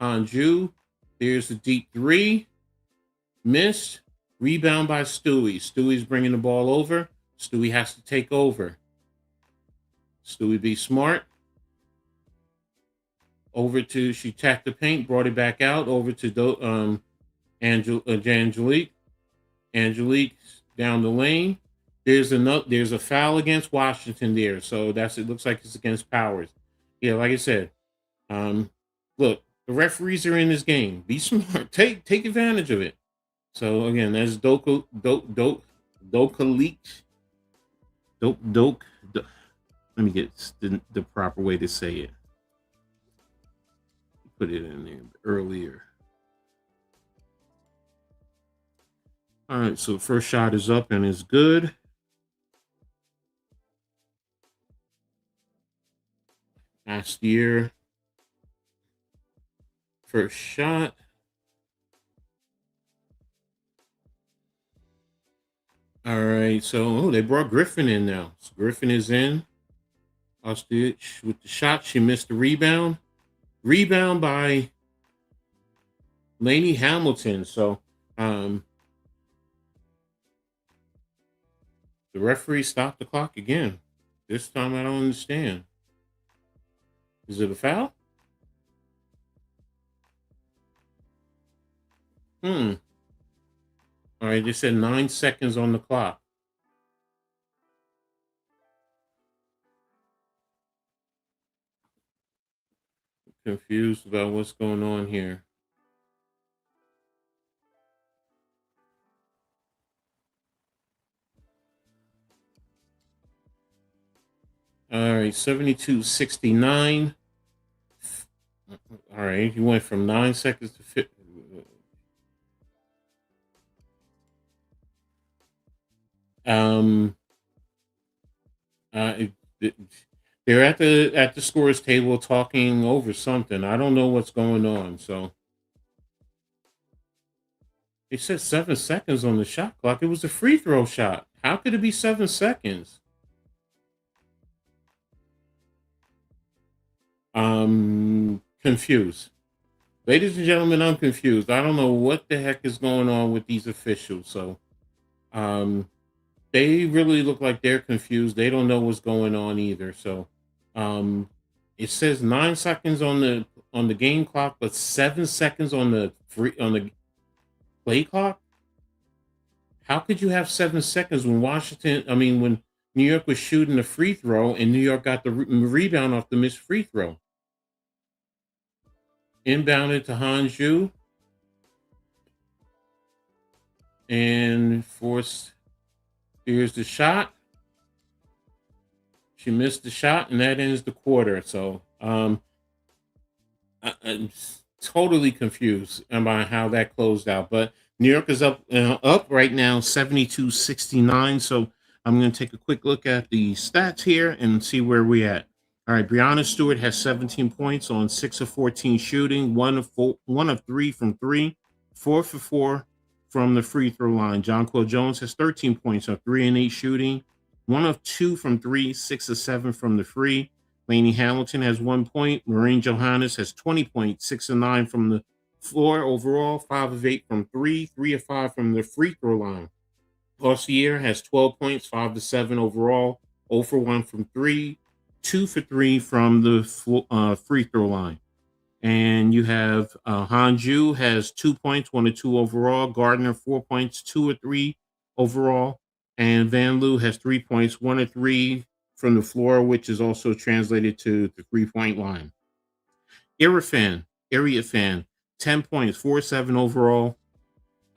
Speaker 1: Anju. There's the deep three. Missed. Rebound by Stewie. Stewie's bringing the ball over. Stewie has to take over. Stewie be smart. She tapped the paint, brought it back out over to Angelique. Angelique down the lane. There's a foul against Washington there. So it looks like it's against Powers. Yeah, like I said, look, the referees are in this game. Be smart. Take advantage of it. So again, that's Dokalic. Let me get the proper way to say it. Put it in there earlier. All right, so first shot is up and is good. Last year, first shot. All right, so they brought Griffin in now. So Griffin is in. Ostoich with the shot. She missed the rebound. Rebound by Lainey Hamilton. So the referee stopped the clock again. This time I don't understand. Is it a foul? All right, they said 9 seconds on the clock. Confused about what's going on here. All right, 72-69. All right, you went from 9 seconds to 50. They're at the scores table talking over something. I don't know what's going on. So they said 7 seconds on the shot clock. It was a free throw shot. How could it be 7 seconds? Confused. Ladies and gentlemen, I'm confused. I don't know what the heck is going on with these officials. So they really look like they're confused. They don't know what's going on either. So it says 9 seconds on the game clock, but 7 seconds on the play clock. How could you have 7 seconds when when New York was shooting a free throw and New York got the rebound off the missed free throw? Inbounded to Hanju and forced. Here's the shot. She missed the shot, and that ends the quarter. So I'm totally confused about how that closed out. But New York is up right now, 72-69. So I'm going to take a quick look at the stats here and see where we're at. All right, Breonna Stewart has 17 points on 6 of 14 shooting, 1 of 3 from 3, 4 for 4 from the free throw line. Jonquil Jones has 13 points on 3 and 8 shooting, 1 of 2 from 3, 6 of 7 from the free. Lainey Hamilton has 1 point. Maureen Johannes has 20 points, 6 of 9 from the floor overall, 5 of 8 from 3, 3 of 5 from the free throw line. Lausier has 12 points, 5 of 7 overall, 0 for 1 from 3, 2 for 3 from the free throw line. And you have Hanju has 2 points, 1 of 2 overall. Gardner, 4 points, 2 of 3 overall. And Van Loo has 3 points, 1 of 3 from the floor, which is also translated to the 3-point line. Area fan, 10 points, 4 7 overall,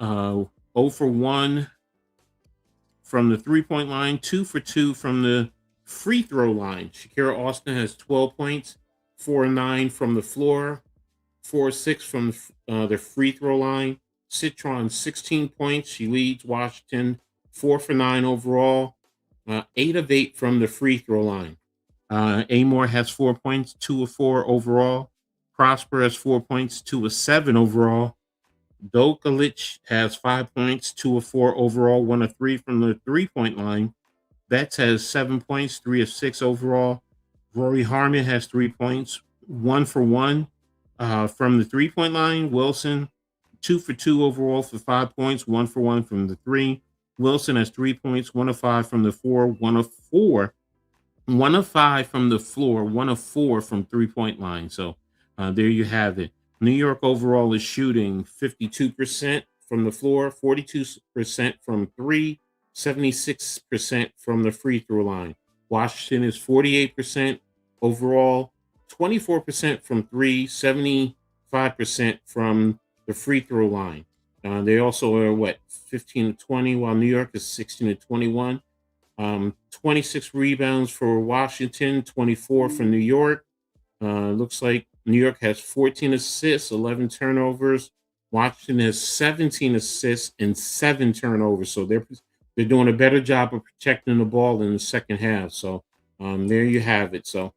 Speaker 1: 0 for 1 from the 3-point line, 2 for 2 from the free throw line. Shakira Austin has 12 points, 4 and 9 from the floor, 4 6 from the free throw line. Citron 16 points. She leads Washington 4 for 9 overall, 8 of 8 from the free throw line. Amore has 4 points, 2 of 4 overall. Prosper has 4 points, 2 of 7 overall. Dokalic has 5 points, 2 of 4 overall, 1 of 3 from the 3-point line. Betts has 7 points, 3 of 6 overall. Rory Harmon has 3 points, 1 for 1 from the 3-point line. Wilson, 2 for 2 overall for 5 points, 1 for 1 from the 3. Wilson has 3 points, 1 of 5 from the 4, 1 of 4. 1 of 5 from the floor, 1 of 4 from 3-point line. So there you have it. New York overall is shooting 52% from the floor, 42% from 3, 76% from the free throw line. Washington is 48% overall, 24% from 3, 75% from the free throw line. They also are 15 to 20, while New York is 16 to 21. 26 rebounds for Washington, 24 for New York. Looks like New York has 14 assists, 11 turnovers. Washington has 17 assists and 7 turnovers. So they're doing a better job of protecting the ball in the second half. So there you have it. So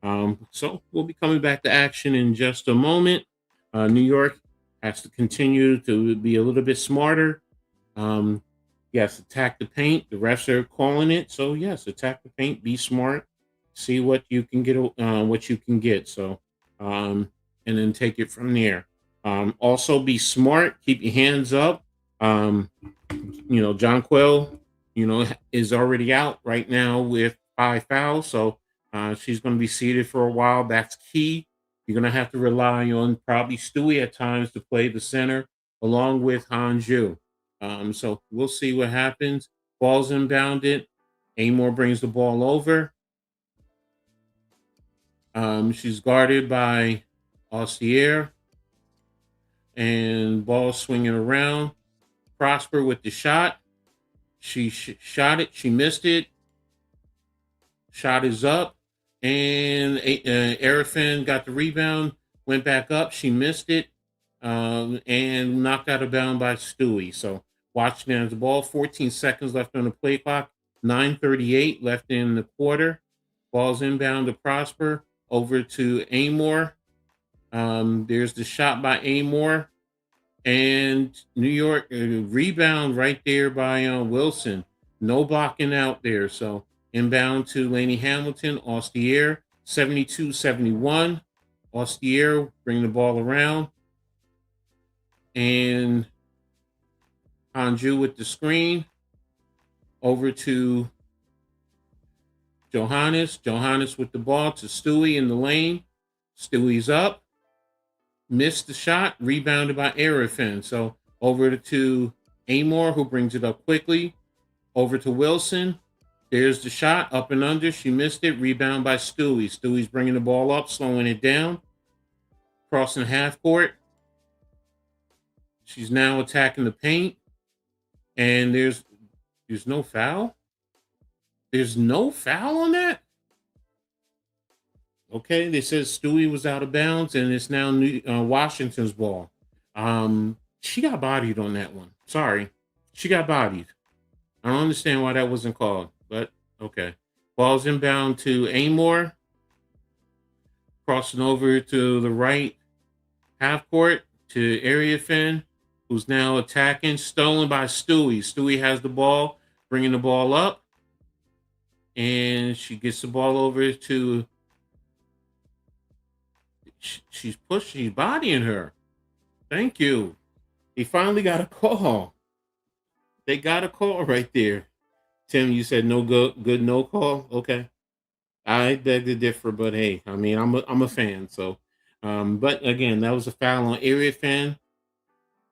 Speaker 1: we'll be coming back to action in just a moment. New York has to continue to be a little bit smarter. Yes, attack the paint. The refs are calling it. So yes, attack the paint. Be smart. See what you can get. What you can get. So, and then take it from there. Also, be smart. Keep your hands up. John Quell, is already out right now with 5 fouls. So she's going to be seated for a while. That's key. You're going to have to rely on probably Stewie at times to play the center along with Hanju. So we'll see what happens. Ball's inbounded. Amore brings the ball over. She's guarded by Austier. And ball swinging around. Prosper with the shot. She shot it. She missed it. Shot is up. And Arifin got the rebound. Went back up. She missed it. And knocked out of bound by Stewie. So Washington has the ball. 14 seconds left on the play clock. 9:38 left in the quarter. Ball's inbound to Prosper. Over to Amore. There's the shot by Amore. And New York rebound right there by Wilson. No blocking out there. So inbound to Laney Hamilton. Austier, 72-71. Austier bring the ball around. And Hanju with the screen. Over to Johannes. Johannes with the ball to Stewie in the lane. Stewie's up. Missed the shot. Rebounded by Arifin. So over to Amore, who brings it up quickly. Over to Wilson. There's the shot. Up and under. She missed it. Rebound by Stewie. Stewie's bringing the ball up, slowing it down. Crossing half court. She's now attacking the paint. And there's no foul. There's no foul on that? Okay, they said Stewie was out of bounds, and it's now Washington's ball. She got bodied on that one. Sorry. She got bodied. I don't understand why that wasn't called, but okay. Ball's inbound to Amore. Crossing over to the right half court to Arifin, who's now attacking. Stolen by Stewie. Stewie has the ball, bringing the ball up. And she gets the ball over to... She's pushing, she's bodying her. Thank you. He finally got a call. They got a call right there. Tim, you said no good no call. Okay. I beg to differ, but hey, I mean, I'm a fan. So, but again, that was a foul on area fan.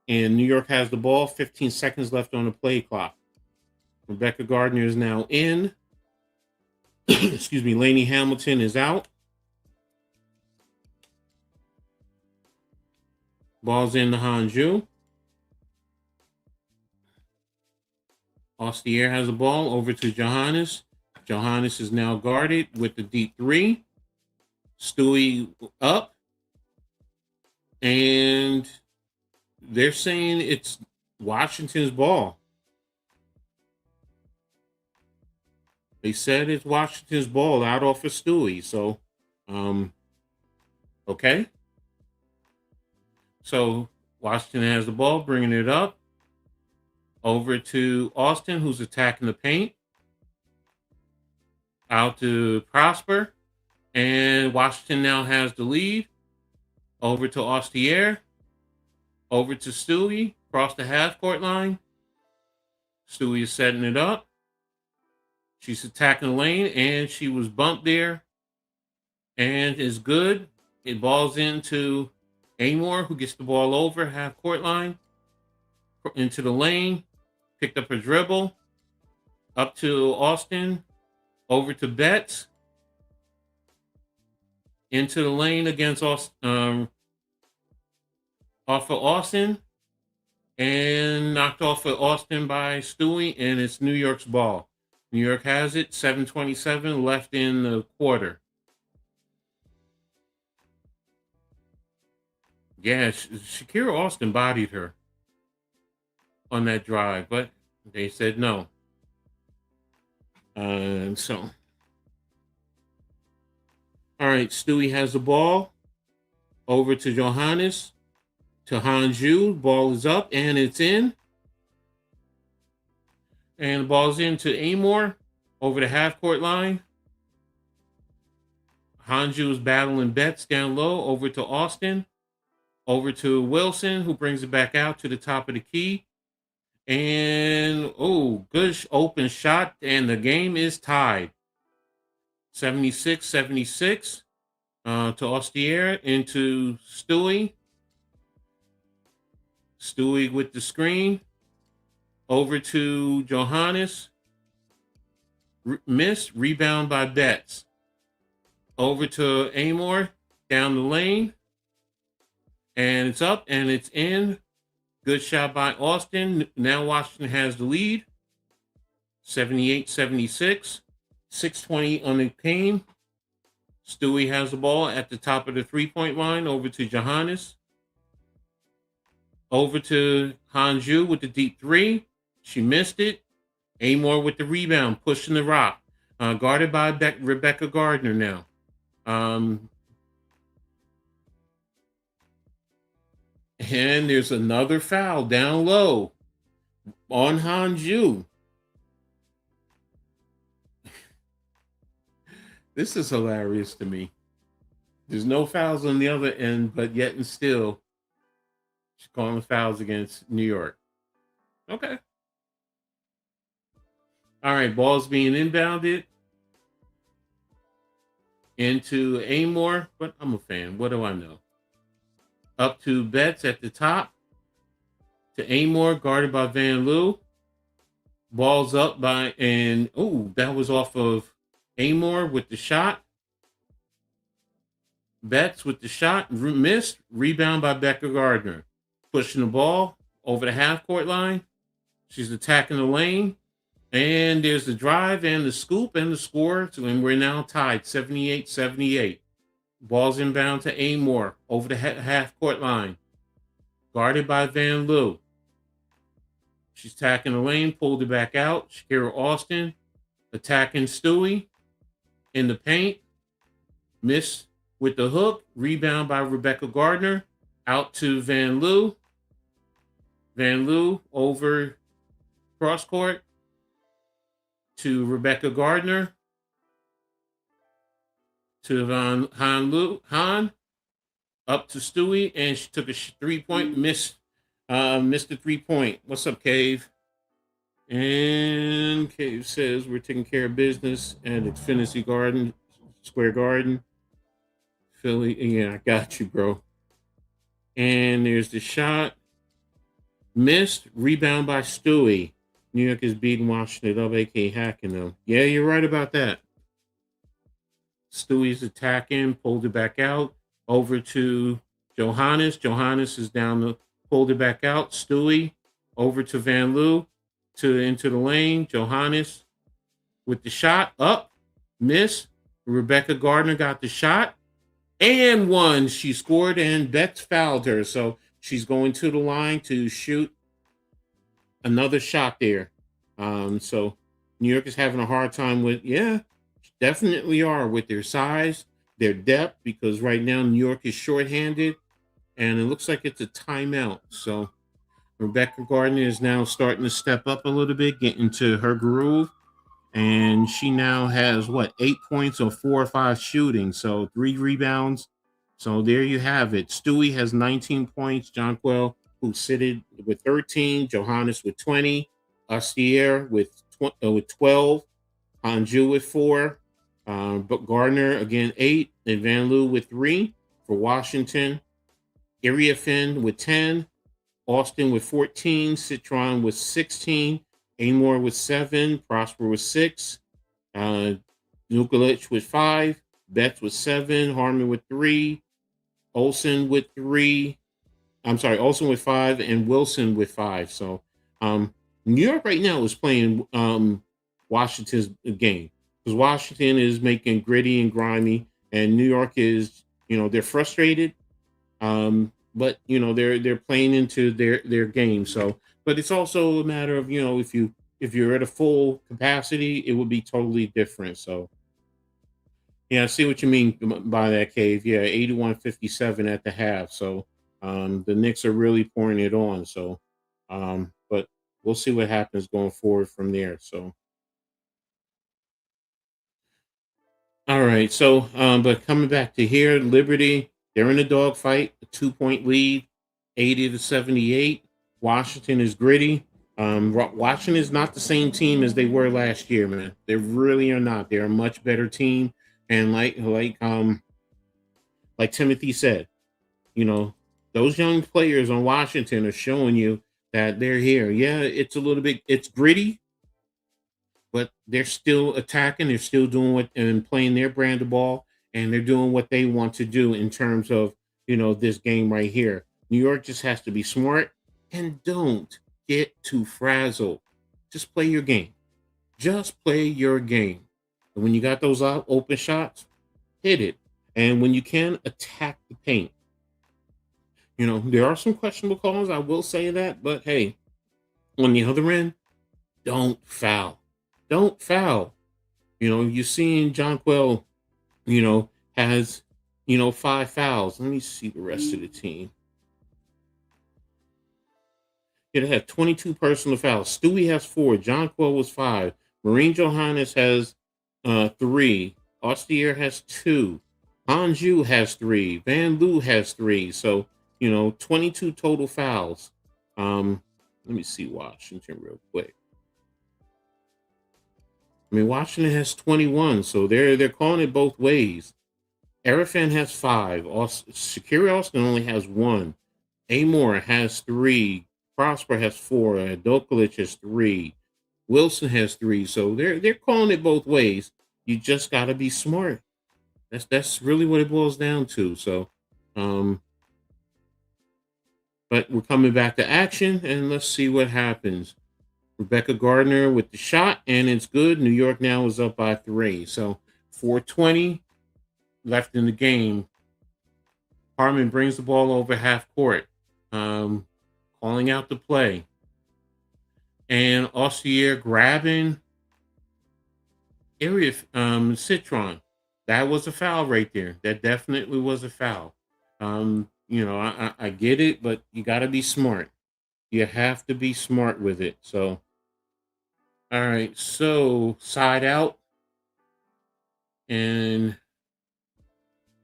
Speaker 1: And New York has the ball. 15 seconds left on the play clock. Rebecca Gardner is now in. Excuse me. Laney Hamilton is out. Ball's in the Hanju. Ostier has the ball over to Johannes. Johannes is now guarded with the deep three. Stewie up. And they're saying it's Washington's ball. They said it's Washington's ball out off of Stewie. So, okay. So Washington has the ball, bringing it up over to Austin, who's attacking the paint. Out to Prosper. And Washington now has the lead. Over to Ostier. Over to Stewie. Across the half-court line. Stewie is setting it up. She's attacking the lane, and she was bumped there. And is good. It balls into Amor, who gets the ball over half-court line. Into the lane. Picked up a dribble. Up to Austin. Over to Betts. Into the lane against Austin. Off of Austin. And knocked off of Austin by Stewie. And it's New York's ball. New York has it. 7:27 left in the quarter. Yeah, Shakira Austin bodied her on that drive, but they said no. So, all right, Stewie has the ball over to Johannes, to Hanju. Ball is up and it's in. And the ball's into Amor over the half-court line. Hanju is battling Betts down low over to Austin. Over to Wilson, who brings it back out to the top of the key. And, good open shot, and the game is tied. 76-76 to Ostier into Stewie. Stewie with the screen. Over to Johannes. Miss. Rebound by Betts. Over to Amor. Down the lane. And it's up and it's in. Good shot by Austin. Now Washington has the lead. 78-76. 6:20 on the game. Stewie has the ball at the top of the three-point line. Over to Johannes. Over to Hanju with the deep three. She missed it. Amor with the rebound, pushing the rock. Guarded by Rebecca Gardner now. And there's another foul down low on Hanju. This is hilarious to me. There's no fouls on the other end, but yet and still, she's calling fouls against New York. Okay. All right, ball's being inbounded into Amor, but I'm a fan. What do I know? Up to Betts at the top. To Amor, guarded by Van Loo. Ball's up by, and that was off of Amor with the shot. Betts with the shot, missed. Rebound by Becca Gardner. Pushing the ball over the half-court line. She's attacking the lane. And there's the drive and the scoop and the score. And we're now tied 78-78. Ball's inbound to Amor over the half-court line. Guarded by Van Loo. She's attacking the lane, pulled it back out. Shakira Austin attacking Stewie in the paint. Missed with the hook. Rebound by Rebecca Gardner. Out to Van Loo. Van Loo over cross court to Rebecca Gardner. To Han up to Stewie, and she took a three-point, missed the three-point. What's up, Cave? And Cave says we're taking care of business at Xfinity Garden, Square Garden, Philly. Yeah, I got you, bro. And there's the shot. Missed. Rebound by Stewie. New York is beating Washington up, a.k.a. hacking them. Yeah, you're right about that. Stewie's attacking, pulled it back out. Over to Johannes. Johannes is down, pulled it back out. Stewie over to Van Loo. to into the lane. Johannes with the shot up, miss. Rebecca Gardner got the shot and one. She scored, and Betts fouled her, so she's going to the line to shoot another shot there. So New York is having a hard time with, yeah, definitely are, with their size, their depth, because right now New York is shorthanded, and it looks like it's a timeout. So Rebecca Gardner is now starting to step up a little bit, get into her groove, and she now has what, 8 points or 4 or 5 shooting, so 3 rebounds. So there you have it. Stewie has 19 points. Jonquel, who sitted with 13. Johannes with 20. Astier with 12. Anju with 4. But Gardner again 8. And Van Loo with 3 for Washington. Iriafin with 10. Austin with 14. Citron with 16. Amor with 7. Prosper with 6. Nukulich with 5. Betts with 7. Harmon with 3. Olsen with 3. I'm sorry, Olsen with 5, and Wilson with 5. So New York right now is playing Washington's game, because Washington is making gritty and grimy, and New York is, they're frustrated, but they're playing into their game. So, but it's also a matter of, if you're at a full capacity, it would be totally different. So yeah, I see what you mean by that, Cave. Yeah, 81-57 at the half. So the Knicks are really pouring it on. So but we'll see what happens going forward from there. So all right. So but coming back to here, Liberty, they're in a dogfight, a 2 point lead, 80-78. Washington is gritty. Washington is not the same team as they were last year, man. They really are not. They're a much better team. And like Timothy said, you know, those young players on Washington are showing you that they're here. Yeah, it's a little bit, it's gritty, but they're still attacking. They're still doing what and playing their brand of ball, and they're doing what they want to do in terms of, this game right here. New York just has to be smart and don't get too frazzled. Just play your game. Just play your game. And when you got those open shots, hit it. And when you can, attack the paint. There are some questionable calls, I will say that, but hey, on the other end, don't foul. Don't foul. You're seeing Jonquel, has, 5 fouls. Let me see the rest of the team. It had 22 personal fouls. Stewie has 4. Jonquel was 5. Marine Johannes has 3. Austier has 2. Anju has 3. Van Loo has 3. So, 22 total fouls. Let me see Washington real quick. I mean, Washington has 21, so they're calling it both ways. Arafan has 5. Shakiri Austin only has 1. Amor has 3. Prosper has 4. Dokalic has 3. Wilson has 3. So they're calling it both ways. You just got to be smart. That's really what it boils down to. So, but we're coming back to action, and let's see what happens. Rebecca Gardner with the shot, and it's good. New York now is up by 3. So 4:20 left in the game. Harmon brings the ball over half court, calling out the play. And Austier grabbing Citron. That was a foul right there. That definitely was a foul. I get it, but you got to be smart. You have to be smart with it. So, all right. So, side out. And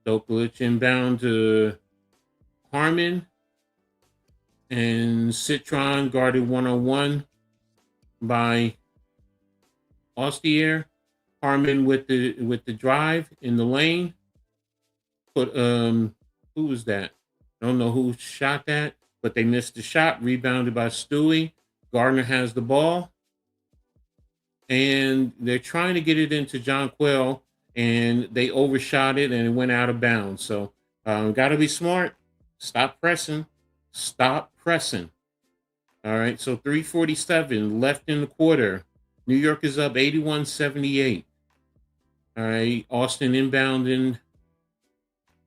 Speaker 1: Dokalic inbound to Harmon. And Citron guarded 1-on-1 by Austier. Harmon with the drive in the lane. Put who was that? I don't know who shot that, but they missed the shot. Rebounded by Stewie. Gardner has the ball, and they're trying to get it into Jonquel, and they overshot it, and it went out of bounds. So got to be smart. Stop pressing. Stop pressing. All right, so 3:47 left in the quarter. New York is up 81-78. All right, Austin inbounding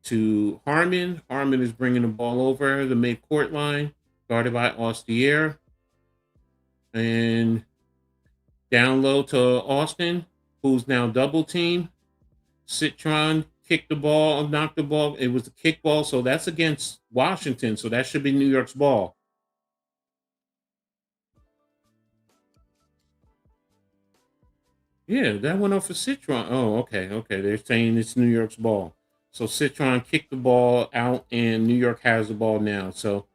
Speaker 1: to Harmon. Harmon is bringing the ball over the mid-court line, guarded by Austier. And down low to Austin, who's now double teamed. Citron kicked the ball, knocked the ball. It was a kickball, so that's against Washington. So that should be New York's ball. Yeah, that went off for Citron. Oh, okay, okay. They're saying it's New York's ball. So Citron kicked the ball out, and New York has the ball now. So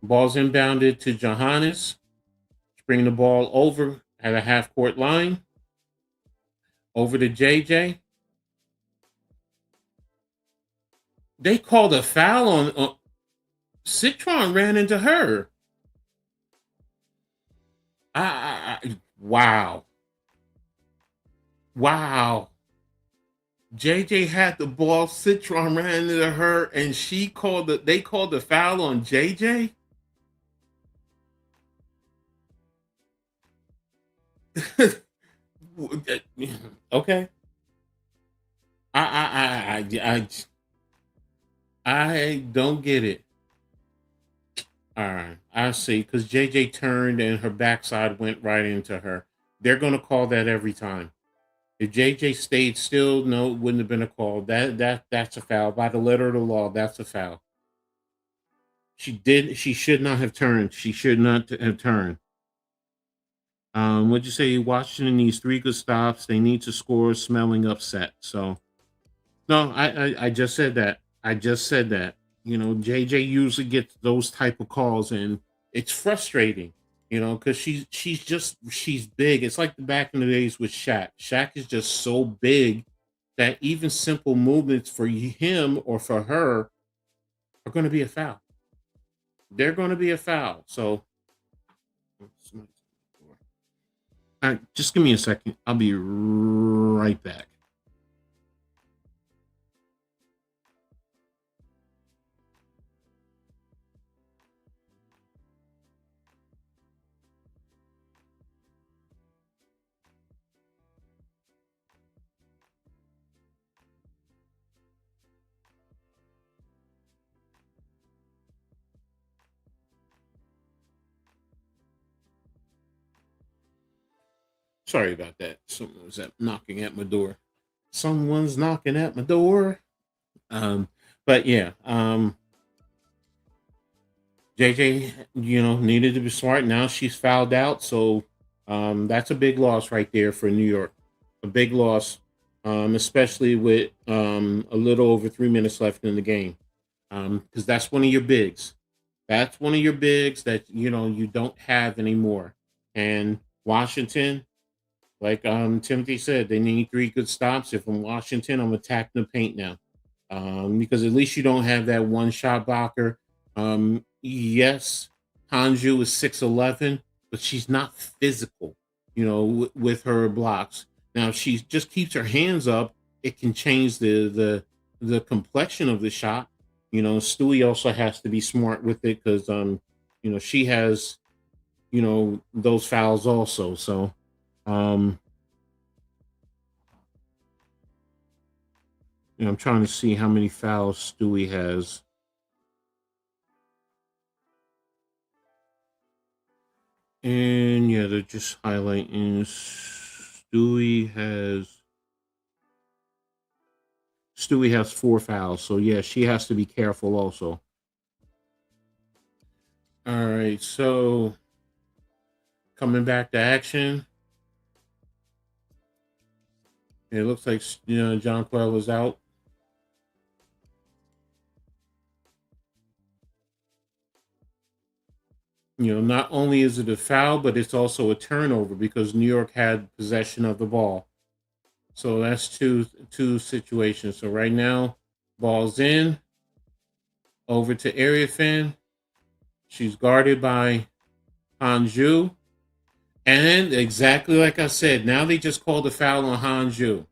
Speaker 1: ball's inbounded to Johannes, bringing the ball over at a half court line, over to JJ. They called a foul on Citron ran into her. Wow. Wow. JJ had the ball, Citron ran into her, and they called the foul on JJ. Okay. I don't get it. All right, I see. Because JJ turned and her backside went right into her. They're gonna call that every time. If JJ stayed still, no, it wouldn't have been a call. That's a foul. By the letter of the law, that's a foul. She should not have turned. She should not have turned. What'd you say? Washington needs 3 good stops. They need to score, smelling upset. So no, I just said that. I just said that. JJ usually gets those type of calls, and it's frustrating. Because she's big. It's like the back in the days with Shaq. Shaq is just so big that even simple movements for him or for her are going to be a foul. They're going to be a foul. So, just give me a second. I'll be right back. Sorry about that. Someone was knocking at my door. Someone's knocking at my door. But yeah, JJ, needed to be smart. Now she's fouled out, so that's a big loss right there for New York. A big loss, especially with a little over 3 minutes left in the game, because that's one of your bigs. That's one of your bigs that you don't have anymore. And Washington, like Timothy said, they need 3 good stops. If I'm Washington, I'm attacking the paint now, because at least you don't have that one shot blocker. Yes, Hanju is 6'11", but she's not physical, with her blocks. Now, if she just keeps her hands up, it can change the complexion of the shot. Stewie also has to be smart with it because she has those fouls also. So um I'm trying to see how many fouls Stewie has. And yeah, they're just highlighting Stewie has 4 fouls. So yeah, she has to be careful also. All right, so coming back to action. It looks like Jonquel is out. Not only is it a foul, but it's also a turnover because New York had possession of the ball. So that's two situations. So right now, ball's in, over to Area Fan. She's guarded by Hanju. And then, exactly like I said, now they just called a foul on Hanju.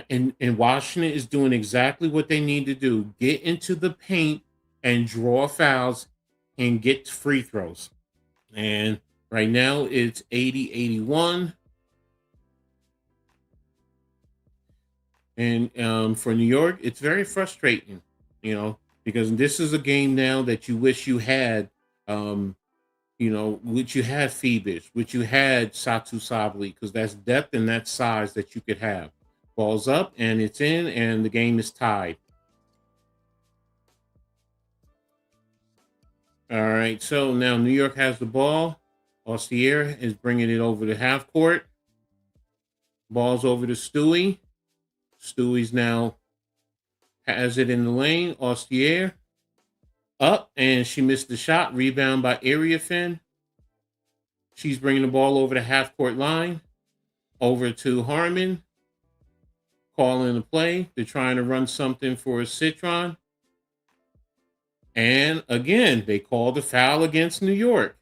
Speaker 1: And Washington is doing exactly what they need to do. Get into the paint and draw fouls and get free throws. And right now it's 80-81. And for New York, it's very frustrating, because this is a game now that you wish you had, um, which you had Phoebus, which you had Satu Sabli, because that's depth and that size that you could have. Ball's up and it's in, and the game is tied. All right, so now New York has the ball. Ostier is bringing it over to half court. Ball's over to Stewie. Stewie's now has it in the lane. Ostier up, and she missed the shot. Rebound by Area Fin. She's bringing the ball over the half court line. Over to Harmon. Calling the play. They're trying to run something for Citron. And again, they called a foul against New York.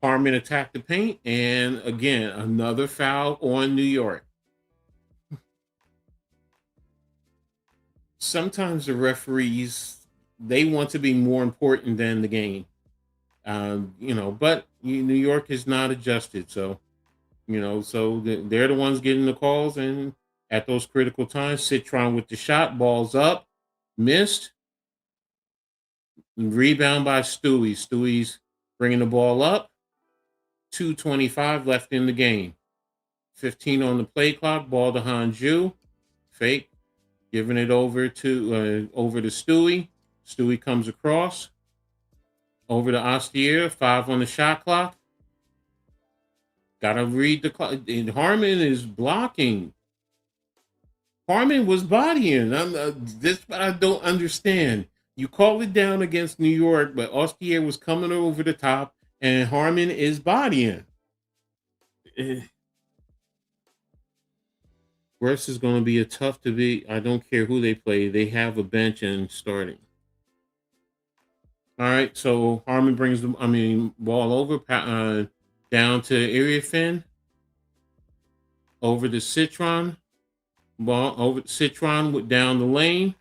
Speaker 1: Harmon attacked the paint, and again, another foul on New York. Sometimes the referees, they want to be more important than the game. But New York is not adjusted. So, they're the ones getting the calls. And at those critical times, Citron with the shot, balls up, missed. Rebound by Stewie. Stewie's bringing the ball up. 2:25 left in the game. 15 on the play clock. Ball to Hanju. Fake. Giving it over to Stewie. Stewie comes across. Over to Ostier. 5 on the shot clock. Gotta read the clock. And Harmon is blocking. Harmon was bodying. This I don't understand. You call it down against New York, but Ostier was coming over the top, and Harmon is bodying. West is going to be a tough to beat. I don't care who they play. They have a bench and starting. All right, so Harmon brings the ball over down to Area Fin. Over to Citron. Ball over to Citron down the lane.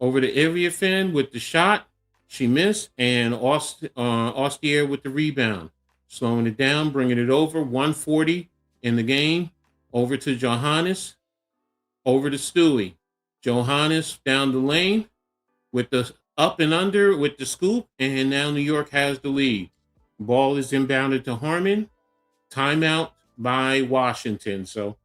Speaker 1: Over to Area Fin with the shot. She missed. And Ostier with the rebound. Slowing it down, bringing it over. 140 in the game. Over to Johannes. Over to Stewie. Johannes down the lane with the up and under with the scoop. And now New York has the lead. Ball is inbounded to Harmon. Timeout by Washington. So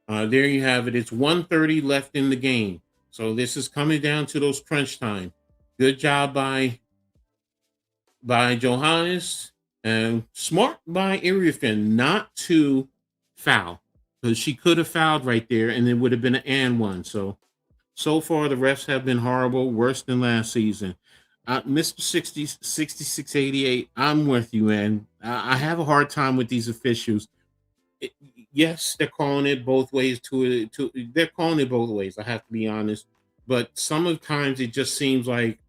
Speaker 1: there you have it. It's 1:30 left in the game. So this is coming down to those crunch time. Good job by Johannes, and smart by Iriafin not to foul, because she could have fouled right there and it would have been an and one. So far the refs have been horrible, worse than last season. Mr. 6688, I'm with you, man. I have a hard time with these officials. Yes, they're calling it both ways. They're calling it both ways. I have to be honest, but sometimes it just seems like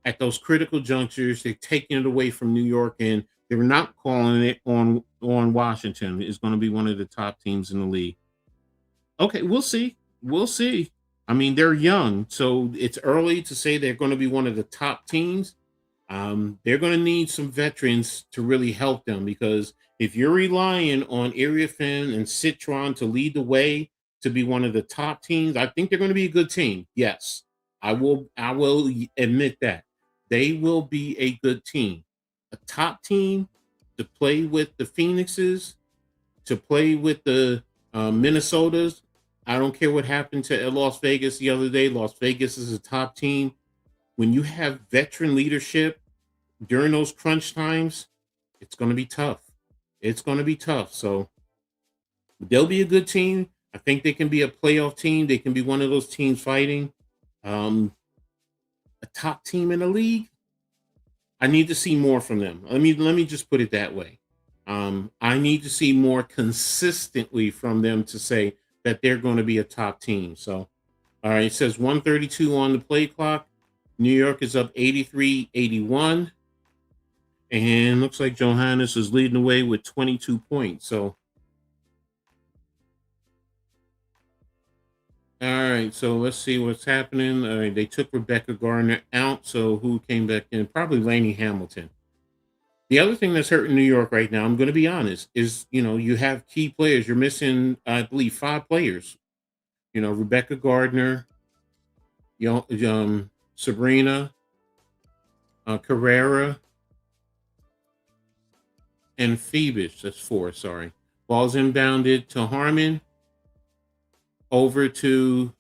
Speaker 1: at those critical junctures they're taking it away from New York, and they're not calling it on Washington. Is going to be one of the top teams in the league. Okay, we'll see. We'll see. I mean, they're young, so it's early to say they're going to be one of the top teams. They're going to need some veterans to really help them, because if you're relying on Iriafin and Citron to lead the way to be one of the top teams, I think they're going to be a good team. Yes, I will admit that. They will be a good team. A top team to play with the Phoenixes, to play with the Minnesotas. I don't care what happened to Las Vegas the other day. Las Vegas is a top team. When you have veteran leadership during those crunch times, it's going to be tough. It's going to be tough. So they'll be a good team. I think they can be a playoff team. They can be one of those teams fighting. A top team in the league, I need to see more from them. Let me just put it that way. I need to see more consistently from them to say that they're going to be a top team. So, all right, it says 132 on the play clock. New York is up 83-81. And looks like Johannes is leading the way with 22 points. So, all right, so let's see what's happening. All right, they took Rebecca Gardner out. So who came back in? Probably Lainey Hamilton. The other thing that's hurting New York right now, I'm going to be honest, is you have key players. You're missing, I believe, 5 players. Rebecca Gardner, Sabrina Carrera, and Phoebus. That's 4. Sorry. Ball's inbounded to Harmon, over to,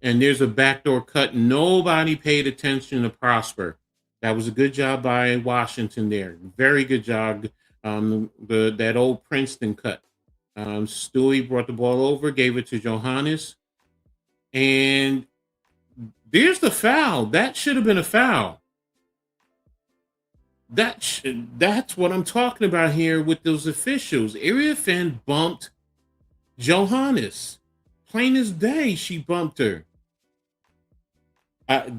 Speaker 1: and there's a backdoor cut. Nobody paid attention to Prosper. That was a good job by Washington there. Very good job. That old Princeton cut. Stewie brought the ball over, gave it to Johannes, and there's the foul. That should have been a foul. That's what I'm talking about here with those officials. Area fan bumped Johannes. Plain as day, she bumped her. I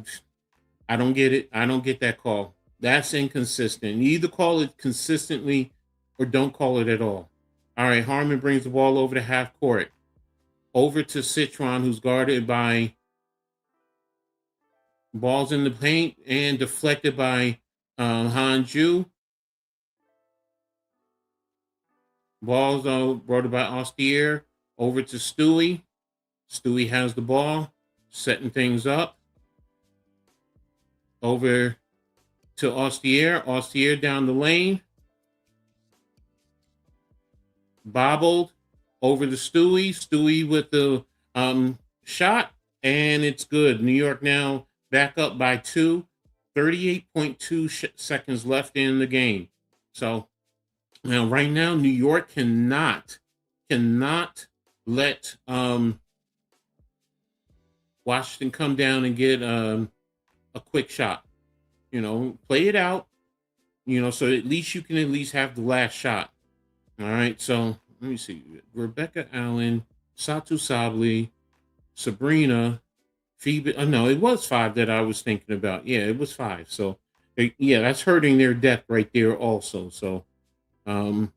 Speaker 1: I don't get it. I don't get that call. That's inconsistent. You either call it consistently or don't call it at all. All right, Harmon brings the ball over to half court. Over to Citron, who's guarded by, balls in the paint and deflected by Hanju. Balls brought by Austier. Over to Stewie. Stewie has the ball, setting things up. Over to Austier. Austier down the lane. Bobbled over to Stewie. Stewie with the shot, and it's good. New York now back up by 2. 38.2 seconds left in the game. So now, right now, New York cannot let Washington come down and get a quick shot. Play it out. So at least you can at least have the last shot. All right. So let me see. Rebecca Allen, Satu Sabli, Sabrina, Phoebe. No, it was 5 that I was thinking about. Yeah, it was 5. So yeah, that's hurting their depth right there also. So oh,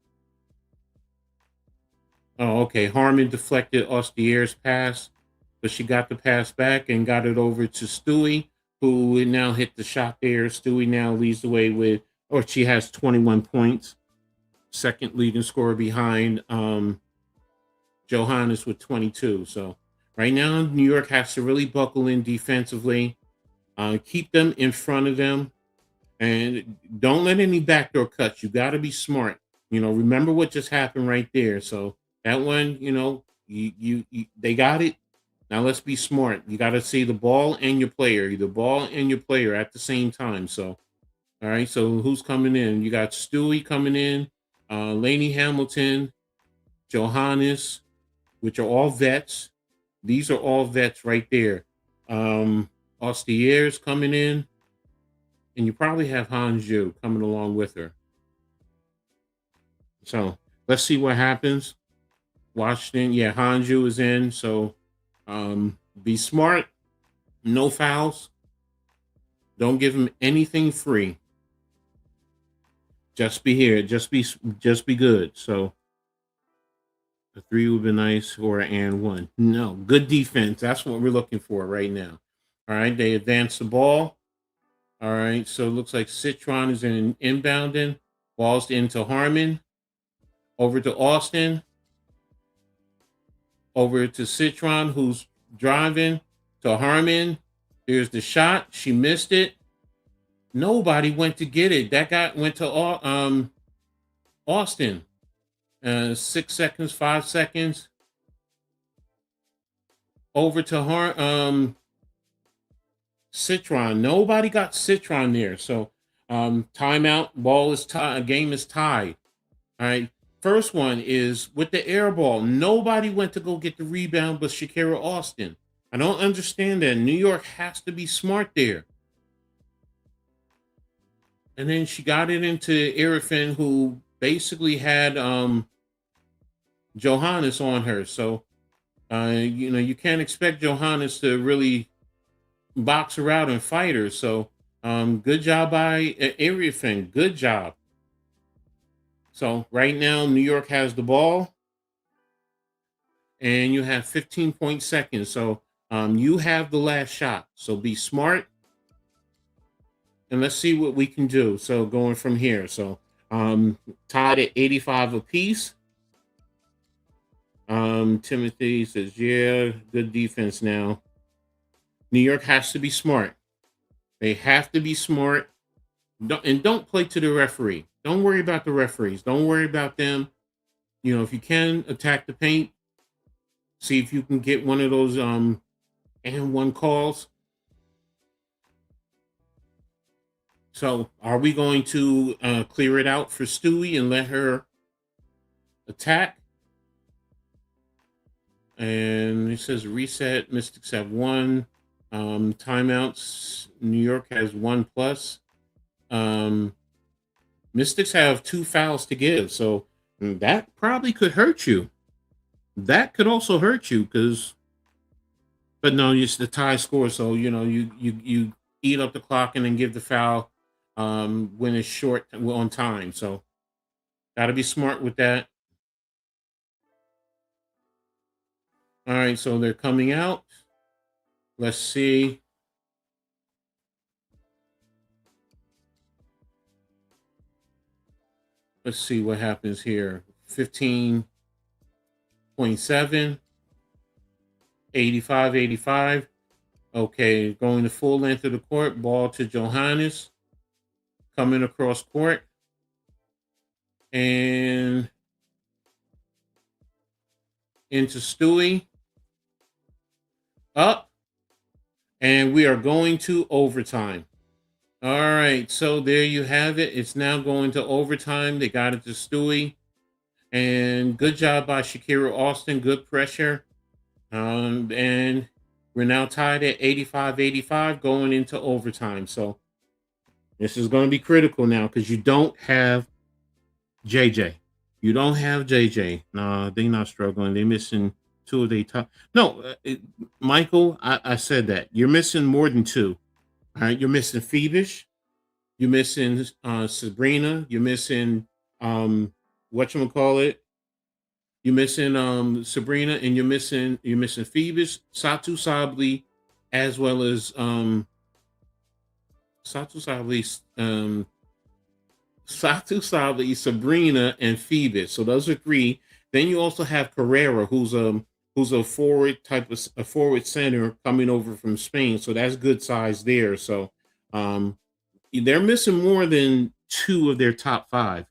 Speaker 1: okay. Harmon deflected Austier's pass, but she got the pass back and got it over to Stewie, who now hit the shot there. Stewie now leads the way with, or she has 21 points. Second leading scorer behind Johannes with 22. So right now, New York has to really buckle in defensively, keep them in front of them, and don't let any backdoor cuts. You got to be smart. Remember what just happened right there. So that one, you they got it. Now let's be smart. You got to see the ball and your player, the ball and your player at the same time. So, all right. So who's coming in? You got Stewie coming in, Lainey Hamilton, Johannes, which are all vets. These are all vets right there. Austier's coming in, and you probably have Hanju coming along with her. So let's see what happens. Washington, yeah, Hanju is in. So be smart. No fouls. Don't give him anything free. Just be here. Just be good. So a 3 would be nice, or and 1. No, good defense. That's what we're looking for right now. All right, they advance the ball. All right, so it looks like Citron is in inbounding. Balls into Harmon. Over to Austin. Over to Citron, who's driving to Harmon. Here's the shot. She missed it. Nobody went to get it. That guy went to Austin. 6 seconds, 5 seconds. Over to Citron. Nobody got Citron there. So timeout. Ball is tied. Game is tied. All right. First one is with the air ball. Nobody went to go get the rebound but Shakira Austin. I don't understand that. New York has to be smart there. And then she got it into Arifin, who basically had Johannes on her. So, you can't expect Johannes to really box her out and fight her. So, good job by Arifin. Good job. So right now, New York has the ball, and you have 15 seconds. So you have the last shot. So be smart. and let's see what we can do. So going from here. So tied at 85 apiece. Timothy says, yeah, good defense now. New York has to be smart. They have to be smart. Don't play to the referee. Don't worry about the referees. Don't worry about them. You know, if you can attack the paint, see if you can get one of those and one calls. So are we going to clear it out for Stewie and let her attack? And it says reset. Mystics have one. Timeouts. New York has one plus. Mystics have 2 fouls to give. So that probably could hurt you. That could also hurt you because, but no, it's the tie score. So, you know, you eat up the clock and then give the foul when it's short on time. So got to be smart with that. All right, so they're coming out. Let's see. Let's see what happens here. 15.7, 85, 85. Okay, going the full length of the court. Ball to Johannes. Coming across court. And into Stewie. Up. And we are going to overtime. All right, so there you have it. It's now going to overtime. They got it to Stewie. And good job by Shakira Austin. Good pressure. And we're now tied at 85-85 going into overtime. So this is going to be critical now because you don't have JJ. You don't have JJ. No, they're not struggling. They're missing 2 of their top. No, Michael, I said that. You're missing more than 2. All right, you're missing Phoebus. You're missing Sabrina. You're missing whatchamacallit. You're missing Sabrina, and you're missing Phoebus, Satu Sabli, as well as Satu Sabli, Sabrina, and Phoebus. So those are 3. Then you also have Carrera, who's a forward type of a forward center coming over from Spain. So that's good size there. So they're missing more than 2 of their top 5.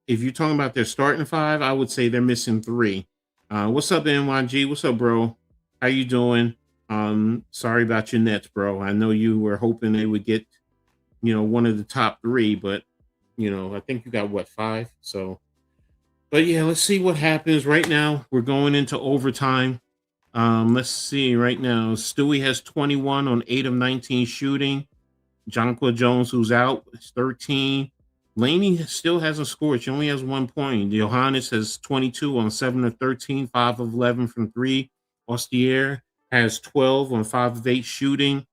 Speaker 1: If you're talking about their starting 5, I would say they're missing 3. What's up, NYG? What's up, bro? How you doing? Sorry about your Nets, bro. I know you were hoping they would get, one of the top 3, but I think you got what, 5? So, but yeah, let's see what happens right now. We're going into overtime. Let's see right now. Stewie has 21 on 8 of 19 shooting. Jonquil Jones, who's out, is 13. Laney still hasn't scored. She only has 1 point. Johannes has 22 on 7 of 13, 5 of 11 from 3. Ostier has 12 on 5 of 8 shooting.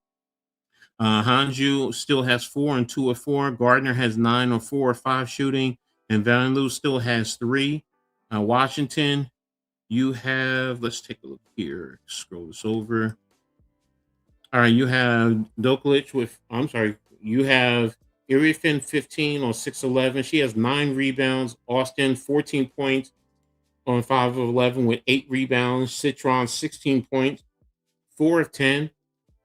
Speaker 1: Hanju still has 4 and 2 of 4. Gardner has 9 on 4 or 5 shooting. And Van Loo still has 3. Washington, you have, let's take a look here. Scroll this over. All right, you have Doklich you have Irifin 15 on 6-11. She has 9 rebounds. Austin 14 points on 5 of 11 with 8 rebounds. Citron 16 points, 4 of 10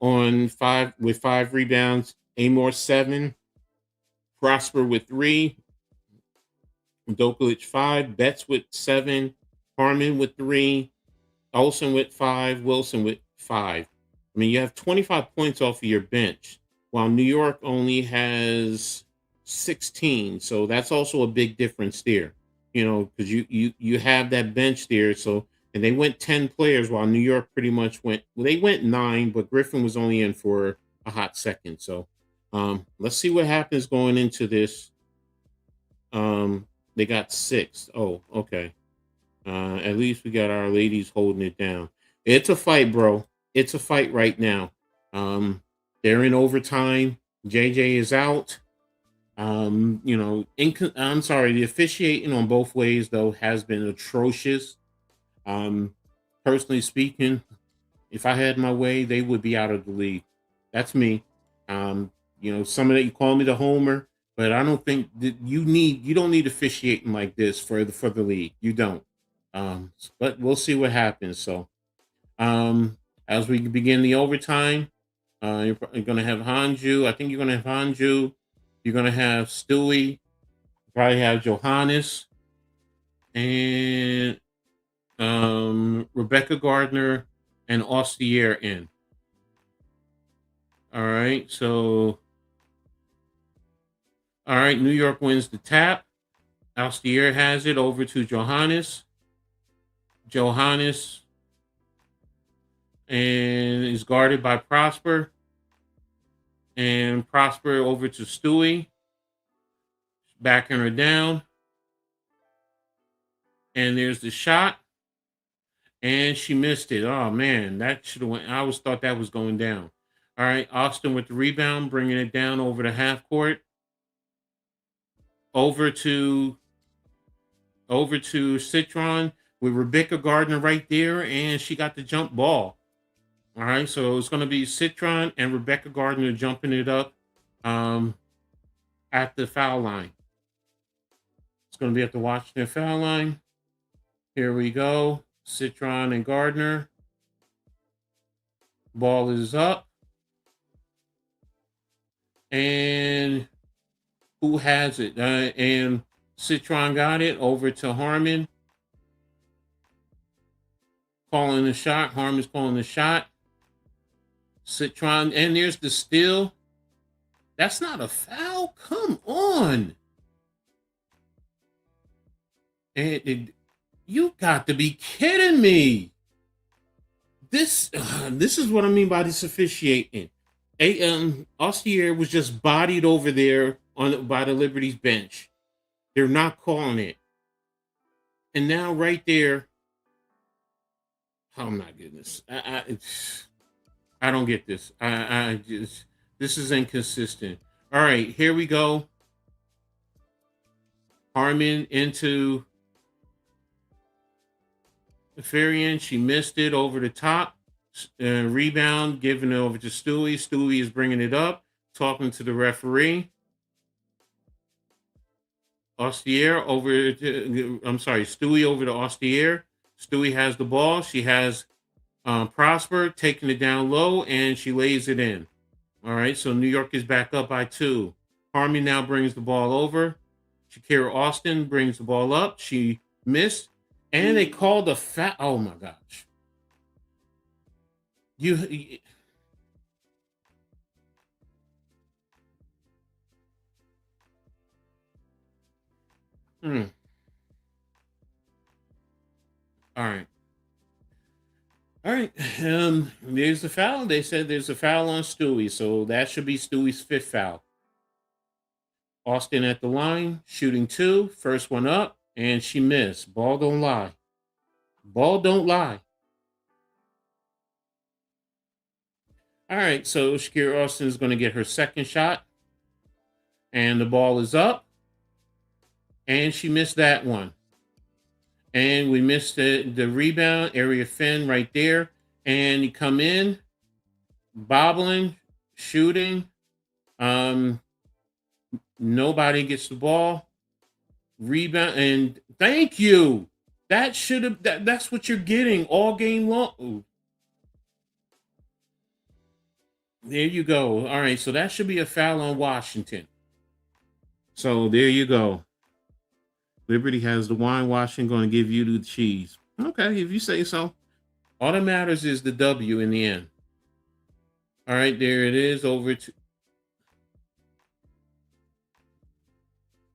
Speaker 1: on 5 with 5 rebounds. Amor 7. Prosper with 3. Doklich 5. Betts with 7. Harmon with 3. Olsen with 5. Wilson with 5. I mean, you have 25 points off of your bench, while New York only has 16. So that's also a big difference there, because you have that bench there. So, and they went 10 players, while New York pretty much they went 9, but Griffin was only in for a hot second. So let's see what happens going into this. They got 6. Oh, okay. At least we got our ladies holding it down. It's a fight, bro. It's a fight right now. They're in overtime. JJ is out. I'm sorry. The officiating on both ways, though, has been atrocious. Personally speaking, if I had my way, they would be out of the league. That's me. Some of that you call me the homer, but I don't think that you don't need officiating like this for the league. You don't. But we'll see what happens. So um, as we begin the overtime, you're going to have Hanju. I think you're going to have Hanju. You're going to have Stewie. Probably have Johannes and Rebecca Gardner and Ostier in. All right. So, all right. New York wins the tap. Ostier has it over to Johannes. Johannes and is guarded by Prosper. And Prosper over to Stewie. Backing her down. And there's the shot. And she missed it. Oh, man. That should have went. I always thought that was going down. All right. Austin with the rebound, bringing it down over the half court. Over to Citron with Rebecca Gardner right there. And she got the jump ball. All right. So it's going to be Citron and Rebecca Gardner jumping it up at the foul line. It's going to be at the Washington foul line. Here we go. Citron and Gardner. Ball is up. And who has it? And Citron got it over to Harmon. Calling the shot. Harmon's calling the shot. Citron. And there's the steal. That's not a foul? Come on. And you got to be kidding me. This is what I mean by this officiating. Ostier was just bodied over there by the Liberty's bench. They're not calling it. And now right there, oh my goodness. I don't get this. This is inconsistent. All right, here we go. Harmon into Farian. She missed it over the top. Rebound, giving it over to Stewie. Stewie is bringing it up, talking to the referee. Stewie over to Ostier. Stewie has the ball. She has Prosper taking it down low, and she lays it in. All right, so New York is back up by 2. Harmon now brings the ball over. Shakira Austin brings the ball up. She missed, and they called a foul. Oh my gosh! All right. All right. There's the foul. They said there's a foul on Stewie, so that should be Stewie's 5th foul. Austin at the line, shooting 2. First one up, and she missed. Ball don't lie. Ball don't lie. All right, so Shakira Austin is going to get her 2nd shot. And the ball is up. And she missed that one. And we missed the rebound, area Finn right there. And you come in, bobbling, shooting. Nobody gets the ball. Rebound, and thank you. That should have that's what you're getting all game long. Ooh. There you go. All right, so that should be a foul on Washington. So there you go. Liberty has the wine. Washington going to give you the cheese. Okay, if you say so. All that matters is the W in the end. All right, there it is.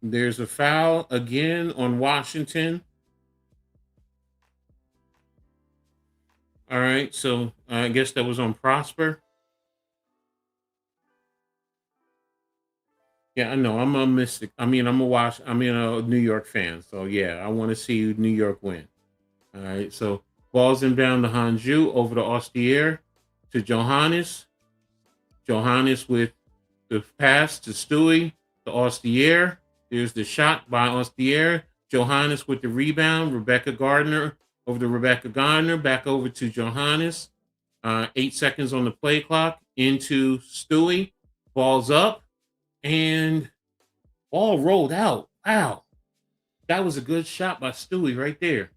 Speaker 1: There's a foul again on Washington. All right, so I guess that was on Prosper. Yeah, I know. I'm a Mystic. I'm a New York fan. So yeah, I want to see New York win. All right, so balls inbound to Hanju over to Ostier to Johannes. Johannes with the pass to Stewie to Ostier. There's the shot by Ostier. Johannes with the rebound. Rebecca Gardner over to Rebecca Gardner. Back over to Johannes. 8 seconds on the play clock. Into Stewie. Ball's up and ball rolled out. Wow. That was a good shot by Stewie right there.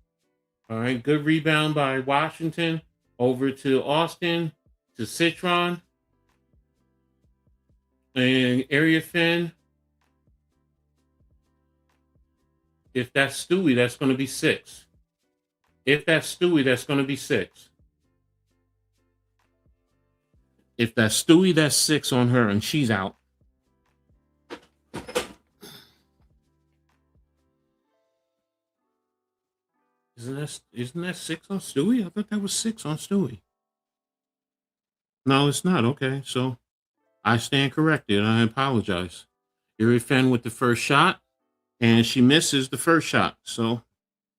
Speaker 1: All right. Good rebound by Washington over to Austin to Citron and Area Fin. If that's Stewie, that's going to be 6. If that's Stewie, that's going to be 6. If that's Stewie, that's 6 on her, and she's out. Isn't that 6 on Stewie? I thought that was 6 on Stewie. No, it's not. Okay, so I stand corrected. I apologize. Erie Fenn with the first shot, and she misses the first shot. So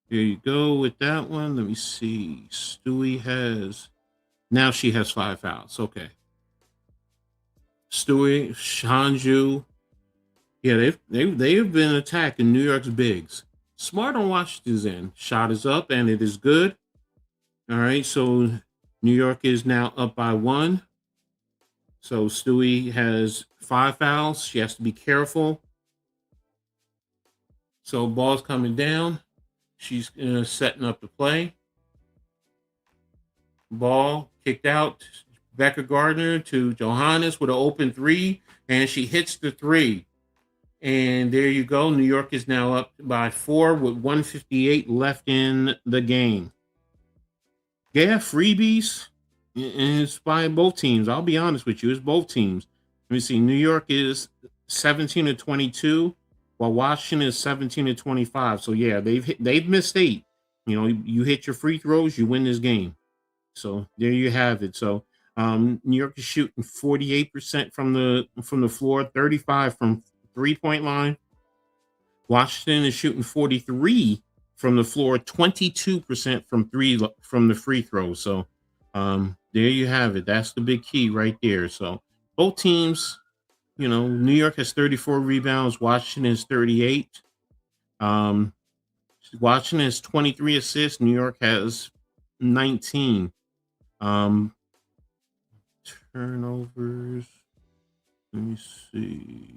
Speaker 1: here you go with that one. Let me see. Stewie has now she has 5 fouls. Okay. Stewie, Shanju. Yeah, they have been attacking New York's bigs. Smart on Washington's end. Shot is up and it is good. All right, so New York is now up by 1. So Stewie has 5 fouls. She has to be careful. So ball's coming down. She's setting up the play. Ball kicked out. Becca Gardner to Johannes with an open 3, and she hits the 3. And there you go. New York is now up by 4 with 1:58 left in the game. Yeah, freebies. And it's by both teams. I'll be honest with you. It's both teams. Let me see. New York is 17-22, while Washington is 17-25. So yeah, they've missed 8. You know, you hit your free throws, you win this game. So there you have it. So New York is shooting 48% from the floor, 35 from 3-point line. Washington is shooting 43 from the floor, 22% from the free throws. So there you have it. That's the big key right there. So both teams, you know, New York has 34 rebounds, Washington is 38. Washington has 23 assists, New York has 19. Turnovers. Let me see.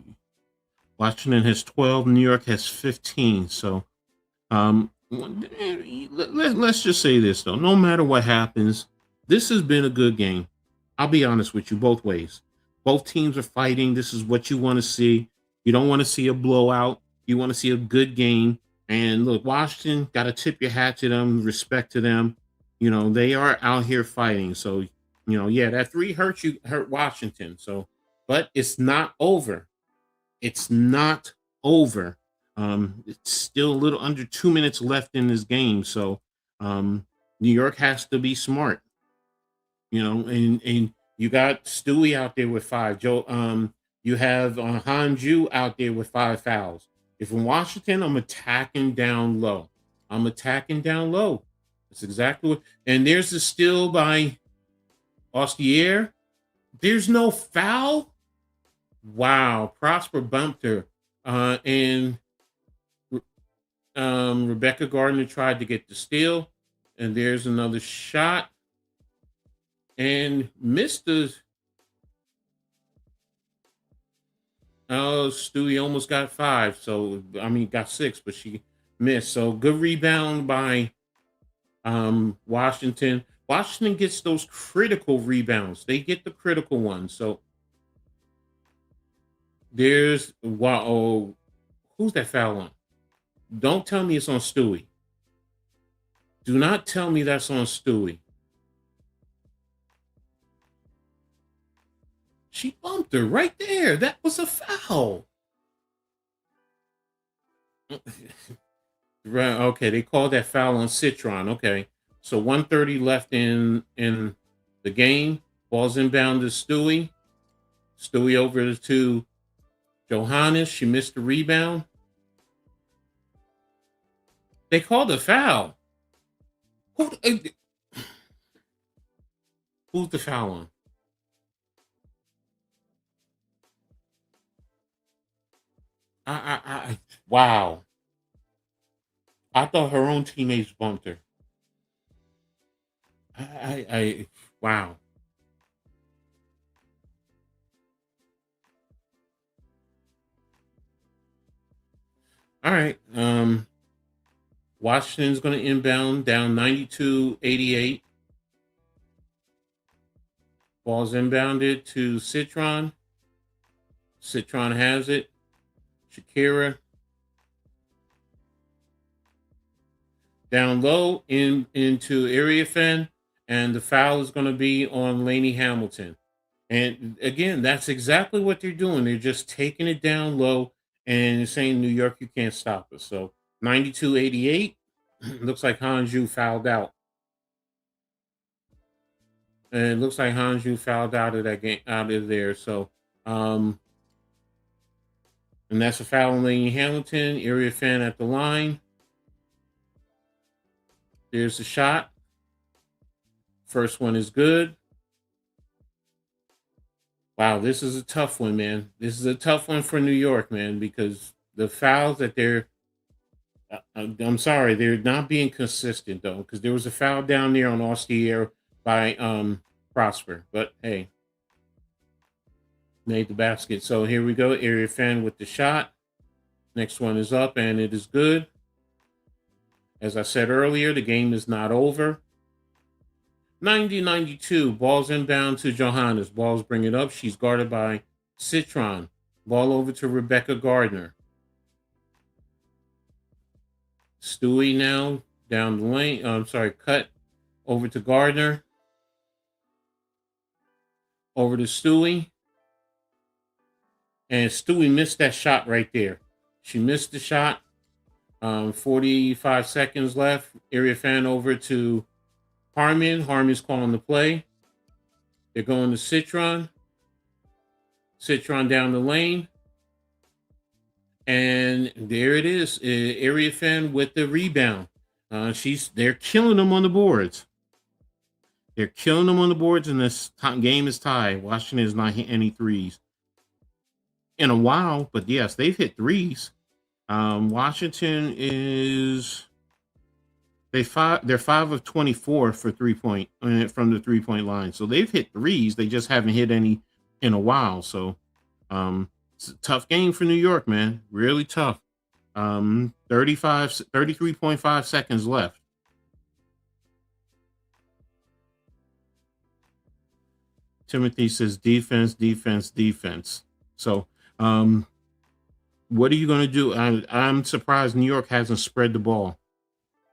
Speaker 1: Washington has 12, New York has 15. So let's just say this though. No matter what happens, this has been a good game. I'll be honest with you, both ways. Both teams are fighting. This is what you want to see. You don't want to see a blowout. You want to see a good game. And look, Washington, got to tip your hat to them, respect to them. You know, they are out here fighting. So, you know, yeah, that 3 hurt Washington. So, but it's not over. It's not over. It's still a little under 2 minutes left in this game. So, New York has to be smart, you know, and you got Stewie out there with 5. You have Hanju out there with 5 fouls. If in Washington, I'm attacking down low. That's exactly what. And there's a steal by Ostier. There's no foul. Wow, Prosper bumped her, and Rebecca Gardner tried to get the steal, and there's another shot, and missed the. Oh, Stewie almost got 5. So I mean, got 6, but she missed. So good rebound by Washington. Washington gets those critical rebounds. They get the critical ones. So there's wow. Oh, who's that foul on? Don't tell me it's on Stewie. Do not tell me that's on Stewie. She bumped her right there. That was a foul. Right. Okay, they called that foul on Citron. Okay, so 1:30 left in the game. Ball's inbound to Stewie. Stewie over to Johannes. She missed the rebound. They called a foul. Who's the foul on? Wow. I thought her own teammates bumped her. Wow. right. Washington's going to inbound down 92-88. Ball's inbounded to Citron. Citron has it. Shakira down low into area fan, and the foul is going to be on Lainey Hamilton. And again, that's exactly what they're doing. They're just taking it down low and saying, New York, you can't stop us. So 92-88. Looks like Hanju fouled out. And it looks like Hanju fouled out of that game, out of there. So, and that's a foul on Lainey Hamilton. Area fan at the line. There's the shot. First one is good. Wow, this is a tough one, man. This is a tough one for New York, man, because the fouls that they're, I'm sorry, they're not being consistent though, because there was a foul down there on Ostier by Prosper, but hey, made the basket. So here we go, area fan with the shot. Next one is up, and it is good. As I said earlier, the game is not over. 90-92, ball's inbound to Johannes. Ball's bring it up. She's guarded by Citron. Ball over to Rebecca Gardner. Stewie now down the lane. Cut over to Gardner. Over to Stewie. And Stewie missed that shot right there. She missed the shot. 45 seconds left. Area fan over to Harmon. Harmon's calling the play. They're going to Citron. Citron down the lane. And there it is. Area fan with the rebound. They're killing them on the boards. They're killing them on the boards, and this game is tied. Washington is not hitting any threes in a while, but yes, they've hit threes. Washington is they're 5 of 24 for 3-point from the 3-point line. So they've hit threes. They just haven't hit any in a while. So it's a tough game for New York, man. Really tough. 33.5 seconds left. Timothy says defense, defense, defense. So what are you going to do? I'm surprised New York hasn't spread the ball.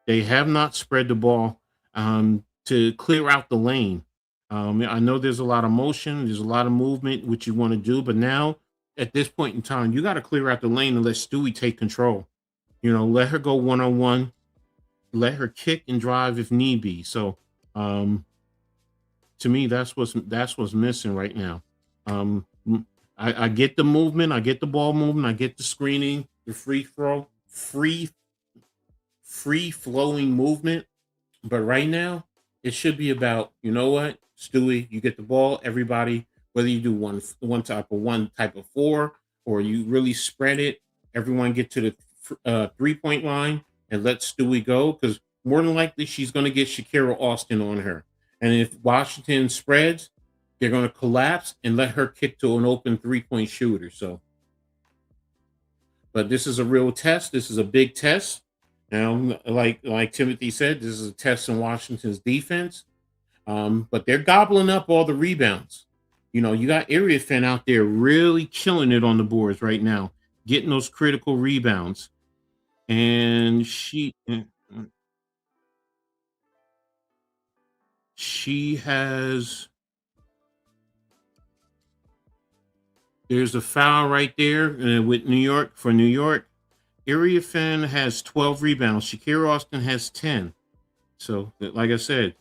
Speaker 1: They have not spread the ball to clear out the lane. I know there's a lot of motion, there's a lot of movement, which you want to do, but now at this point in time, you got to clear out the lane and let Stewie take control. Let her go one-on-one, let her kick and drive if need be. So to me, that's what's missing right now. I get the movement, I get the ball movement, I get the screening, the free flowing movement. But right now, it should be about, Stewie, you get the ball, everybody, whether you do one type of four, or you really spread it, everyone get to the 3-point line and let Stewie go, because more than likely she's going to get Shakira Austin on her. And if Washington spreads, they're going to collapse and let her kick to an open 3-point shooter. So, but this is a real test. This is a big test. Now, like Timothy said, this is a test in Washington's defense. But they're gobbling up all the rebounds. You got Area Fan out there really killing it on the boards right now, getting those critical rebounds. And she has, there's a foul right there with New York. For New York, Area Fan has 12 rebounds. Shakira Austin has 10. So, like I said,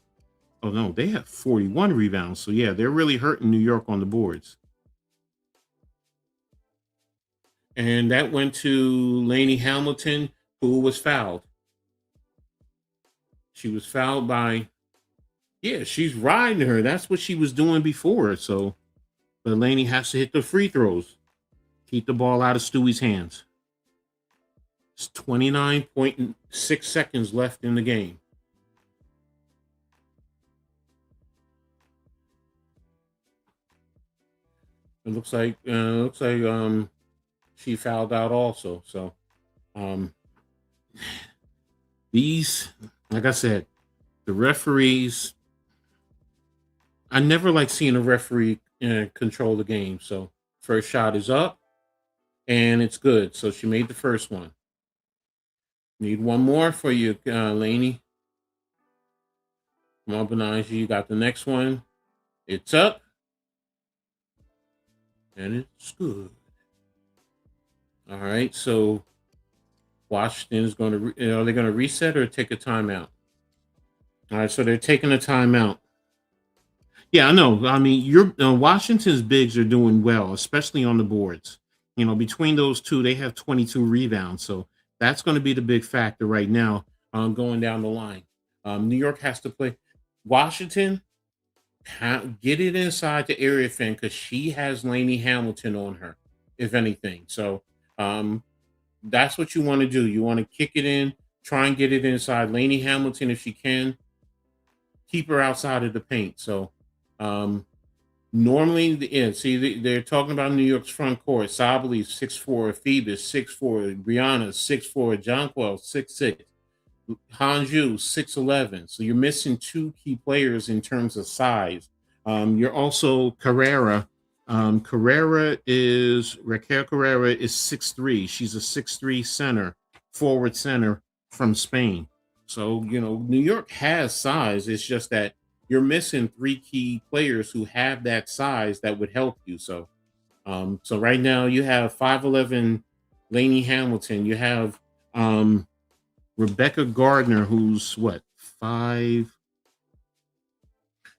Speaker 1: oh no, they have 41 rebounds. So yeah, they're really hurting New York on the boards. And that went to Lainey Hamilton, who was fouled. She was fouled by, she's riding her. That's what she was doing before. So, but Lainey has to hit the free throws. Keep the ball out of Stewie's hands. It's 29.6 seconds left in the game. It looks like she fouled out also. So Um, these, like I said, the referees. I never like seeing a referee control the game. So first shot is up and it's good. So she made the first one. Need one more for you, Laney. Come on, Benaji. You got the next one. It's up and it's good. All right. So Washington is going to. Are they going to reset or take a timeout? All right. So they're taking a timeout. Yeah, I know. I mean, your Washington's bigs are doing well, especially on the boards. Between those two, they have 22 rebounds, so that's going to be the big factor right now, going down the line. New York has to play. Washington, get it inside the area fan because she has Laney Hamilton on her, if anything. So um, that's what you want to do. You want to kick it in, try and get it inside Laney Hamilton if she can. Keep her outside of the paint. So. Um, Normally, they're talking about New York's front court. Sabali 6'4", Phoebus 6'4", Brianna 6'4", Jonquil 6'6", Hanju 6'11". So you're missing two key players in terms of size. You're also Carrera. Raquel Carrera is 6'3". She's a 6'3" center, forward center from Spain. So New York has size. It's just that you're missing three key players who have that size that would help you. So right now you have 5'11" Laney Hamilton. You have Rebecca Gardner, who's what, 5.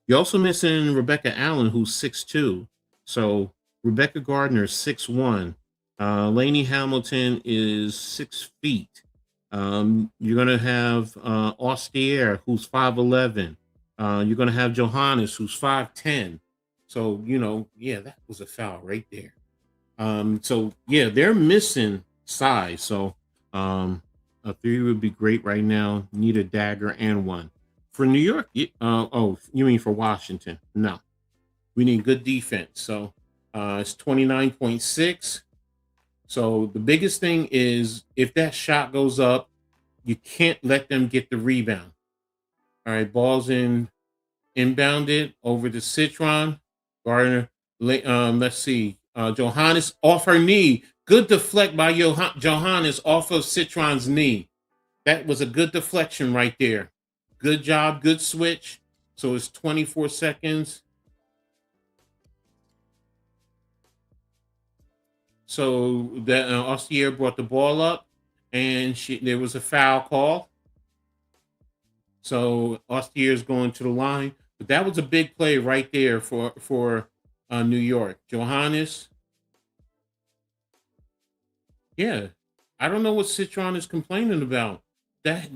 Speaker 1: You're also missing Rebecca Allen, who's 6'2". So Rebecca Gardner is 6'1". Laney Hamilton is 6 feet. You're gonna have Austier, who's 5'11". You're gonna have Johannes, who's 5'10". So yeah, that was a foul right there. So yeah, they're missing size. So a 3 would be great right now. Need a dagger and one. For New York, oh, you mean for Washington? No, we need good defense. So it's 29.6. So the biggest thing is if that shot goes up, you can't let them get the rebound. All right, ball's inbounded over to Citron. Gardner, let's see. Johannes off her knee. Good deflect by Johannes off of Citron's knee. That was a good deflection right there. Good job, good switch. So it's 24 seconds. So that Austier brought the ball up, and there was a foul call. So Austier is going to the line, but that was a big play right there for New York. Johannes, yeah, I don't know what Citron is complaining about. That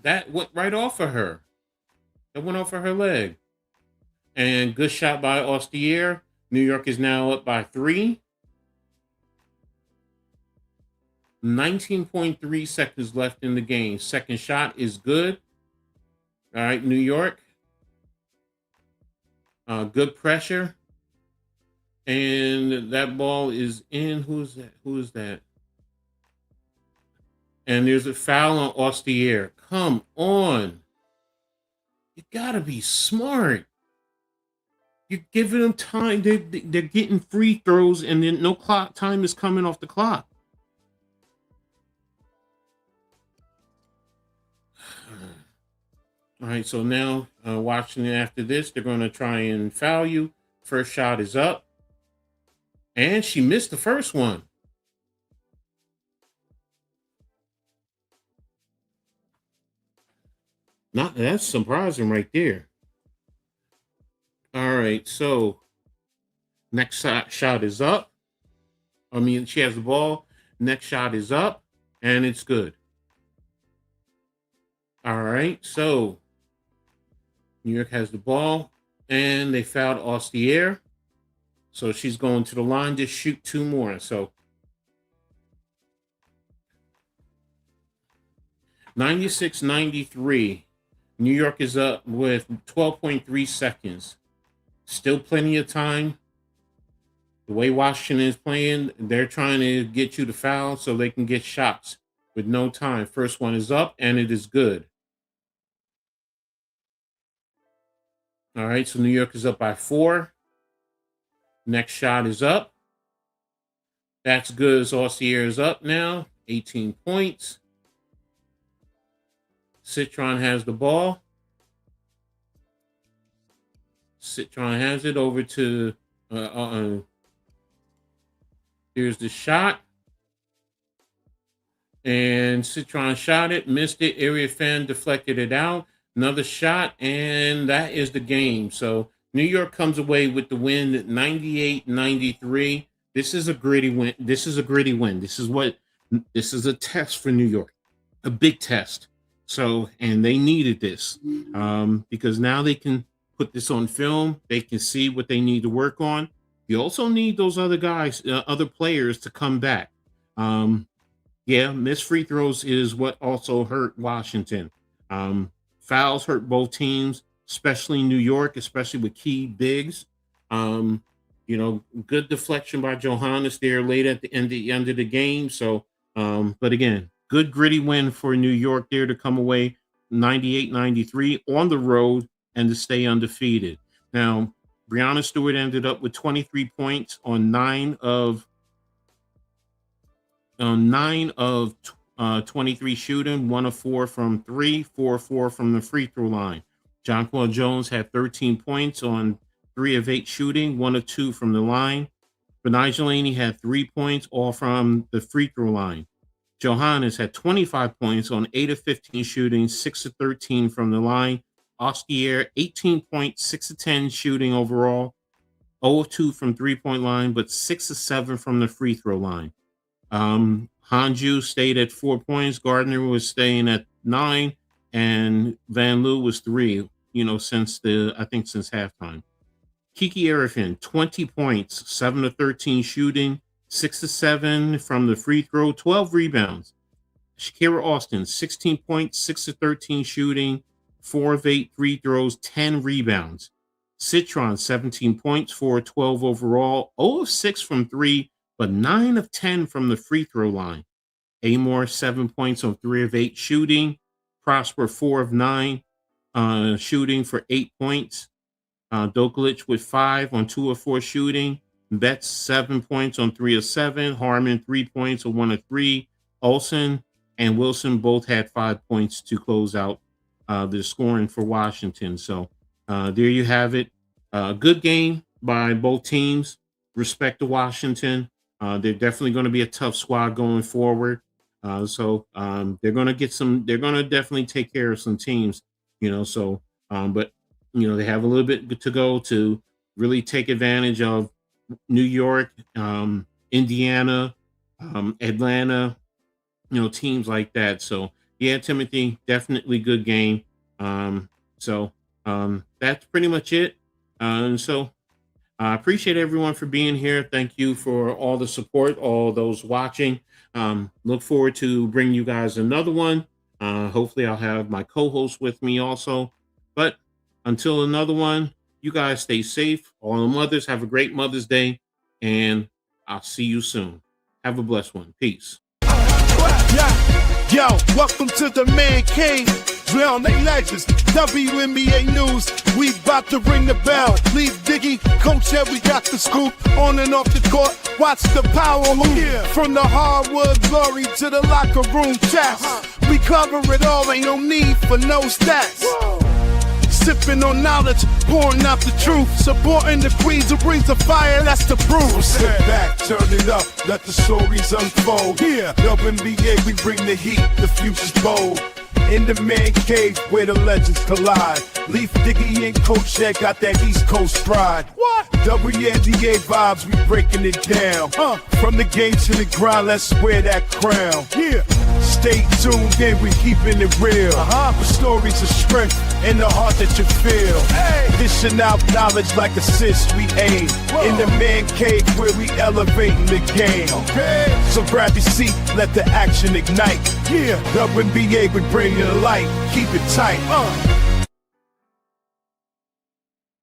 Speaker 1: that went right off of her. That went off of her leg. And good shot by Austier. New York is now up by 3. 19.3 seconds left in the game. Second shot is good. All right, New York. Good pressure. And that ball is in. Who is that? Who is that? And there's a foul on Austier. Come on. You got to be smart. You're giving them time. They're getting free throws, and then no clock time is coming off the clock. All right, so now watching it after this, they're going to try and foul you. First shot is up. And she missed the first one. That's surprising right there. All right, so next shot is up. I mean, she has the ball. Next shot is up, and it's good. All right, so New York has the ball, and they fouled Austier. So she's going to the line to shoot 2 more. So 96-93. New York is up with 12.3 seconds. Still plenty of time. The way Washington is playing, they're trying to get you to foul so they can get shots with no time. First one is up, and it is good. All right, so New York is up by 4. Next shot is up. That's good. Saucier is up now, 18 points. Citron has the ball. Citron has it over to, here's the shot. And Citron shot it, missed it. Area fan deflected it out. Another shot, and that is the game. So New York comes away with the win, 98-93. This is a gritty win. This is a gritty win. This is a test for New York, a big test. So, and they needed this because now they can put this on film. They can see what they need to work on. You also need those other guys, other players to come back. Yeah, missed free throws is what also hurt Washington. Fouls hurt both teams, especially New York, especially with key bigs. You know, good deflection by Johannes there late at the end of the game. So, but again, good gritty win for New York there to come away 98-93 on the road and to stay undefeated. Now, Breanna Stewart ended up with 23 points on 9 of 23 shooting, 1 of 4 from 3, 4 of 4 from the free throw line. Jonquel Jones had 13 points on 3 of 8 shooting, 1 of 2 from the line. Benigel Laney had 3 points, all from the free throw line. Johannes had 25 points on 8 of 15 shooting, 6 of 13 from the line. Ostier, 18 points, 6 of 10 shooting overall, 0 of 2 from 3-point line, but 6 of 7 from the free throw line. Hanju stayed at 4 points. Gardner was staying at 9, and Van Loo was 3. You know, since halftime. Kiki Arifin, 20 points, 7 of 13 shooting, 6 of 7 from the free throw, 12 rebounds. Shakira Austin, 16 points, 6 of 13 shooting, 4 of 8 free throws, 10 rebounds. Citron, 17 points, 4 of 12 overall, 0 of 6 from 3, but 9 of 10 from the free throw line. Amor, 7 points on 3 of 8 shooting. Prosper, 4 of 9 shooting for 8 points. Dokalic with 5 on 2 of 4 shooting. Betts, 7 points on 3 of 7. Harmon, 3 points on 1 of 3. Olsen and Wilson both had 5 points to close out the scoring for Washington. So there you have it. Good game by both teams. Respect to Washington. They're definitely going to be a tough squad going forward. So they're going to definitely take care of some teams, you know, so, but, you know, they have a little bit to go to really take advantage of New York, Indiana, Atlanta, you know, teams like that. So yeah, Timothy, definitely good game. So that's pretty much it. So I appreciate everyone for being here. Thank you for all the support, all those watching. Look forward to bringing you guys another one. Hopefully I'll have my co-host with me also. But until another one, you guys stay safe. All the mothers, have a great Mother's Day, and I'll see you soon. Have a blessed one. Peace.
Speaker 2: Yo, welcome to the Man Cave. Drown they legends, WNBA news. We about to ring the bell. Leave Diggy, Coach Ed, we got the scoop. On and off the court, watch the power move. Yeah. From the hardwood glory to the locker room chats. We cover it all, ain't no need for no stats. Whoa. Sipping on knowledge, pouring out the truth. Supporting the queens who brings the fire, that's the proof. So sit back, turn it up, let the stories unfold. Yeah, WNBA, we bring the heat, the future's bold. In the Man Cave where the legends collide. Leaf Diggy and Coach Ed got that East Coast pride. What? WNBA vibes, we breaking it down. From the game to the grind, let's wear that crown. Yeah. Stay tuned in, we keeping it real. The stories of strength and the heart that you feel. Hey. Dishing out knowledge like assists we aim. Whoa. In the Man Cave where we elevating the game. Okay. So grab your seat, let the action ignite. Yeah. WNBA, we bring it to light. Keep it tight.